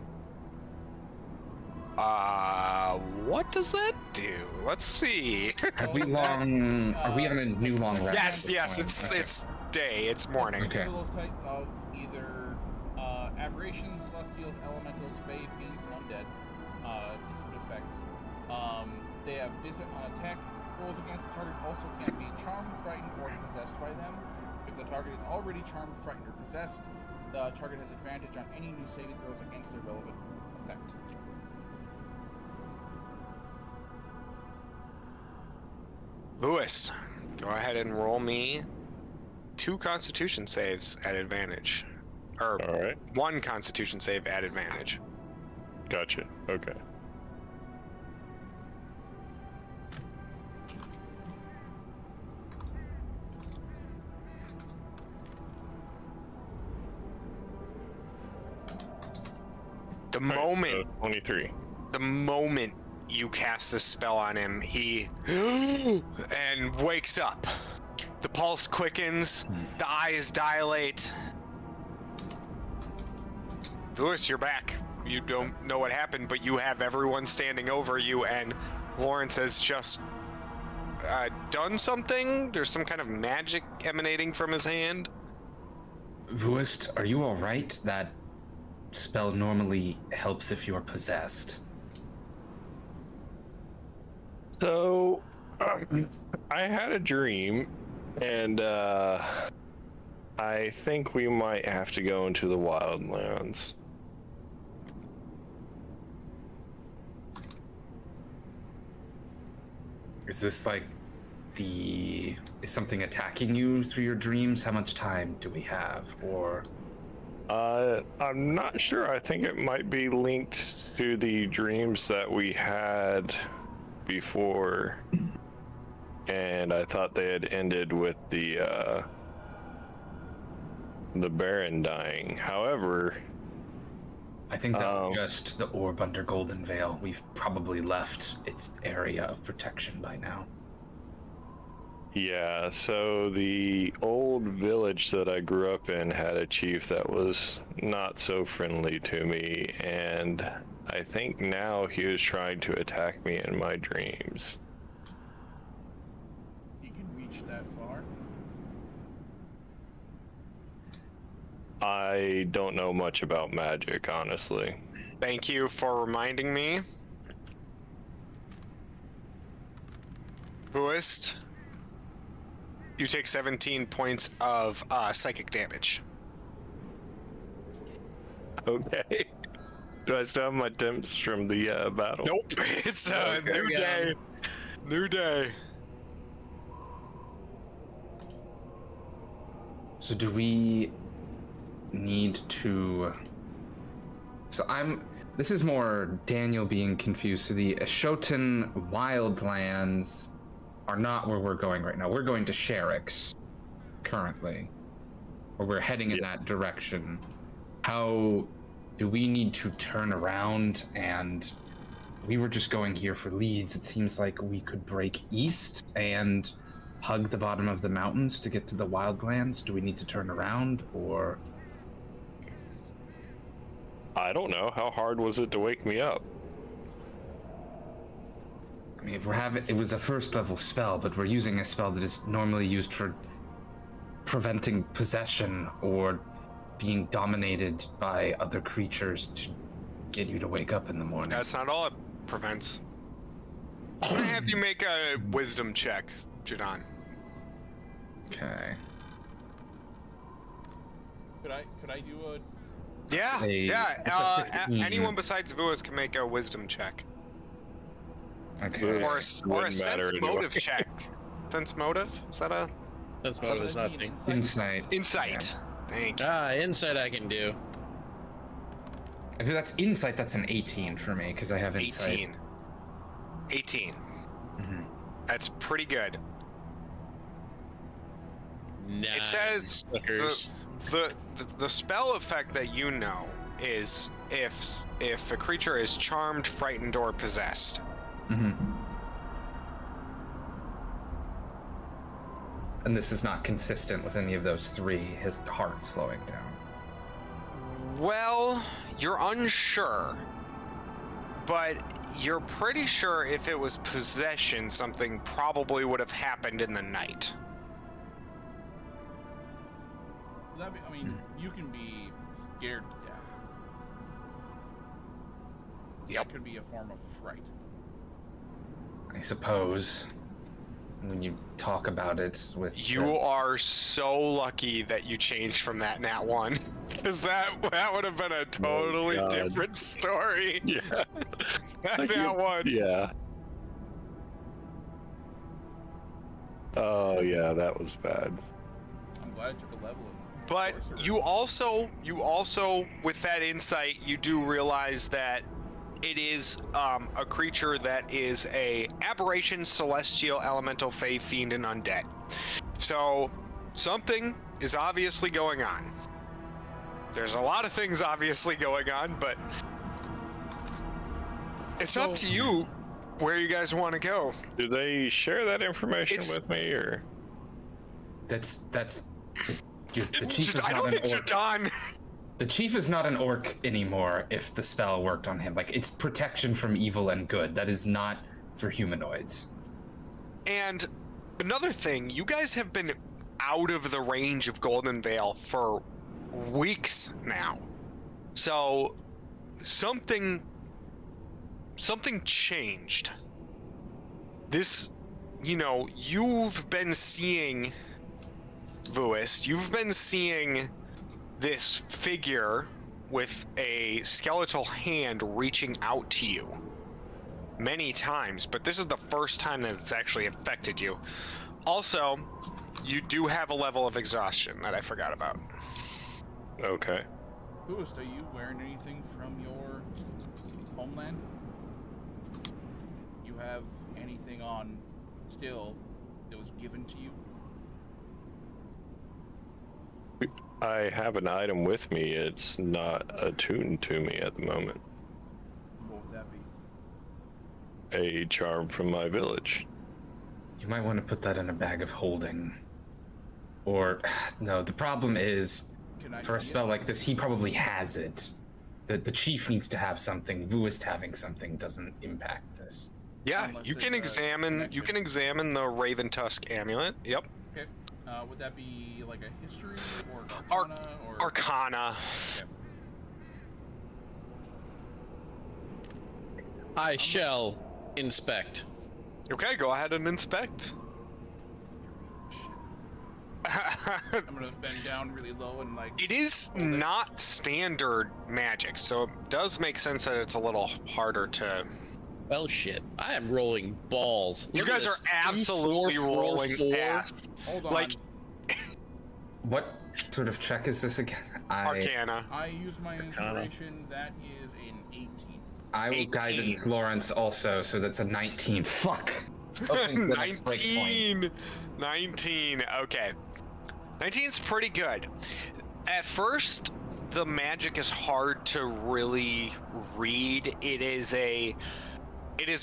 What does that do? Let's see. Are we on a new long rest? Yes, it's day, it's morning. Okay. Those type of either aberrations, celestials, elementals, fae, fiends, and undead. These sort of effects. They have dissonant on attack rolls against the target. Also can be charmed, frightened, or possessed by them. If the target is already charmed, frightened, or possessed, the target has advantage on any new saving throws against their relevant effect. Lewis, go ahead and roll me 2 Constitution saves at advantage. Or All right. 1 Constitution save at advantage. Gotcha. Okay. The All right, moment, so 23. the moment you cast this spell on him, he and wakes up. The pulse quickens, the eyes dilate. Lewis, you're back. You don't know what happened, but you have everyone standing over you, and Lawrence has just done something. There's some kind of magic emanating from his hand. Vuist, are you all right? That spell normally helps if you're possessed. So, I had a dream, and I think we might have to go into the wildlands. Is this like is something attacking you through your dreams? How much time do we have? Or I'm not sure. I think it might be linked to the dreams that we had before, and I thought they had ended with the Baron dying. However, I think that was just the orb under Golden Veil. We've probably left its area of protection by now. yeah, so the old village that I grew up in had a chief that was not so friendly to me, and I think now he was trying to attack me in my dreams. You can reach that far. I don't know much about magic, honestly. Thank you for reminding me. Buist, you take 17 points of psychic damage. Okay. Do I still have my temps from the battle? Nope, it's a Okay. new day. New day. So do we need to... This is more Daniel being confused. So the Ashotan wildlands are not where we're going right now. We're going to Sherrix currently. Or we're heading in that direction. How do we need to turn around? And we were just going here for leads. It seems like we could break east and hug the bottom of the mountains to get to the wildlands. Do we need to turn around, or... I don't know. How hard was it to wake me up? I mean, it was a first level spell, but we're using a spell that is normally used for preventing possession or being dominated by other creatures to get you to wake up in the morning. That's not all it prevents. I'm gonna have you make a wisdom check, Jadon. Okay. Could I do a? Yeah, It's a 15. anyone besides Vuas can make a wisdom check. Okay. Or This a wouldn't matter sense anyway. motive check. Sense motive? Is that a That's So what does it's Does that not. mean Insight. insight? Thank you. Insight I can do. If that's insight, that's an 18 for me, because I have insight. 18. 18. Mhm. That's pretty good. Nine It says suckers. the spell effect that you know is if a creature is charmed, frightened, or possessed. Mhm. And this is not consistent with any of those three, his heart slowing down. Well, you're unsure, but you're pretty sure if it was possession, something probably would have happened in the night. I mean, you can be scared to death. Yep. That could be a form of fright. I suppose. When you talk about it with You are so lucky that you changed from that nat 1, because that would have been a totally God. different story. Yeah. That Like nat 1. Yeah. Oh yeah, that was bad. I'm glad I took a level. But you also, with that insight, you do realize that it is a creature that is a aberration, celestial, elemental, fey, fiend, and undead. So something is obviously going on. There's a lot of things obviously going on, but it's up to you where you guys want to go. Do they share that information with me, or? The chief is I not don't an think you're orc. done. The chief is not an orc anymore if the spell worked on him. Like, it's protection from evil and good. That is not for humanoids. And another thing, you guys have been out of the range of Golden Veil for weeks now. So something changed. This, you've been seeing Vuist, you've been seeing this figure with a skeletal hand reaching out to you many times, but this is the first time that it's actually affected you. Also, you do have a level of exhaustion that I forgot about. Okay. Vuist, are you wearing anything from your homeland? You have anything on still that was given to you? I have an item with me. It's not attuned to me at the moment. What would that be? A charm from my village. You might want to put that in a bag of holding. Or, no, the problem is, for a spell like this, he probably has it. The chief needs to have something. Vuist having something doesn't impact this. Yeah, Unless you can it's a examine. You can examine the Raven Tusk amulet. Yep. Okay. Would that be like a history or arcana or Arcana. Okay. I shall inspect. Okay, go ahead and inspect. I'm gonna bend down really low and like. It is not standard magic, so it does make sense that it's a little harder to. Well, shit. I am rolling balls. You Look at guys are this. 3, absolutely 4, 4, rolling 4. ass. Hold on. Like What sort of check is this again? Arcana. I use my inspiration. That is an 18. I will 18. guidance Lawrence also, so that's a 19. Fuck. Opening the next break point. 19. Okay. 19's pretty good. At first, the magic is hard to really read. It is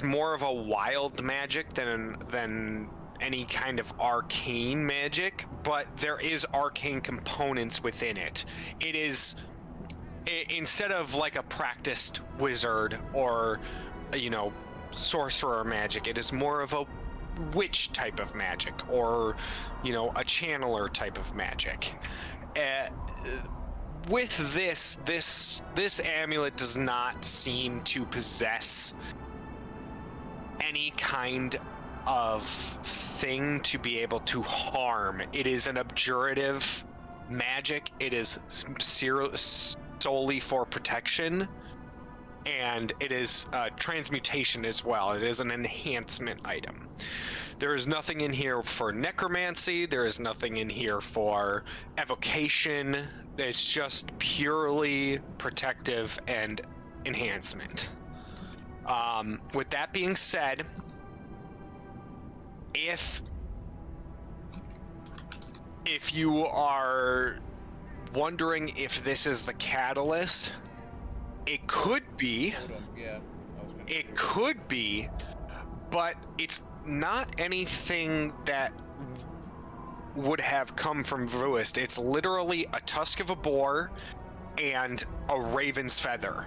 more of a wild magic than any kind of arcane magic, but there is arcane components within it. It is instead of like a practiced wizard or sorcerer magic, it is more of a witch type of magic or a channeler type of magic. With this amulet does not seem to possess any kind of thing to be able to harm. It is an abjurative magic. It is solely for protection, and it is transmutation as well. It is an enhancement item. There is nothing in here for necromancy. There is nothing in here for evocation. It's just purely protective and enhancement. With that being said, if you are wondering if this is the catalyst, it could be. Hold on. Yeah. I was gonna It could be, but it's not anything that would have come from Vuist. It's literally a tusk of a boar and a raven's feather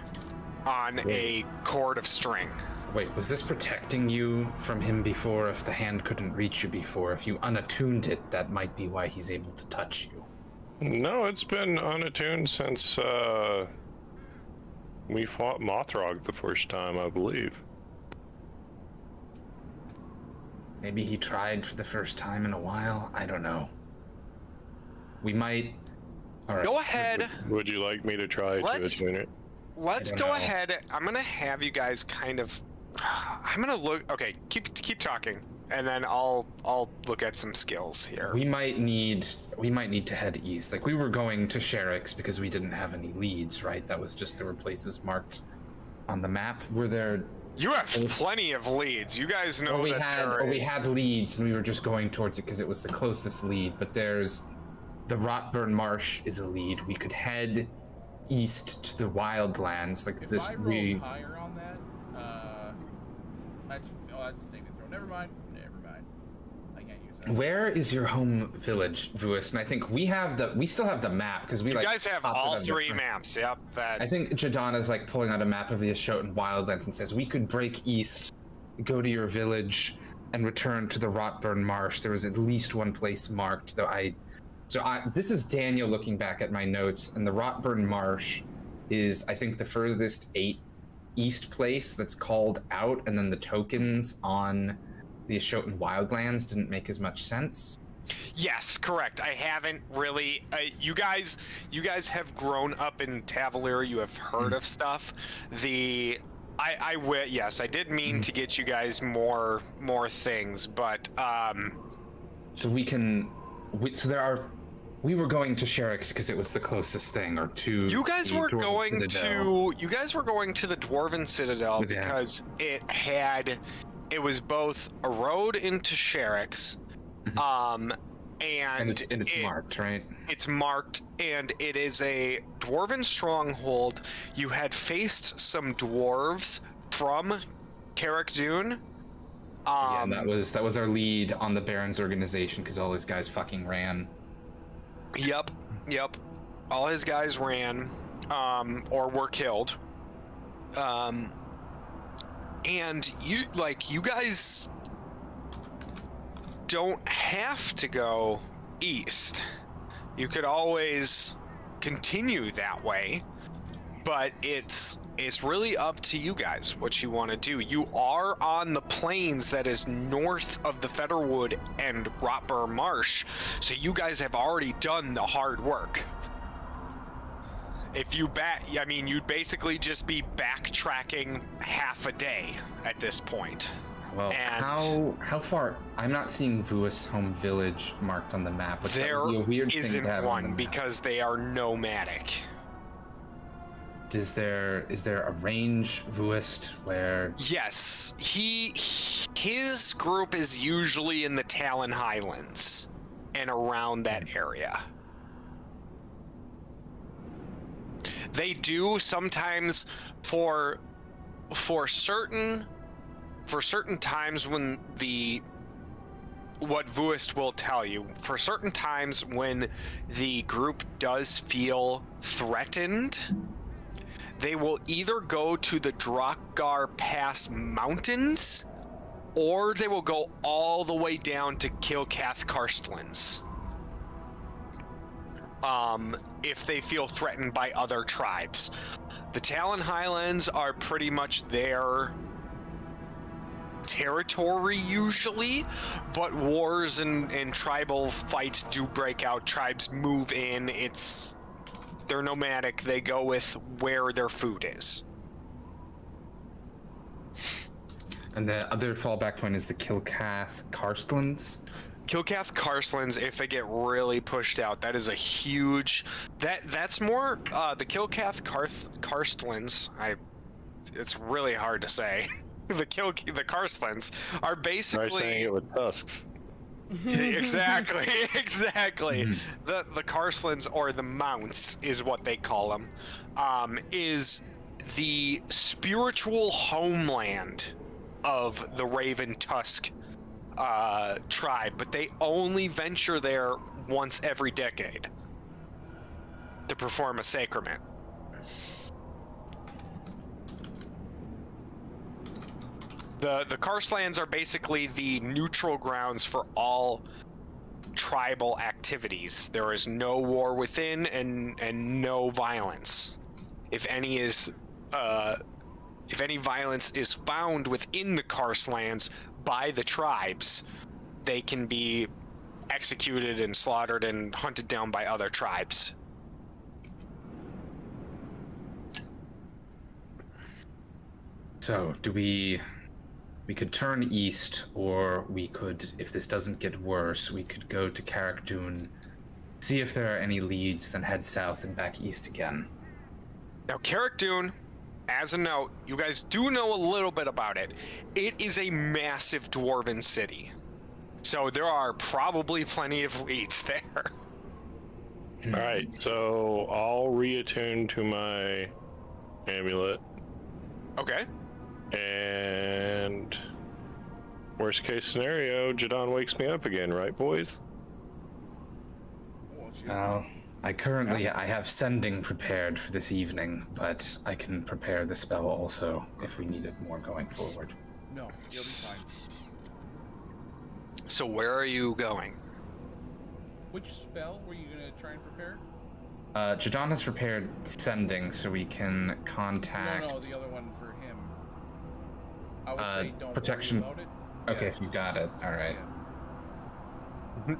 on a cord of string. Wait, was this protecting you from him before if the hand couldn't reach you before? If you unattuned it, that might be why he's able to touch you. No, it's been unattuned since we fought Mothrog the first time, I believe. Maybe he tried for the first time in a while. I don't know. We might. All right. Go ahead. Would you like me to try to attune it? Let's don't go know. ahead. I'm gonna have you guys kind of. I'm gonna look. Okay, keep talking, and then I'll look at some skills here. We might need to head east. Like we were going to Sherrick's because we didn't have any leads, right? That was just there were places marked on the map. Were there? You have plenty of leads. You guys know we had leads, and we were just going towards it because it was the closest lead. But there's the Rotburn Marsh is a lead. We could head east to the Wildlands. Like If this, I roll higher on that, that's a saving throw. Never mind. I can't use that. Where is your home village, Vuist? And I think we still have the map because You guys have all three maps. Yep. I think Jadana's like pulling out a map of the Ashotan Wildlands and says we could break east, go to your village, and return to the Rotburn Marsh. There was at least one place marked, though this is Daniel looking back at my notes, and the Rotburn Marsh is, I think, the furthest east place that's called out, and then the tokens on the Ashotan Wildlands didn't make as much sense. Yes, correct. I haven't really. You guys have grown up in Tavalir. You have heard of stuff. Yes, I did mean to get you guys more things, but So we were going to Sherrick's because it was the closest thing, or to. You guys were going to the Dwarven Citadel because it was both a road into Sherrick's, and it's marked, right? It's marked, and it is a dwarven stronghold. You had faced some dwarves from Carrick Dune. And that was our lead on the Baron's organization because all his guys fucking ran. Yep. All his guys ran, or were killed. And you guys don't have to go east. You could always continue that way, but it's really up to you guys what you want to do. You are on the plains that is north of the Featherwood and Rotburn Marsh, so you guys have already done the hard work. If you'd basically just be backtracking half a day at this point. Well, how far? I'm not seeing Vuist's home village marked on the map. There isn't one because they are nomadic. Is there a range, Vuist, where? Yes, his group is usually in the Talon Highlands and around that area. They do sometimes for certain times when what Vuist will tell you, for certain times when the group does feel threatened, they will either go to the Drakgar Pass Mountains, or they will go all the way down to Kilcath Karstlands. If they feel threatened by other tribes. The Talon Highlands are pretty much their territory usually, but wars and tribal fights do break out. Tribes move in. They're nomadic. They go with where their food is. And the other fallback point is the Kilcath Karstlands. Kilcath Karstlands, if they get really pushed out, that is a huge. That's more the Kilcath Karstlands. It's really hard to say. the Karstlands are basically. Try saying it with tusks. Exactly. Mm-hmm. The Karstlands, or the Mounts is what they call them, is the spiritual homeland of the Raven Tusk tribe, but they only venture there once every decade to perform a sacrament. The Karstlands are basically the neutral grounds for all tribal activities. There is no war within and no violence. If any violence is found within the Karstlands by the tribes, they can be executed and slaughtered and hunted down by other tribes. So, do we We could turn east, or we could, if this doesn't get worse, we could go to Carrick-Dune, see if there are any leads, then head south and back east again. Now, Carrick-Dune, as a note, you guys do know a little bit about it. It is a massive dwarven city. So there are probably plenty of leads there. All right, so I'll reattune to my amulet. Okay. And worst case scenario, Jadon wakes me up again, right, boys? Well, I have sending prepared for this evening, but I can prepare the spell also if we need it more going forward. No, you'll be fine. So where are you going? Which spell were you gonna try and prepare? Jadon has prepared sending so we can contact... No, the other one for him. I would say don't protection. worry about it. Okay, if you've got it, alright.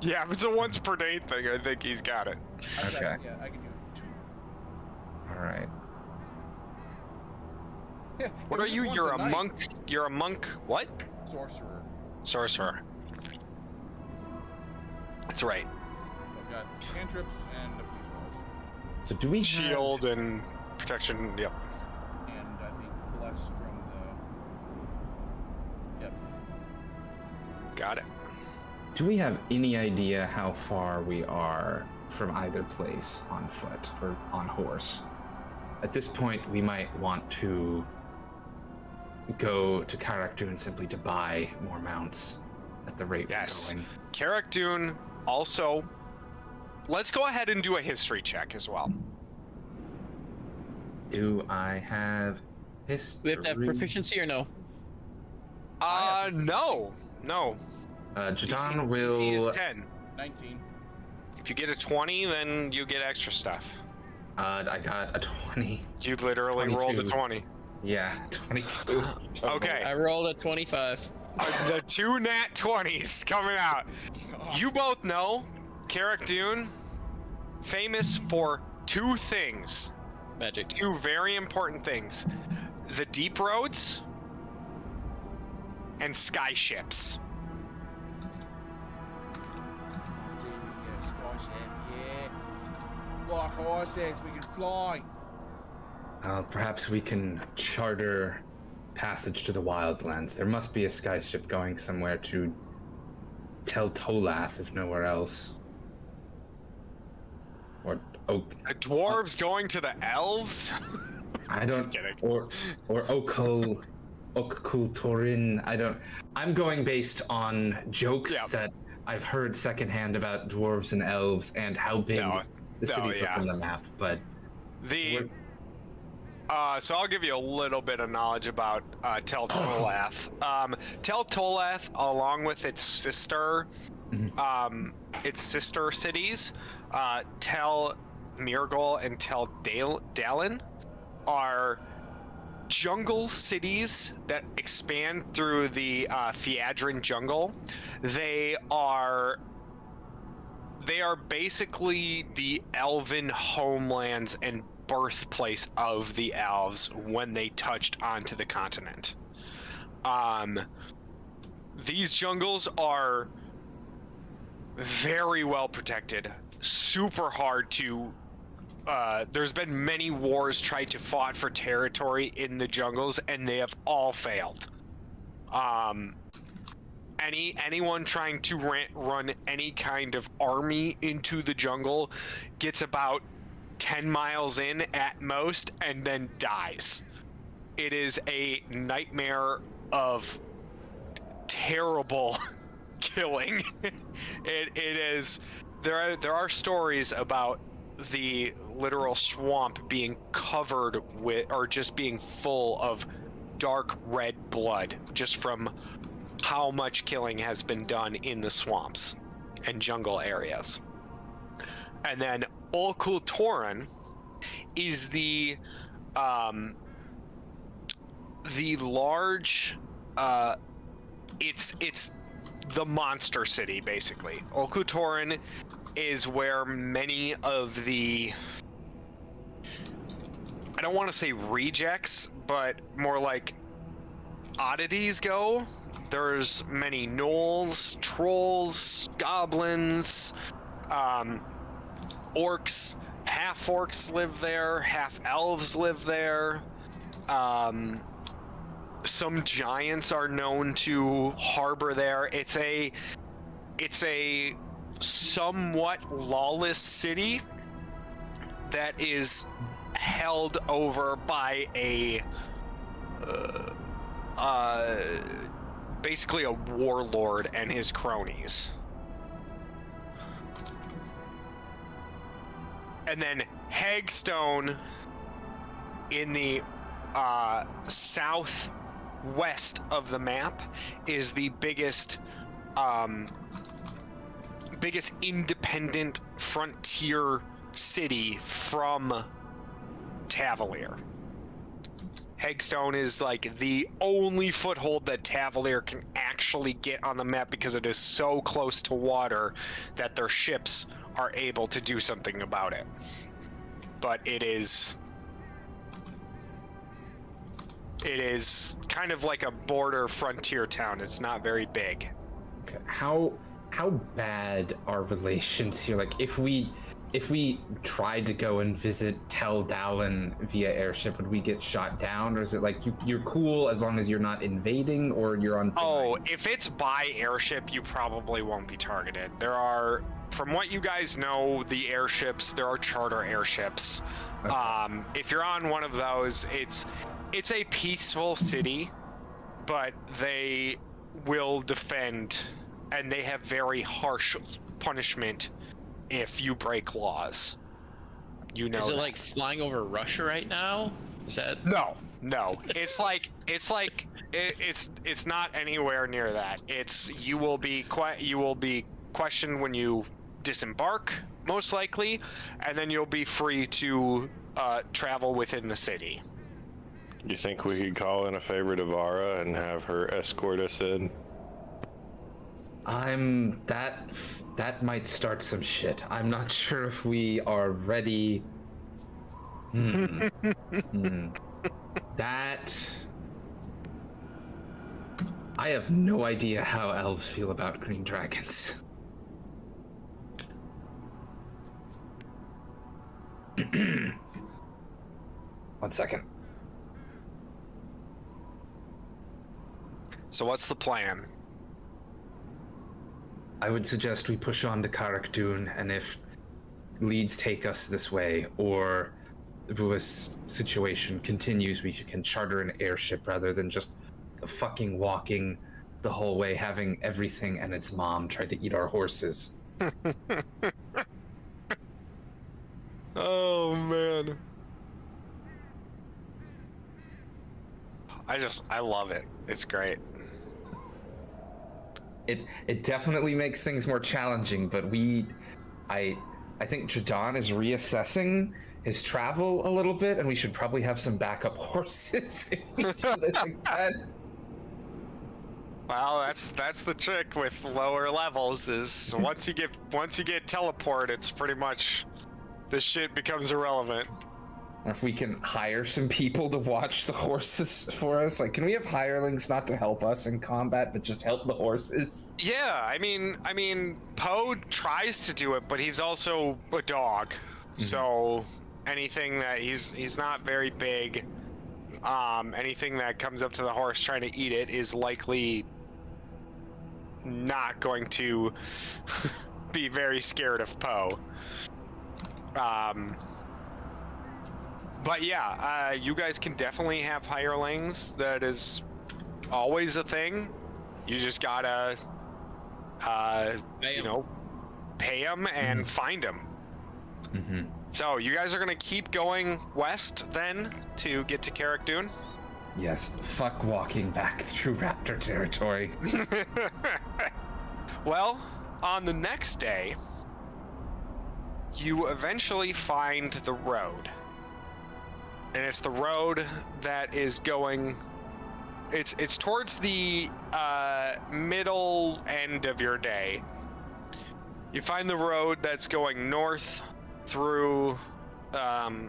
Yeah, if it's a once per day thing, I think he's got it. Okay. Yeah, I can do 2. Alright. Yeah, What it are was you? once You're a night. monk. You're a monk. What? Sorcerer. Sorcerer. That's right. I've got cantrips and a few spells. So do we Shield and protection. Yep. And I think bless from the... Yep. Got it. Do we have any idea how far we are from either place on foot or on horse? At this point, we might want to go to Carrick-Dune simply to buy more mounts at the rate Yes. we're going. Carrick-Dune also. Let's go ahead and do a history check as well. Do I have history? We have to have proficiency or no? No. Jadon DC will... is 10. 19. If you get a 20, then you get extra stuff. I got a 20. You literally rolled a 22. 20. Yeah, 22. Okay. I rolled a 25. The 2 nat 20s coming out. You both know Carrick-Dune, famous for 2 things. Magic. 2 very important things. The deep roads and sky ships. Yeah. Like I says, we can fly. Perhaps we can charter passage to the Wildlands. There must be a skyship going somewhere to Tel Tolath, if nowhere else. Or The dwarves going to the elves? I Just don't. kidding. Or Okultorin. I don't. I'm going based on jokes Yeah. that I've heard secondhand about dwarves and elves and how big the cities yeah. look on the map. But The worth- so I'll give you a little bit of knowledge about Tel Tolath. Tel Tolath, along with its sister cities, Tel Mirgol and Tel Dalen, are jungle cities that expand through the Fiadran jungle. They are basically the elven homelands and birthplace of the elves when they touched onto the continent. These jungles are very well protected, super hard to there's been many wars tried to fight for territory in the jungles, and they have all failed. Anyone trying to run any kind of army into the jungle gets about 10 miles in at most and then dies. It is a nightmare of terrible killing. It is. There are stories about the literal swamp being covered with, or just being full of dark red blood, just from how much killing has been done in the swamps and jungle areas. And then Okultorin is the large it's the monster city, basically. Okultorin is where many of the, I don't want to say rejects, but more like oddities go, there's many gnolls, trolls, goblins, orcs, half-orcs live there, half-elves live there. Some giants are known to harbor there. It's a somewhat lawless city that is held over by a basically a warlord and his cronies. And then Hagstone in the southwest of the map is the biggest independent frontier city from Tavalir. Hagstone is like the only foothold that Tavalir can actually get on the map because it is so close to water that their ships are able to do something about it. But it is kind of like a border frontier town. It's not very big. Okay. How bad are relations here? Like, if we tried to go and visit Tel Dallin via airship, would we get shot down, or is it like you're cool as long as you're not invading or you're on? Oh, if it's by airship, you probably won't be targeted. There are, from what you guys know, the airships. There are charter airships. Okay. If you're on one of those, it's a peaceful city, but they will defend, and they have very harsh punishment if you break laws. You know. Is it like flying over Russia right now? Is that? No. It's not anywhere near that. You will be questioned when you disembark, most likely, and then you'll be free to travel within the city. You think we could call in a favor to Vara and have her escort us in? That might start some shit. I'm not sure if we are ready. That I have no idea how elves feel about green dragons. One second. So what's the plan? I would suggest we push on to Karak-Dun, and if leads take us this way, or if this situation continues, we can charter an airship rather than just fucking walking the whole way, having everything and its mom try to eat our horses. Oh, man. I love it. It's great. It definitely makes things more challenging, but I think Jadon is reassessing his travel a little bit, and we should probably have some backup horses if we do this again. Well, that's the trick with lower levels, is once you get teleport, it's pretty much this shit becomes irrelevant. If we can hire some people to watch the horses for us, like, can we have hirelings not to help us in combat, but just help the horses? Yeah, I mean, Poe tries to do it, but he's also a dog, so anything that he's not very big. Anything that comes up to the horse trying to eat it is likely not going to be very scared of Poe. But yeah, you guys can definitely have hirelings. That is always a thing. You just gotta, pay them and find them. So you guys are gonna keep going west then to get to Karak-Dun? Yes, fuck walking back through raptor territory. Well, on the next day, you eventually find the road. And it's the road that is going... It's towards the middle end of your day. You find the road that's going north through the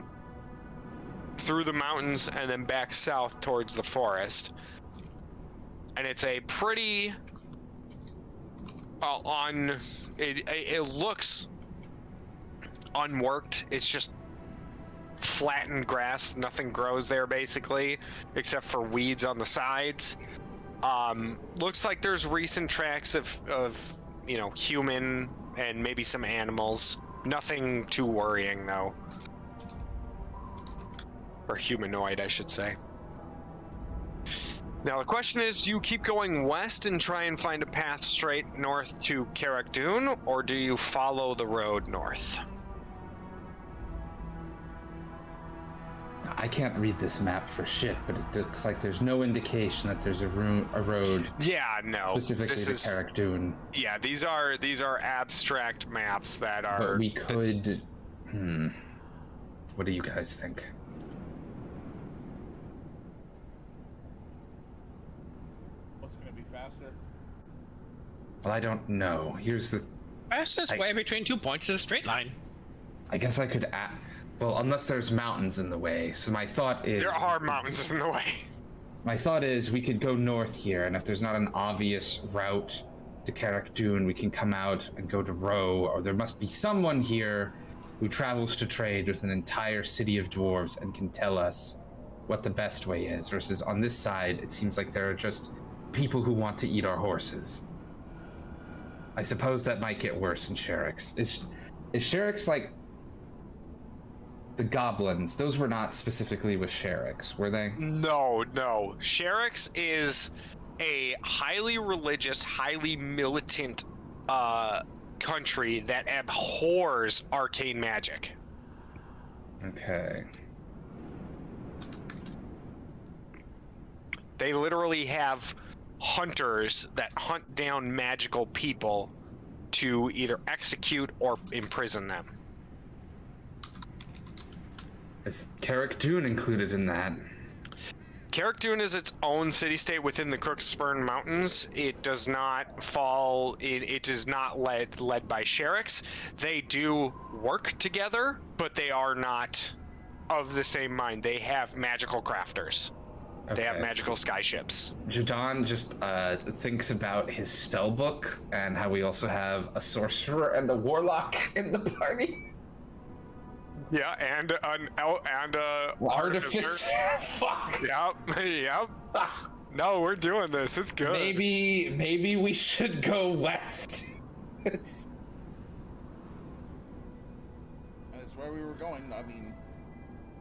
mountains and then back south towards the forest. and it's a pretty it looks unworked. It's just flattened grass. Nothing grows there basically, except for weeds on the sides. Looks like there's recent tracks of human and maybe some animals. Nothing too worrying though. Or humanoid, I should say. Now the question is, do you keep going west and try and find a path straight north to Carrick-Dune, or do you follow the road north? I can't read this map for shit, but it looks like there's no indication that there's a road Yeah, no. specifically to Carrick-Dune. Yeah, these are abstract maps that are. But we could. What do you guys think? What's going to be faster? Well, I don't know. Here's the. Fastest way between 2 points is a straight line. I guess I could. Well, unless there's mountains in the way. So my thought is. There are mountains in the way. My thought is we could go north here, and if there's not an obvious route to Carrick-Dune, we can come out and go to Row, or there must be someone here who travels to trade with an entire city of dwarves and can tell us what the best way is. Versus on this side, it seems like there are just people who want to eat our horses. I suppose that might get worse in Sherrick's. Is Sherrick's like the goblins? Those were not specifically with Sherrick's, were they? No. Sherrick's is a highly religious, highly militant country that abhors arcane magic. Okay. They literally have hunters that hunt down magical people to either execute or imprison them. Is Carrick-Dune included in that? Carrick-Dune is its own city-state within the Crooksburn Mountains. It does not fall. It is not led by Sherrick's. They do work together, but they are not of the same mind. They have magical crafters. Okay. They have magical skyships. Jadon just thinks about his spell book and how we also have a sorcerer and a warlock in the party. Yeah, and a Artificer. Fuck. Yep. No, we're doing this. It's good. Maybe we should go west. That's where we were going. I mean,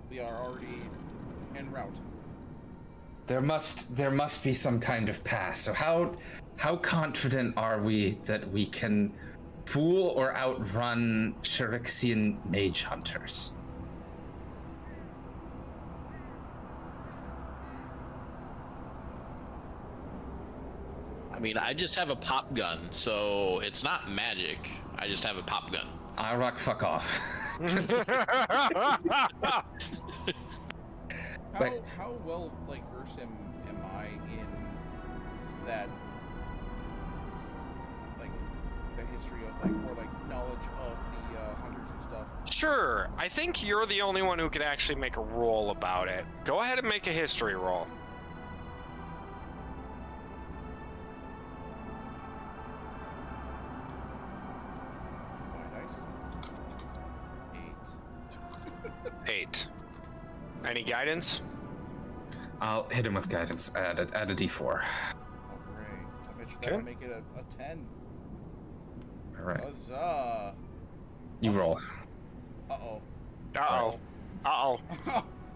we are already en route. There must be some kind of path. So how confident are we that we can fool or outrun Sherricksian mage hunters? I mean, I just have a pop gun, so it's not magic. I just have a pop gun. I rock fuck off. How well versed am I in that the history of more knowledge of the hunters and stuff? Sure. I think you're the only one who could actually make a roll about it. Go ahead and make a history roll. My dice. 8. 8. Any guidance? I'll hit him with guidance. Add a d4. Oh, great. I bet you that'll make it a 10. All right. Huzzah. You roll. Uh-oh.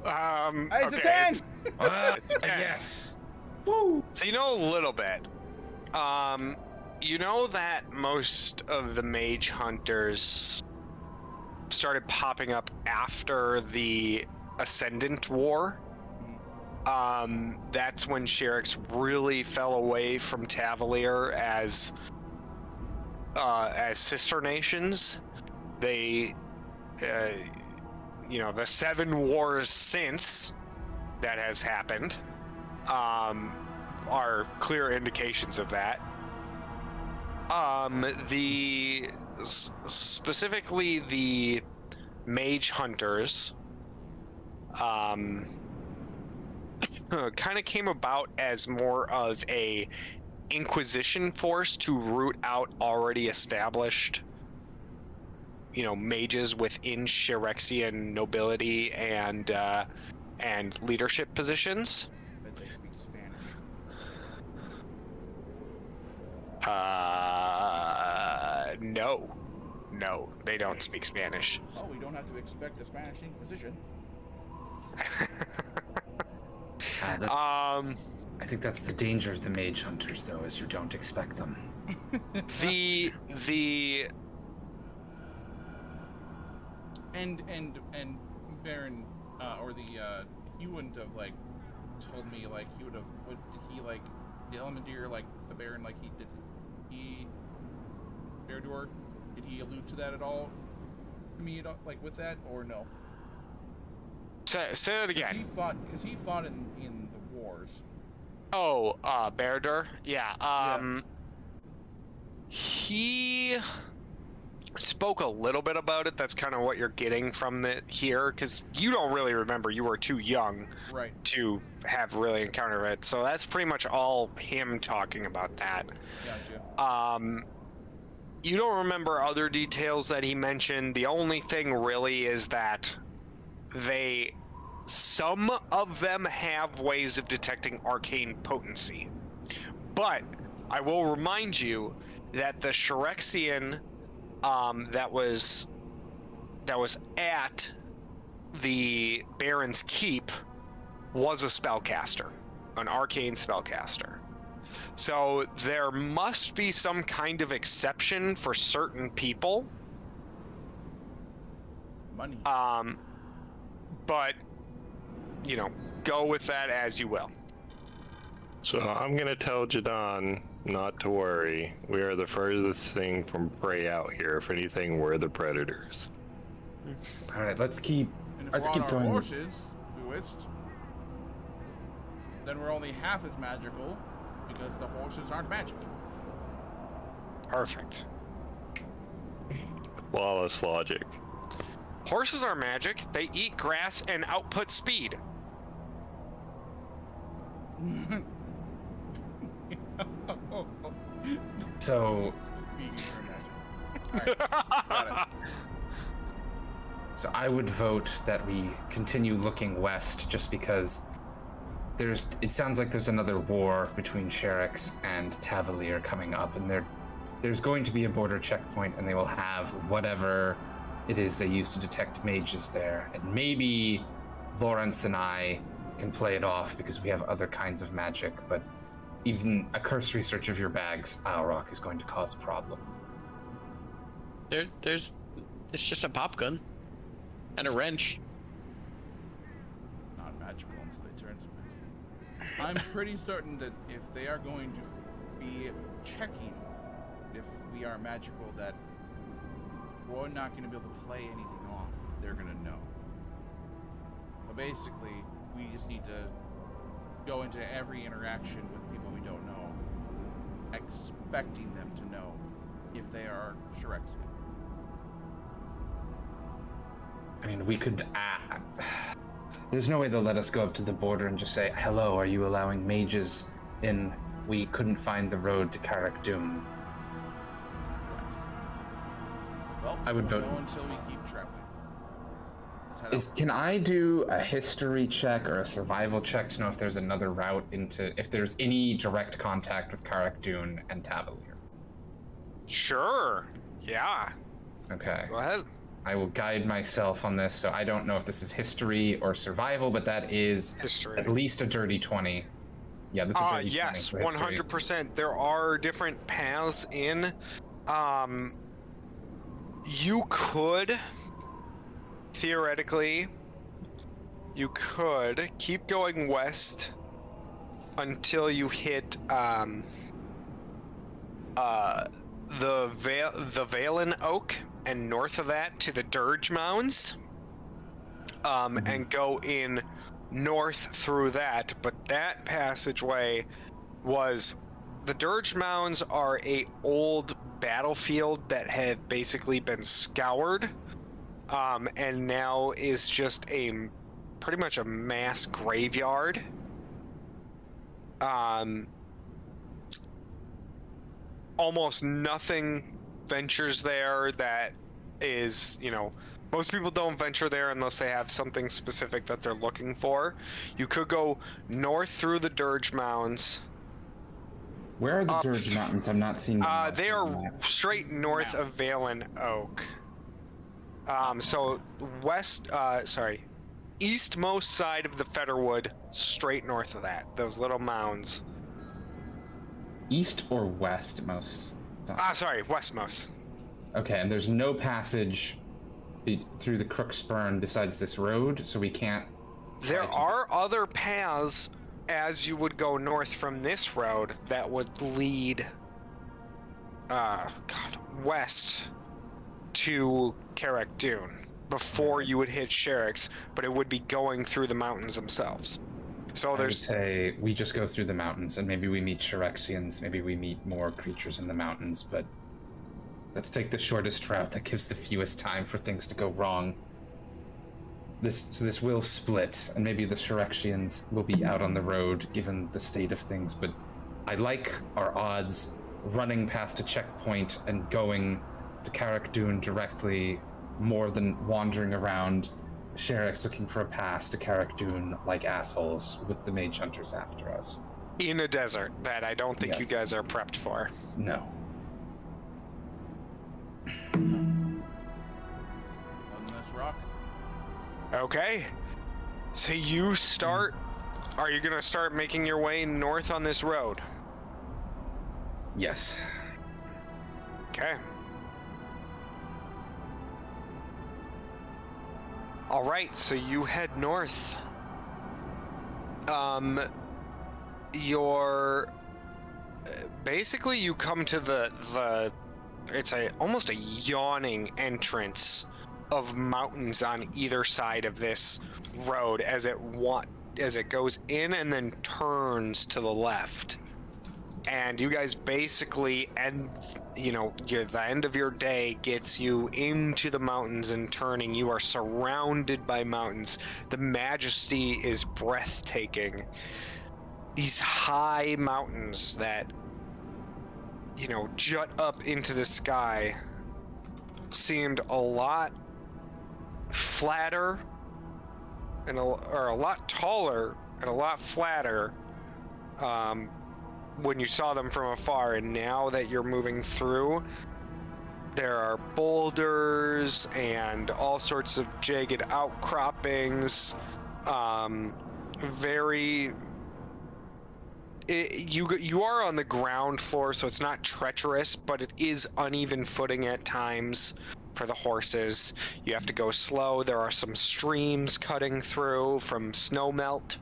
Hey, it's a 10! It's a 10. Yes. Woo! So you know a little bit. You know that most of the mage hunters started popping up after the Ascendant War. That's when Sherrick's really fell away from Tavalier as sister nations. They, the 7 wars since that has happened are clear indications of that. Specifically the mage hunters kind of came about as more of a Inquisition force to root out already established, mages within Shirexian nobility and leadership positions. But they speak Spanish. No, they don't speak Spanish. Oh, we don't have to expect the Spanish Inquisition. I think that's the danger of the mage hunters, though, is you don't expect them. the and Baron or he wouldn't have told me he would have did he the Elemendir the Baron Beardor, did he allude to that at all to me at all, with that, or no? Say it again. Because he fought in the wars. Oh, Beardor? Yeah. He spoke a little bit about it. That's kind of what you're getting from it here, because you don't really remember. You were too young to have really encountered it. So that's pretty much all him talking about that. Gotcha. You don't remember other details that he mentioned. The only thing really is that some of them have ways of detecting arcane potency. But I will remind you that the Shirexian that was at the Baron's Keep was a spellcaster, an arcane spellcaster. So there must be some kind of exception for certain people. Money. But go with that as you will. So I'm gonna tell Jadon not to worry. We are the furthest thing from prey out here. If anything, we're the predators. All right, let's keep going. Horses, Vuist, then we're only half as magical because the horses aren't magic. Perfect. Flawless logic. Horses are magic. They eat grass and output speed. So, Alright, got it. so I would vote that we continue looking west, just because it sounds like there's another war between Sherix and Tavalier coming up, and there's going to be a border checkpoint, and they will have whatever it is they use to detect mages there. And maybe Lawrence and I can play it off because we have other kinds of magic, but even a cursory search of your bags, Alrock, is going to cause a problem. It's just a pop gun and a wrench. Not magical until they turn to magic. I'm pretty certain that if they are going to be checking if we are magical, that we're not going to be able to play anything off. They're going to know. But basically, we just need to go into every interaction with people we don't know, expecting them to know if they are Shirexian. I mean, we could... there's no way they'll let us go up to the border and just say, hello, are you allowing mages in? We couldn't find the road to Karak Dun. Right. Well, I would we'll vote- go until we keep traveling. Let's head out. Can I do a history check or a survival check to know if there's another route if there's any direct contact with Karak Dun and Tavalier? Sure. Yeah. Okay. Go ahead. I will guide myself on this, so I don't know if this is history or survival, but that is History. at least a dirty 20. Yeah, that's a dirty Yes, 20 for history. 100%. There are different paths in. You could, theoretically, keep going west until you hit the Valen Oak, and north of that to the Dirge Mounds, and go in north through that. But that passageway the Dirge Mounds are a old battlefield that had basically been scoured, and now is just pretty much a mass graveyard. almost nothing ventures there that is, most people don't venture there unless they have something specific that they're looking for. You could go north through the Dirge Mounds. Where are the Dirge Mountains? I'm not seeing them. They are straight north of Valen Oak. So eastmost side of the Fetterwood, straight north of that. Those little mounds. East or west most? Westmost. Okay, and there's no passage through the Crook's Burn besides this road, so we can't... There are other paths as you would go north from this road that would lead west to Carrick Dune before you would hit Sherrick's, but it would be going through the mountains themselves. So I would say we just go through the mountains, and maybe we meet Sherexians, maybe we meet more creatures in the mountains, but let's take the shortest route that gives the fewest time for things to go wrong. This will split, and maybe the Sherexians will be out on the road given the state of things, but I like our odds running past a checkpoint and going to Carrick Dune directly more than wandering around Sherrick's looking for a pass to Carrick Dune like assholes with the mage hunters after us. In a desert that I don't think you guys are prepped for. No. On this rock. Okay. So you start... Are you going to start making your way north on this road? Yes. Okay. All right, so you head north. Basically you come to the it's almost a yawning entrance of mountains on either side of this road as it goes in and then turns to the left. And you guys basically the end of your day gets you into the mountains and turning. You are surrounded by mountains. The majesty is breathtaking. These high mountains that, jut up into the sky seemed a lot flatter and a lot taller and a lot flatter when you saw them from afar, and now that you're moving through, there are boulders and all sorts of jagged outcroppings. You are on the ground floor, so it's not treacherous, but it is uneven footing at times for the horses. You have to go slow. There are some streams cutting through from snow melt.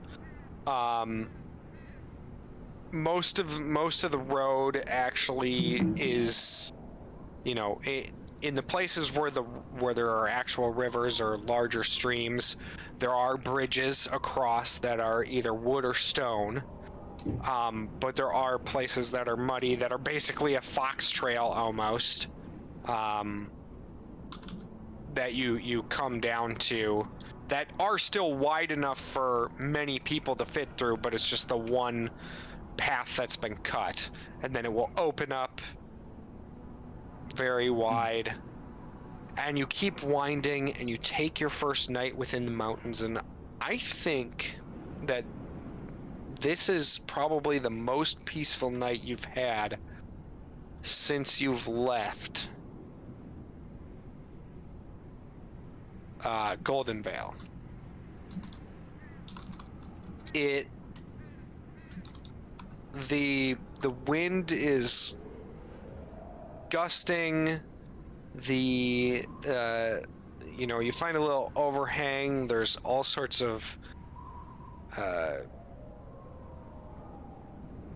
Most of the road actually is, in the places where there are actual rivers or larger streams, there are bridges across that are either wood or stone. But there are places that are muddy that are basically a fox trail almost, that you come down to, that are still wide enough for many people to fit through, but it's just the one path that's been cut, and then it will open up very wide, and you keep winding, and you take your first night within the mountains. And I think that this is probably the most peaceful night you've had since you've left Golden Vale. The wind is gusting. You find a little overhang. There's all sorts of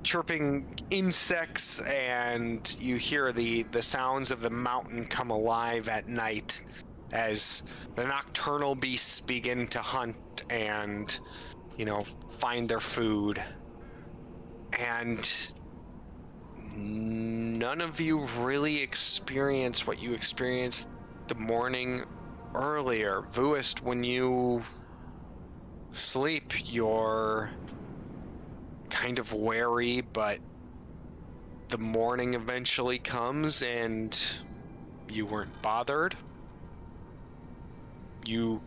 chirping insects, and you hear the sounds of the mountain come alive at night as the nocturnal beasts begin to hunt and, find their food. And none of you really experience what you experienced the morning earlier. Vuist, when you sleep, your kind of wary, but the morning eventually comes and you weren't bothered. You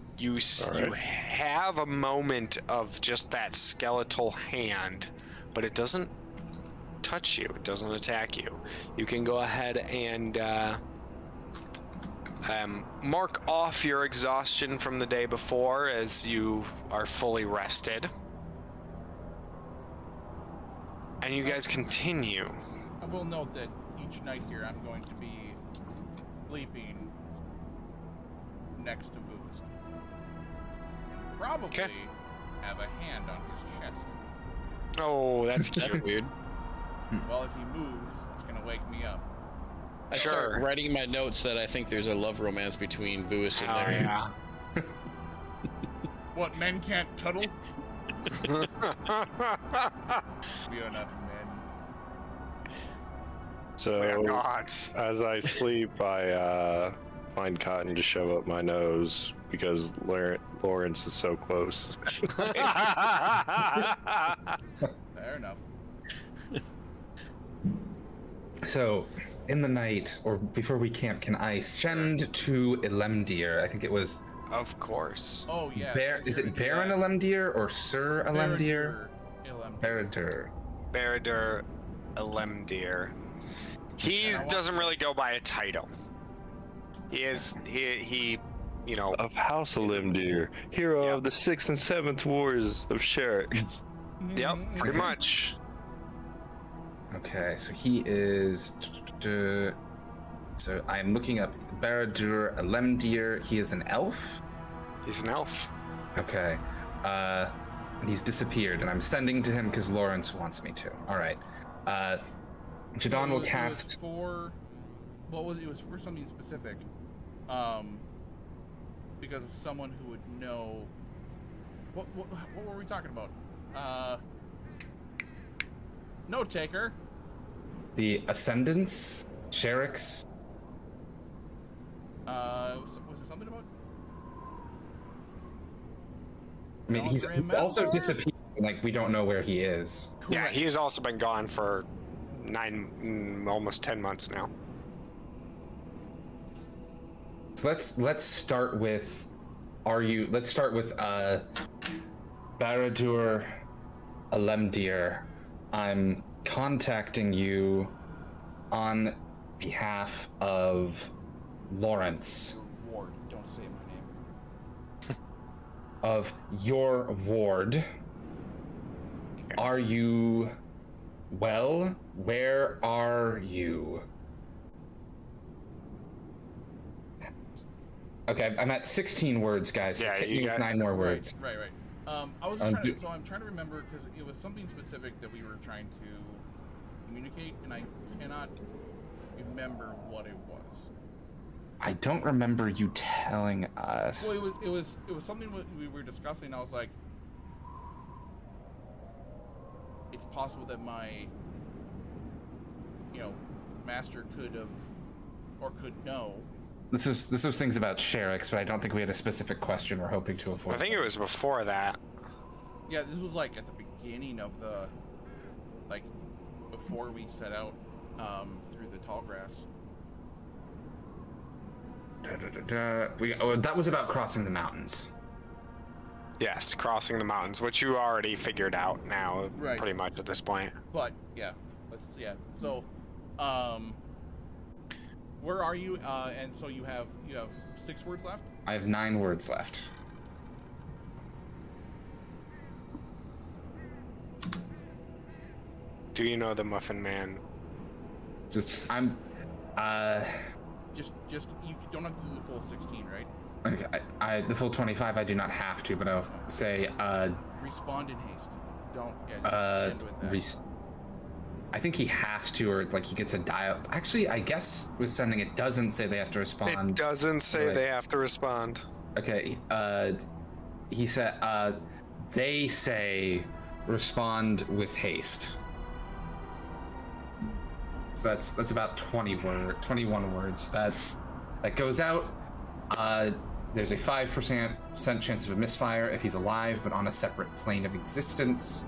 have a moment of just that skeletal hand, but it doesn't touch you. It doesn't attack you. You can go ahead and mark off your exhaustion from the day before as you are fully rested. And you guys continue. I will note that each night here I'm going to be sleeping next to Vooz. Probably have a hand on his chest. Oh, that's cute. Weird. Well, if he moves, it's gonna wake me up. I start writing in my notes that I think there's a love romance between Vuis and Oh, Larry. yeah. What, men can't cuddle? We are not men. So We are gods. as I sleep, I find cotton to shove up my nose because Lawrence is so close. Fair enough. So, in the night, or before we camp, can I send to Elemdir? I think it was. Of course. Oh yeah. Is it Baron Elemdir or Sir Elemdir? Elemdir. Baradur. Baradur Elemdir. He doesn't really go by a title. He you know, Of House Alimdir, hero of the 6th and 7th Wars of Sherrick. yep, pretty much. Okay, so he is. So I'm looking up Baradur Elemdir. He is an elf. He's an elf. Okay. And he's disappeared, and I'm sending to him because Lawrence wants me to. All right. Jadon will cast. It was for something specific. Because of someone who would know. What were we talking about? Note taker. The Ascendants, Sherrick's. Was it something about? I mean, he's Don't also remember? disappeared. Like, we don't know where he is. Yeah, Correct. he's also been gone for almost 10 months now. So let's start with. Let's start with Baradur Elemdir. I'm contacting you on behalf of Lawrence. Ward. Don't say my name. Of your ward. Are you well? Where are you? Okay, I'm at 16 words, guys. Yeah, Hit you me with got- 9 more words. Right. I was Um, trying do- to, so I'm trying to remember because it was something specific that we were trying to communicate, and I cannot remember what it was. I don't remember you telling us. Well, it was something we were discussing. I was like, it's possible that my, master could have or could know. This was things about Sherrick's, but I don't think we had a specific question we're hoping to avoid. I think it was before that. Yeah, this was like at the beginning of the, like, before we set out through the tall grass. That was about crossing the mountains. Yes, crossing the mountains, which you already figured out now, Right. pretty much at this point. But so, where are you? And so you have 6 words left. I have 9 words left. Do you know the Muffin Man? Just Just you don't have to do the full 16, right? okay, the full 25 I do not have to, but I'll say Respond in haste. Don't end with that. I think he has to, or like he gets a dial. Actually, I guess with sending it doesn't say they have to respond. It doesn't say Right. they have to respond. Okay, he said they say respond with haste. So that's about 21 words. That goes out. There's a 5% chance of a misfire if he's alive, but on a separate plane of existence.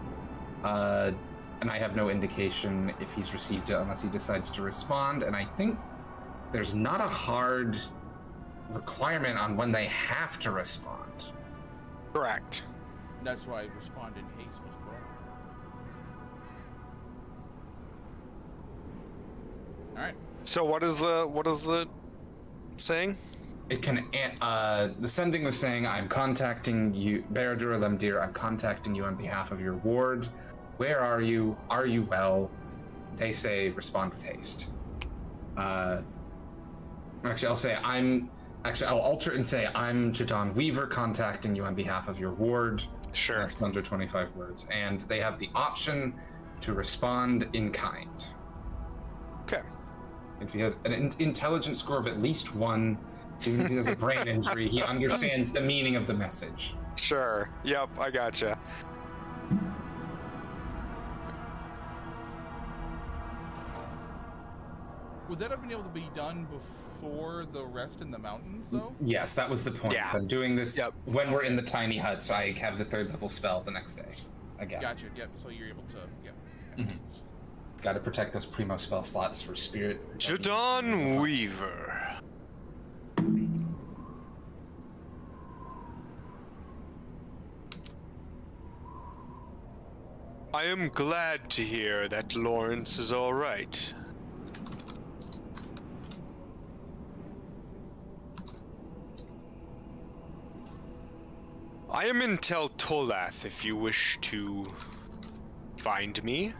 And I have no indication if he's received it unless he decides to respond. And I think there's not a hard requirement on when they have to respond. Correct. That's why respond in haste was correct. All right. So what is the saying? It can, the sending was saying, I'm contacting you, Baradur Lemdir, I'm contacting you on behalf of your ward. Where are you? Are you well? They say, respond with haste. Actually, I'll alter it and say, I'm Jadon Weaver contacting you on behalf of your ward. Sure. That's under 25 words. And they have the option to respond in kind. Okay. If he has an intelligence score of at least 1, even if he has a brain injury, he understands the meaning of the message. Sure. Yep, I gotcha. Would that have been able to be done before the rest in the mountains, though? Yes, that was the point. Yeah. I'm doing this Yep. when we're in the tiny hut, so I have the 3rd level spell the next day. Again. Gotcha. Yep. So you're able to. Yep. Mm-hmm. Got to protect those primo spell slots for spirit. Jadon Weaver. I am glad to hear that Lawrence is all right. I am in Tel Tolath if you wish to find me.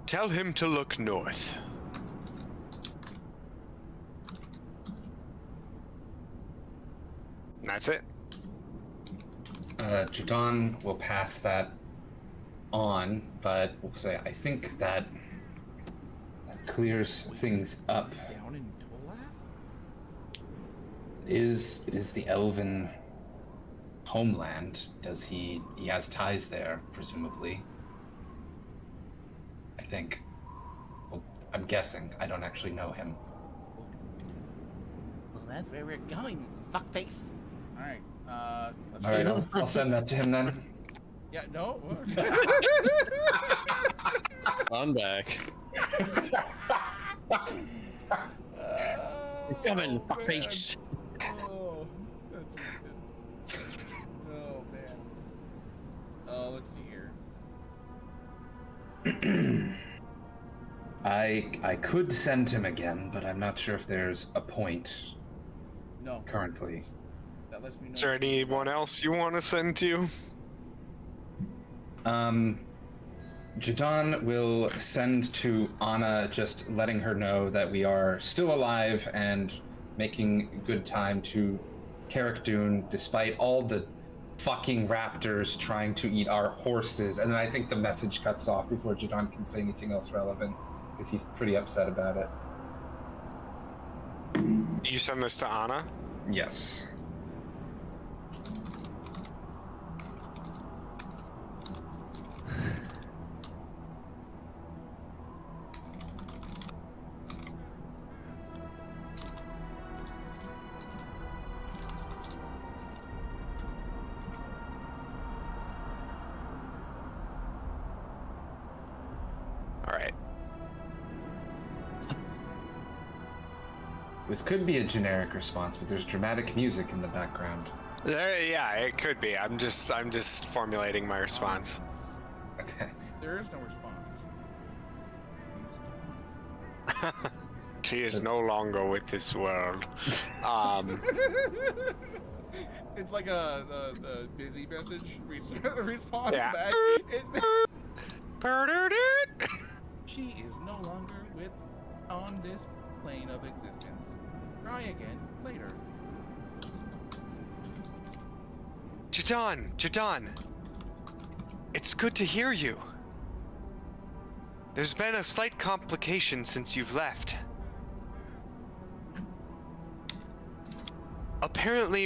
Tell him to look north. And that's it. Jadon will pass that on, but we'll say, I think that clears things up. Down in Tolath? Is the Elven homeland? Does he has ties there, presumably? I think. Well, I'm guessing. I don't actually know him. Well, that's where we're going, fuckface. All right. Let's All right, I'll send that to him then. Yeah. No. I'm back. Coming, fuckface. Oh, that's really good. Oh man. Let's see here. I could send him again, but I'm not sure if there's a point No. currently. That lets me know. Is there anyone else you want to send to? Jadon will send to Anna, just letting her know that we are still alive and making good time to Carrick-Dune, despite all the fucking raptors trying to eat our horses. And then I think the message cuts off before Jadon can say anything else relevant, because he's pretty upset about it. You send this to Anna? Yes. All right. This could be a generic response, but there's dramatic music in the background. Yeah, it could be. I'm just formulating my response. Okay. There is no response. She is no longer with this world. It's like the busy message response Yeah. back. She is no longer on this plane of existence. Try again later. Jadon, it's good to hear you. There's been a slight complication since you've left. Apparently,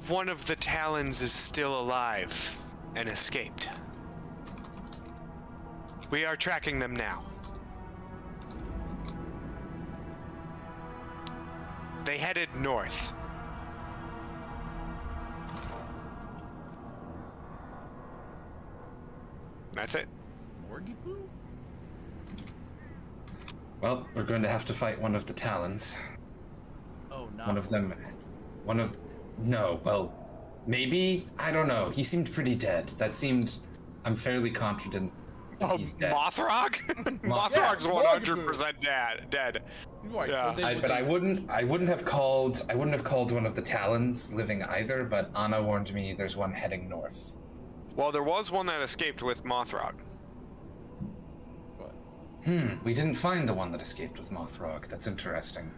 one of the Talons is still alive and escaped. We are tracking them now. They headed north. That's it. Morgy poo? Well, we're going to have to fight one of the Talons. Oh no. One of them. No, well, maybe? I don't know. He seemed pretty dead. That seemed. I'm fairly confident that he's dead. Mothrog? Mothrog's 100% dead. Right, Yeah. but I wouldn't have called one of the Talons living either, but Anna warned me there's one heading north. Well, there was one that escaped with Mothrog. We didn't find the one that escaped with Mothrog. That's interesting.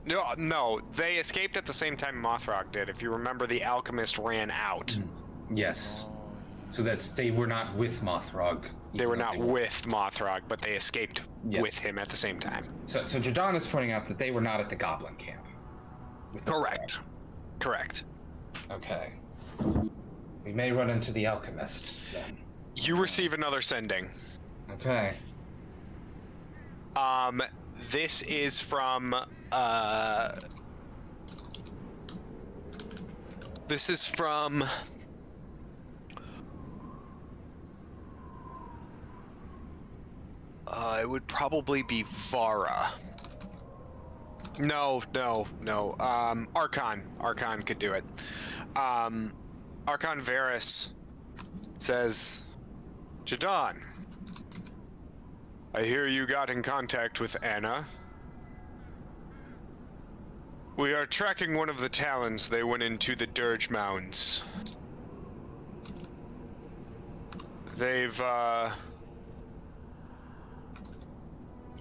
No, they escaped at the same time Mothrog did. If you remember, the alchemist ran out. Yes. So they were not with Mothrog. They were not with Mothrog, but they escaped with him at the same time. So Jadon is pointing out that they were not at the Goblin camp. with Correct. Correct. Okay. We may run into the alchemist then. You receive another sending. Okay. This is from, it would probably be Vara. No. Archon. Archon could do it. Archon Varus says, Jadon, I hear you got in contact with Anna. We are tracking one of the Talons. They went into the Dirge Mounds. They've,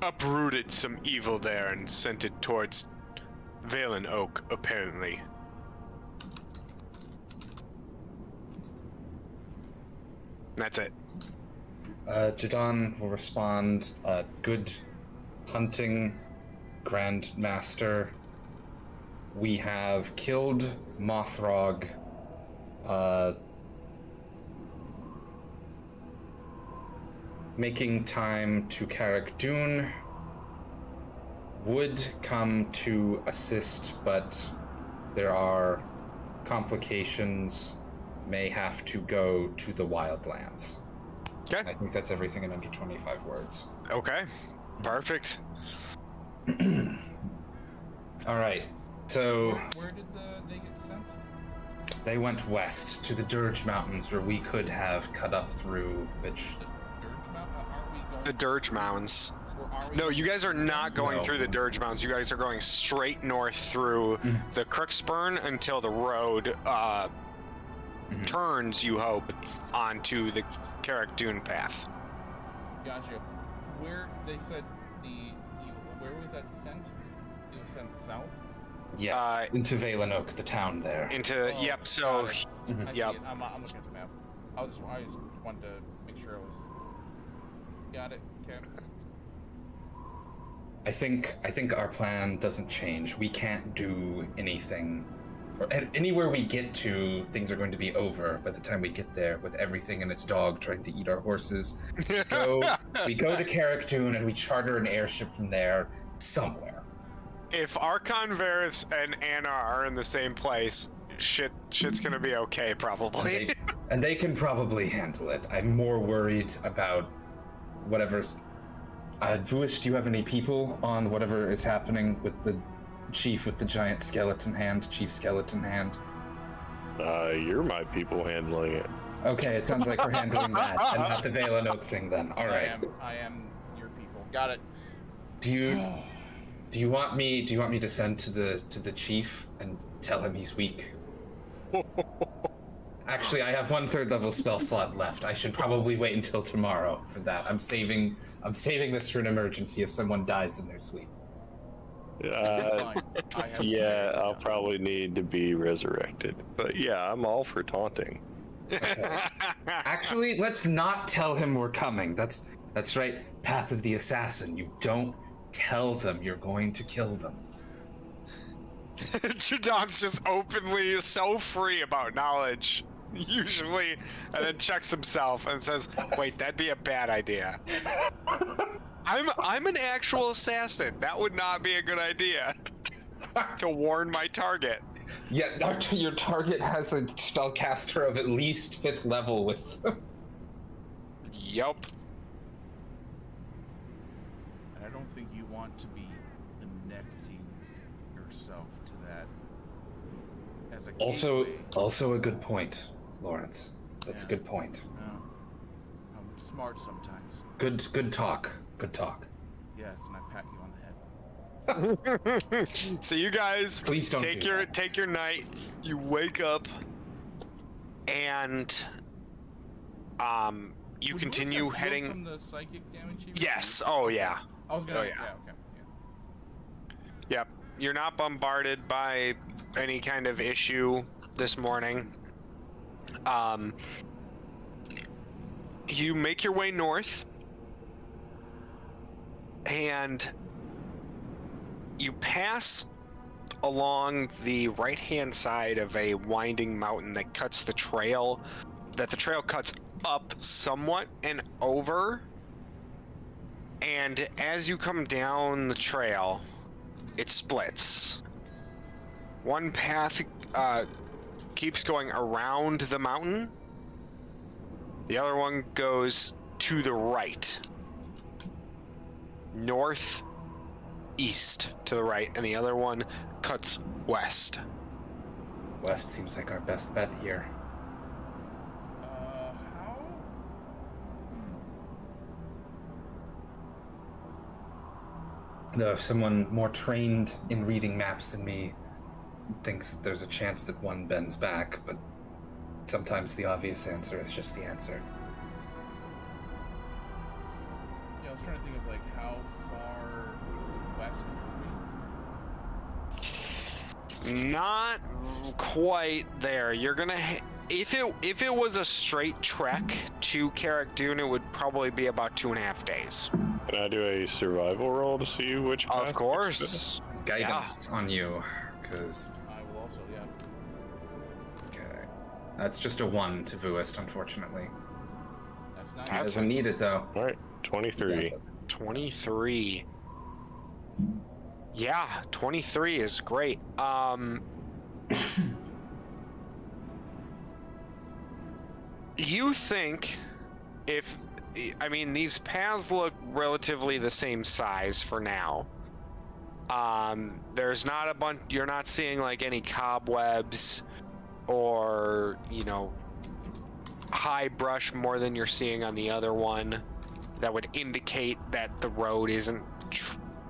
uprooted some evil there and sent it towards Valen Oak, apparently. That's it. Jadon will respond, good hunting, Grandmaster. We have killed Mothrog, making time to Carrick Dune. Would come to assist, but there are complications. May have to go to the Wildlands. Okay. I think that's everything in under 25 words. Okay. Perfect. All right. So where did they get sent? they went west to the Dirge Mountains, where we could have cut up through, which Dirge Mountain? Are we going? The Dirge Mounds. Or are we No, you guys are not going No. through the Dirge Mounds. You guys are going straight north through the Crooksburn until the road turns, you hope, onto the Carrick Dune path. Gotcha. Where they said where was that sent? It was sent south. yes, into Valen Oak, the town there. Into Oh, yep. So got it. I see yep. it. I'm looking at the map. I just wanted to make sure I was. Got it. Okay. I think our plan doesn't change. We can't do anything. Anywhere we get to, things are going to be over by the time we get there, with everything and its dog trying to eat our horses. We go to Carrick Dune and we charter an airship from there somewhere. If Archon Varus and Anna are in the same place, shit's gonna be okay, probably. And they can probably handle it. I'm more worried about whatever's. Vuis, do you have any people on whatever is happening with the chief with the giant skeleton hand, Chief Skeleton Hand? You're my people handling it. Okay, it sounds like we're handling that and not the Valen Oak thing then. All right. I am your people. Got it. Do you want me to send to the chief and tell him he's weak? Actually, I have 1/3 level spell slot left. I should probably wait until tomorrow for that. I'm saving this for an emergency if someone dies in their sleep. Fine. I have Yeah, I'll probably need to be resurrected. But yeah, I'm all for taunting. Okay. Actually, let's not tell him we're coming. That's right. Path of the Assassin. You don't tell them you're going to kill them. Jadon's just openly so free about knowledge, usually, and then checks himself and says, "Wait, that'd be a bad idea." I'm an actual assassin. That would not be a good idea. to warn my target. Yeah, your target has a spellcaster of at least 5th level with. Yup. And I don't think you want to be connecting yourself to that as a gateway. Also a good point, Lawrence. That's a Yeah. good point. I'm smart sometimes. Good talk. Good talk. Yes, and I pat you on the head. So you guys Please don't take do your that. take your night. You wake up, and you Would continue have healed heading. from the psychic damage he Yes. received? Oh yeah. I was gonna. Oh, yeah. Yeah. Okay. Yeah. Yep. You're not bombarded by any kind of issue this morning. You make your way north, and you pass along the right-hand side of a winding mountain that cuts the trail, that the trail cuts up somewhat and over. And as you come down the trail, it splits. One path keeps going around the mountain. The other one goes to the right. North, east to the right, and the other one cuts west. West seems like our best bet here. How? Though if someone more trained in reading maps than me thinks that there's a chance that one bends back, but sometimes the obvious answer is just the answer. Yeah, I was trying to think of like how far west would we? Not quite there. You're gonna if it was a straight trek to Carrick-Dune, it would probably be about 2.5 days. Can I do a survival roll to see which path Of looks course. Guidance on you, because I will also. Yeah. okay, that's just a 1 to Vuist, unfortunately. That's He not. That's- doesn't need it though. good? All right, 23. 23. Yeah, 23 is great. You think I mean, these paths look relatively the same size for now. There's not a bunch, you're not seeing like any cobwebs or, high brush more than you're seeing on the other one that would indicate that the road isn't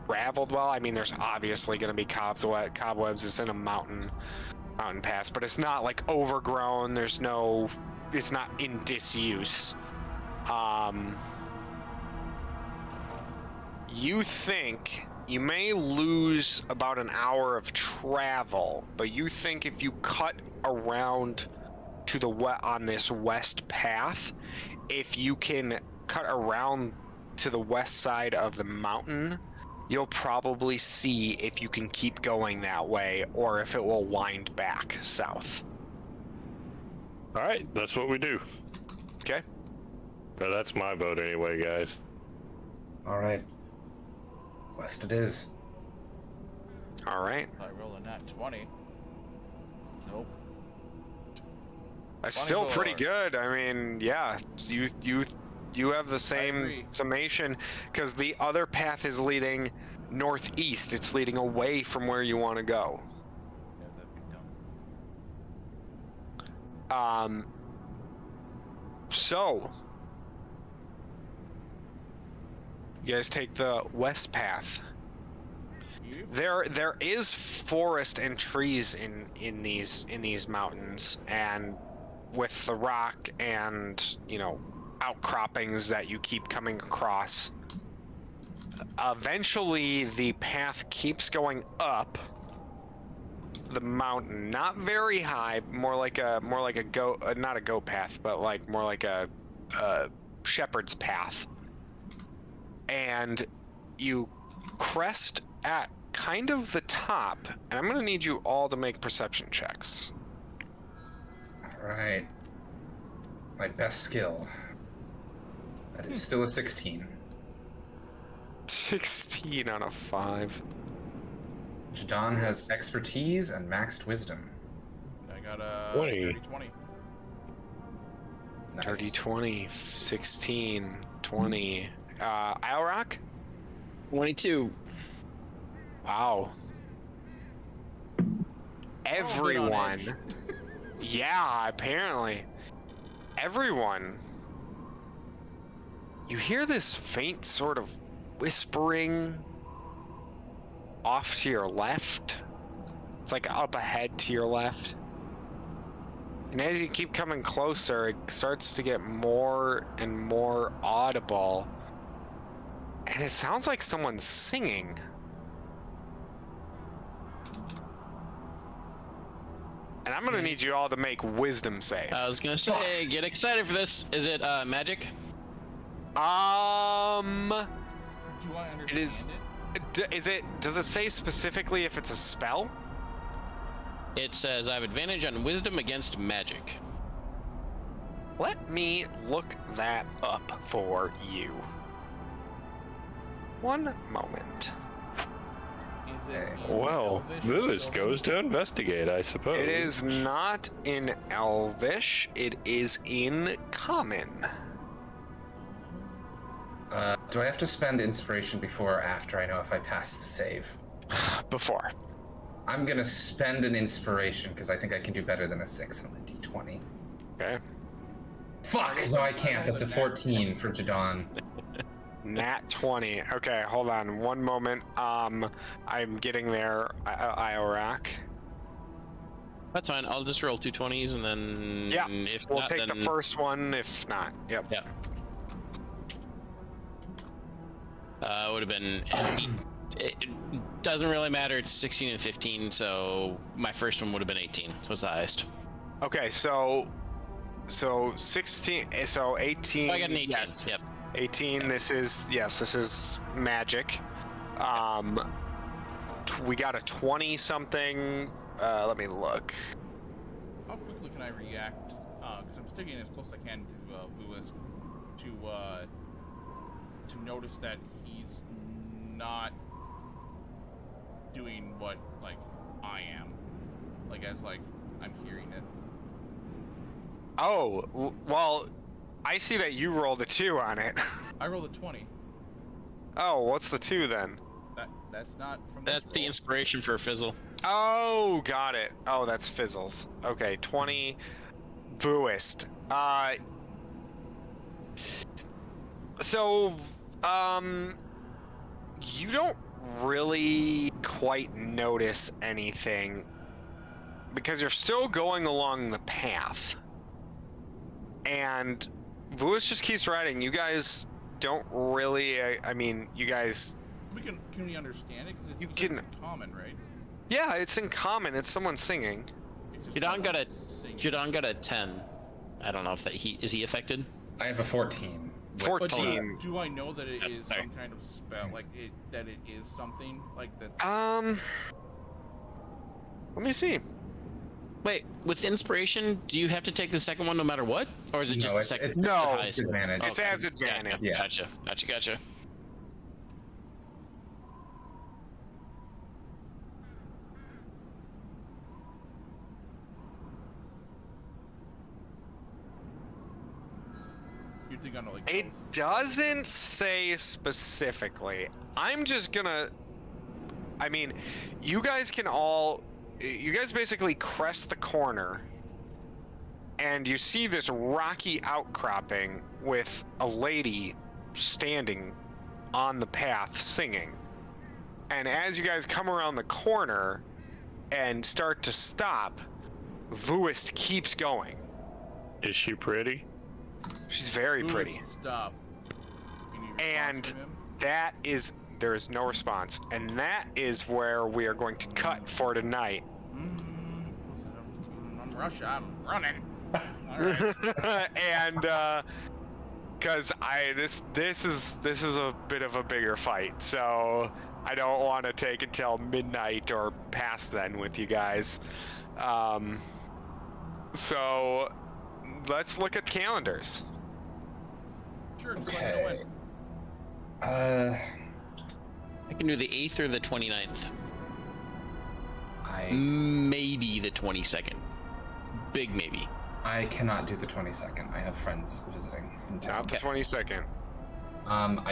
traveled well. I mean, there's obviously going to be cobwebs. It's in a mountain pass, but it's not like overgrown. It's not in disuse. You think you may lose about an hour of travel, but you think if you cut around to the on this west path, if you can cut around to the west side of the mountain, you'll probably see if you can keep going that way or if it will wind back south. All right, that's what we do. Okay? But that's my vote anyway, guys. All right, west it is. All right. I roll a nat 20. Nope. That's still 24. pretty good. I mean, yeah, you have the agree. same summation because the other path is leading northeast. It's leading away from where you want to go. Yeah, that'd be dumb. So you guys take the west path. You? There is forest and trees in these mountains, and with the rock and outcroppings that you keep coming across, eventually the path keeps going up the mountain, not very high, more like a goat, not a goat path, but like more like a shepherd's path, and you crest at kind of the top, and I'm gonna need you all to make perception checks. All right, my best skill. That is still a 16. 16 on a 5. Jadon has expertise and maxed wisdom. I got a 20. 20. Nice. 30, 20, 16, 20. Alrock? 22. Wow. Everyone. Yeah, apparently. Everyone. You hear this faint sort of whispering off to your left. It's like up ahead to your left. And as you keep coming closer, it starts to get more and more audible. And it sounds like someone's singing. And I'm gonna need you all to make wisdom saves. I was gonna say, get excited for this. Is it magic? Do you want to understand It is. Does it say specifically if it's a spell? It says I have advantage on wisdom against magic. Let me look that up for you. One moment. Is it in Well, Elvish or Lewis Sylvan? goes to investigate, I suppose. It is not in Elvish. It is in Common. Do I have to spend inspiration before or after I know if I pass the save? Before. I'm gonna spend an inspiration because I think I can do better than a 6 on the d20. Okay. Fuck! No, I can't. That's a 14 for Jadon. Nat 20. Okay, hold on one moment. I'm getting there, Iorak. That's fine. I'll just roll 2 20s and then Yeah, if We'll not, take then the first one if not. Yep. yeah. Would have been. It doesn't really matter. It's 16 and 15, so my first one would have been 18. Was the highest. Okay, so 16, so 18. Oh, I got an 18. Yes. Yep. 18. This is magic. We got a 20 something. Let me look. How quickly can I react? Because I'm sticking as close as I can to Vuist to notice that he's not doing what like I am, like as like I'm hearing it. Oh, well, I see that you rolled a 2 on it. I rolled a 20. Oh, what's the 2 then? That's not from this That's the roll. inspiration for a fizzle. Oh, got it. Oh, that's fizzles. Okay, 20. Vuist. So, you don't really quite notice anything because you're still going along the path. And Vuist just keeps riding. You guys don't really, I mean, you guys... Can we understand it? Because You it's can- in common, right? Yeah, it's in common. It's someone singing. It's just Jadon got a someone singing. Jadon got a 10. I don't know if that is he affected? I have a 14. with- 14. Do I know that it Yep, is sorry. some kind of spell, like that it is something like that? Let me see. Wait, with inspiration, do you have to take the second one no matter what, or is it just No, the second? no, the It's highest? advantage. It's as advantage. Yeah. Gotcha. You think I know like It houses? doesn't say specifically. I'm just gonna... I mean, you guys basically crest the corner and you see this rocky outcropping with a lady standing on the path singing. And as you guys come around the corner and start to stop, Vuist keeps going. Is she pretty? She's very Louis, pretty. Stop. Any response And from him? there is no response. And that is where we are going to cut for tonight. I'm Russia. I'm running. All right. And because this is a bit of a bigger fight, so I don't want to take until midnight or past then with you guys. So let's look at calendars. Sure. Just let me know Okay. when. I can do the 8th or the 29th. maybe the 22nd. Big maybe. I cannot do the 22nd. I have friends visiting in town. Not the 22nd. I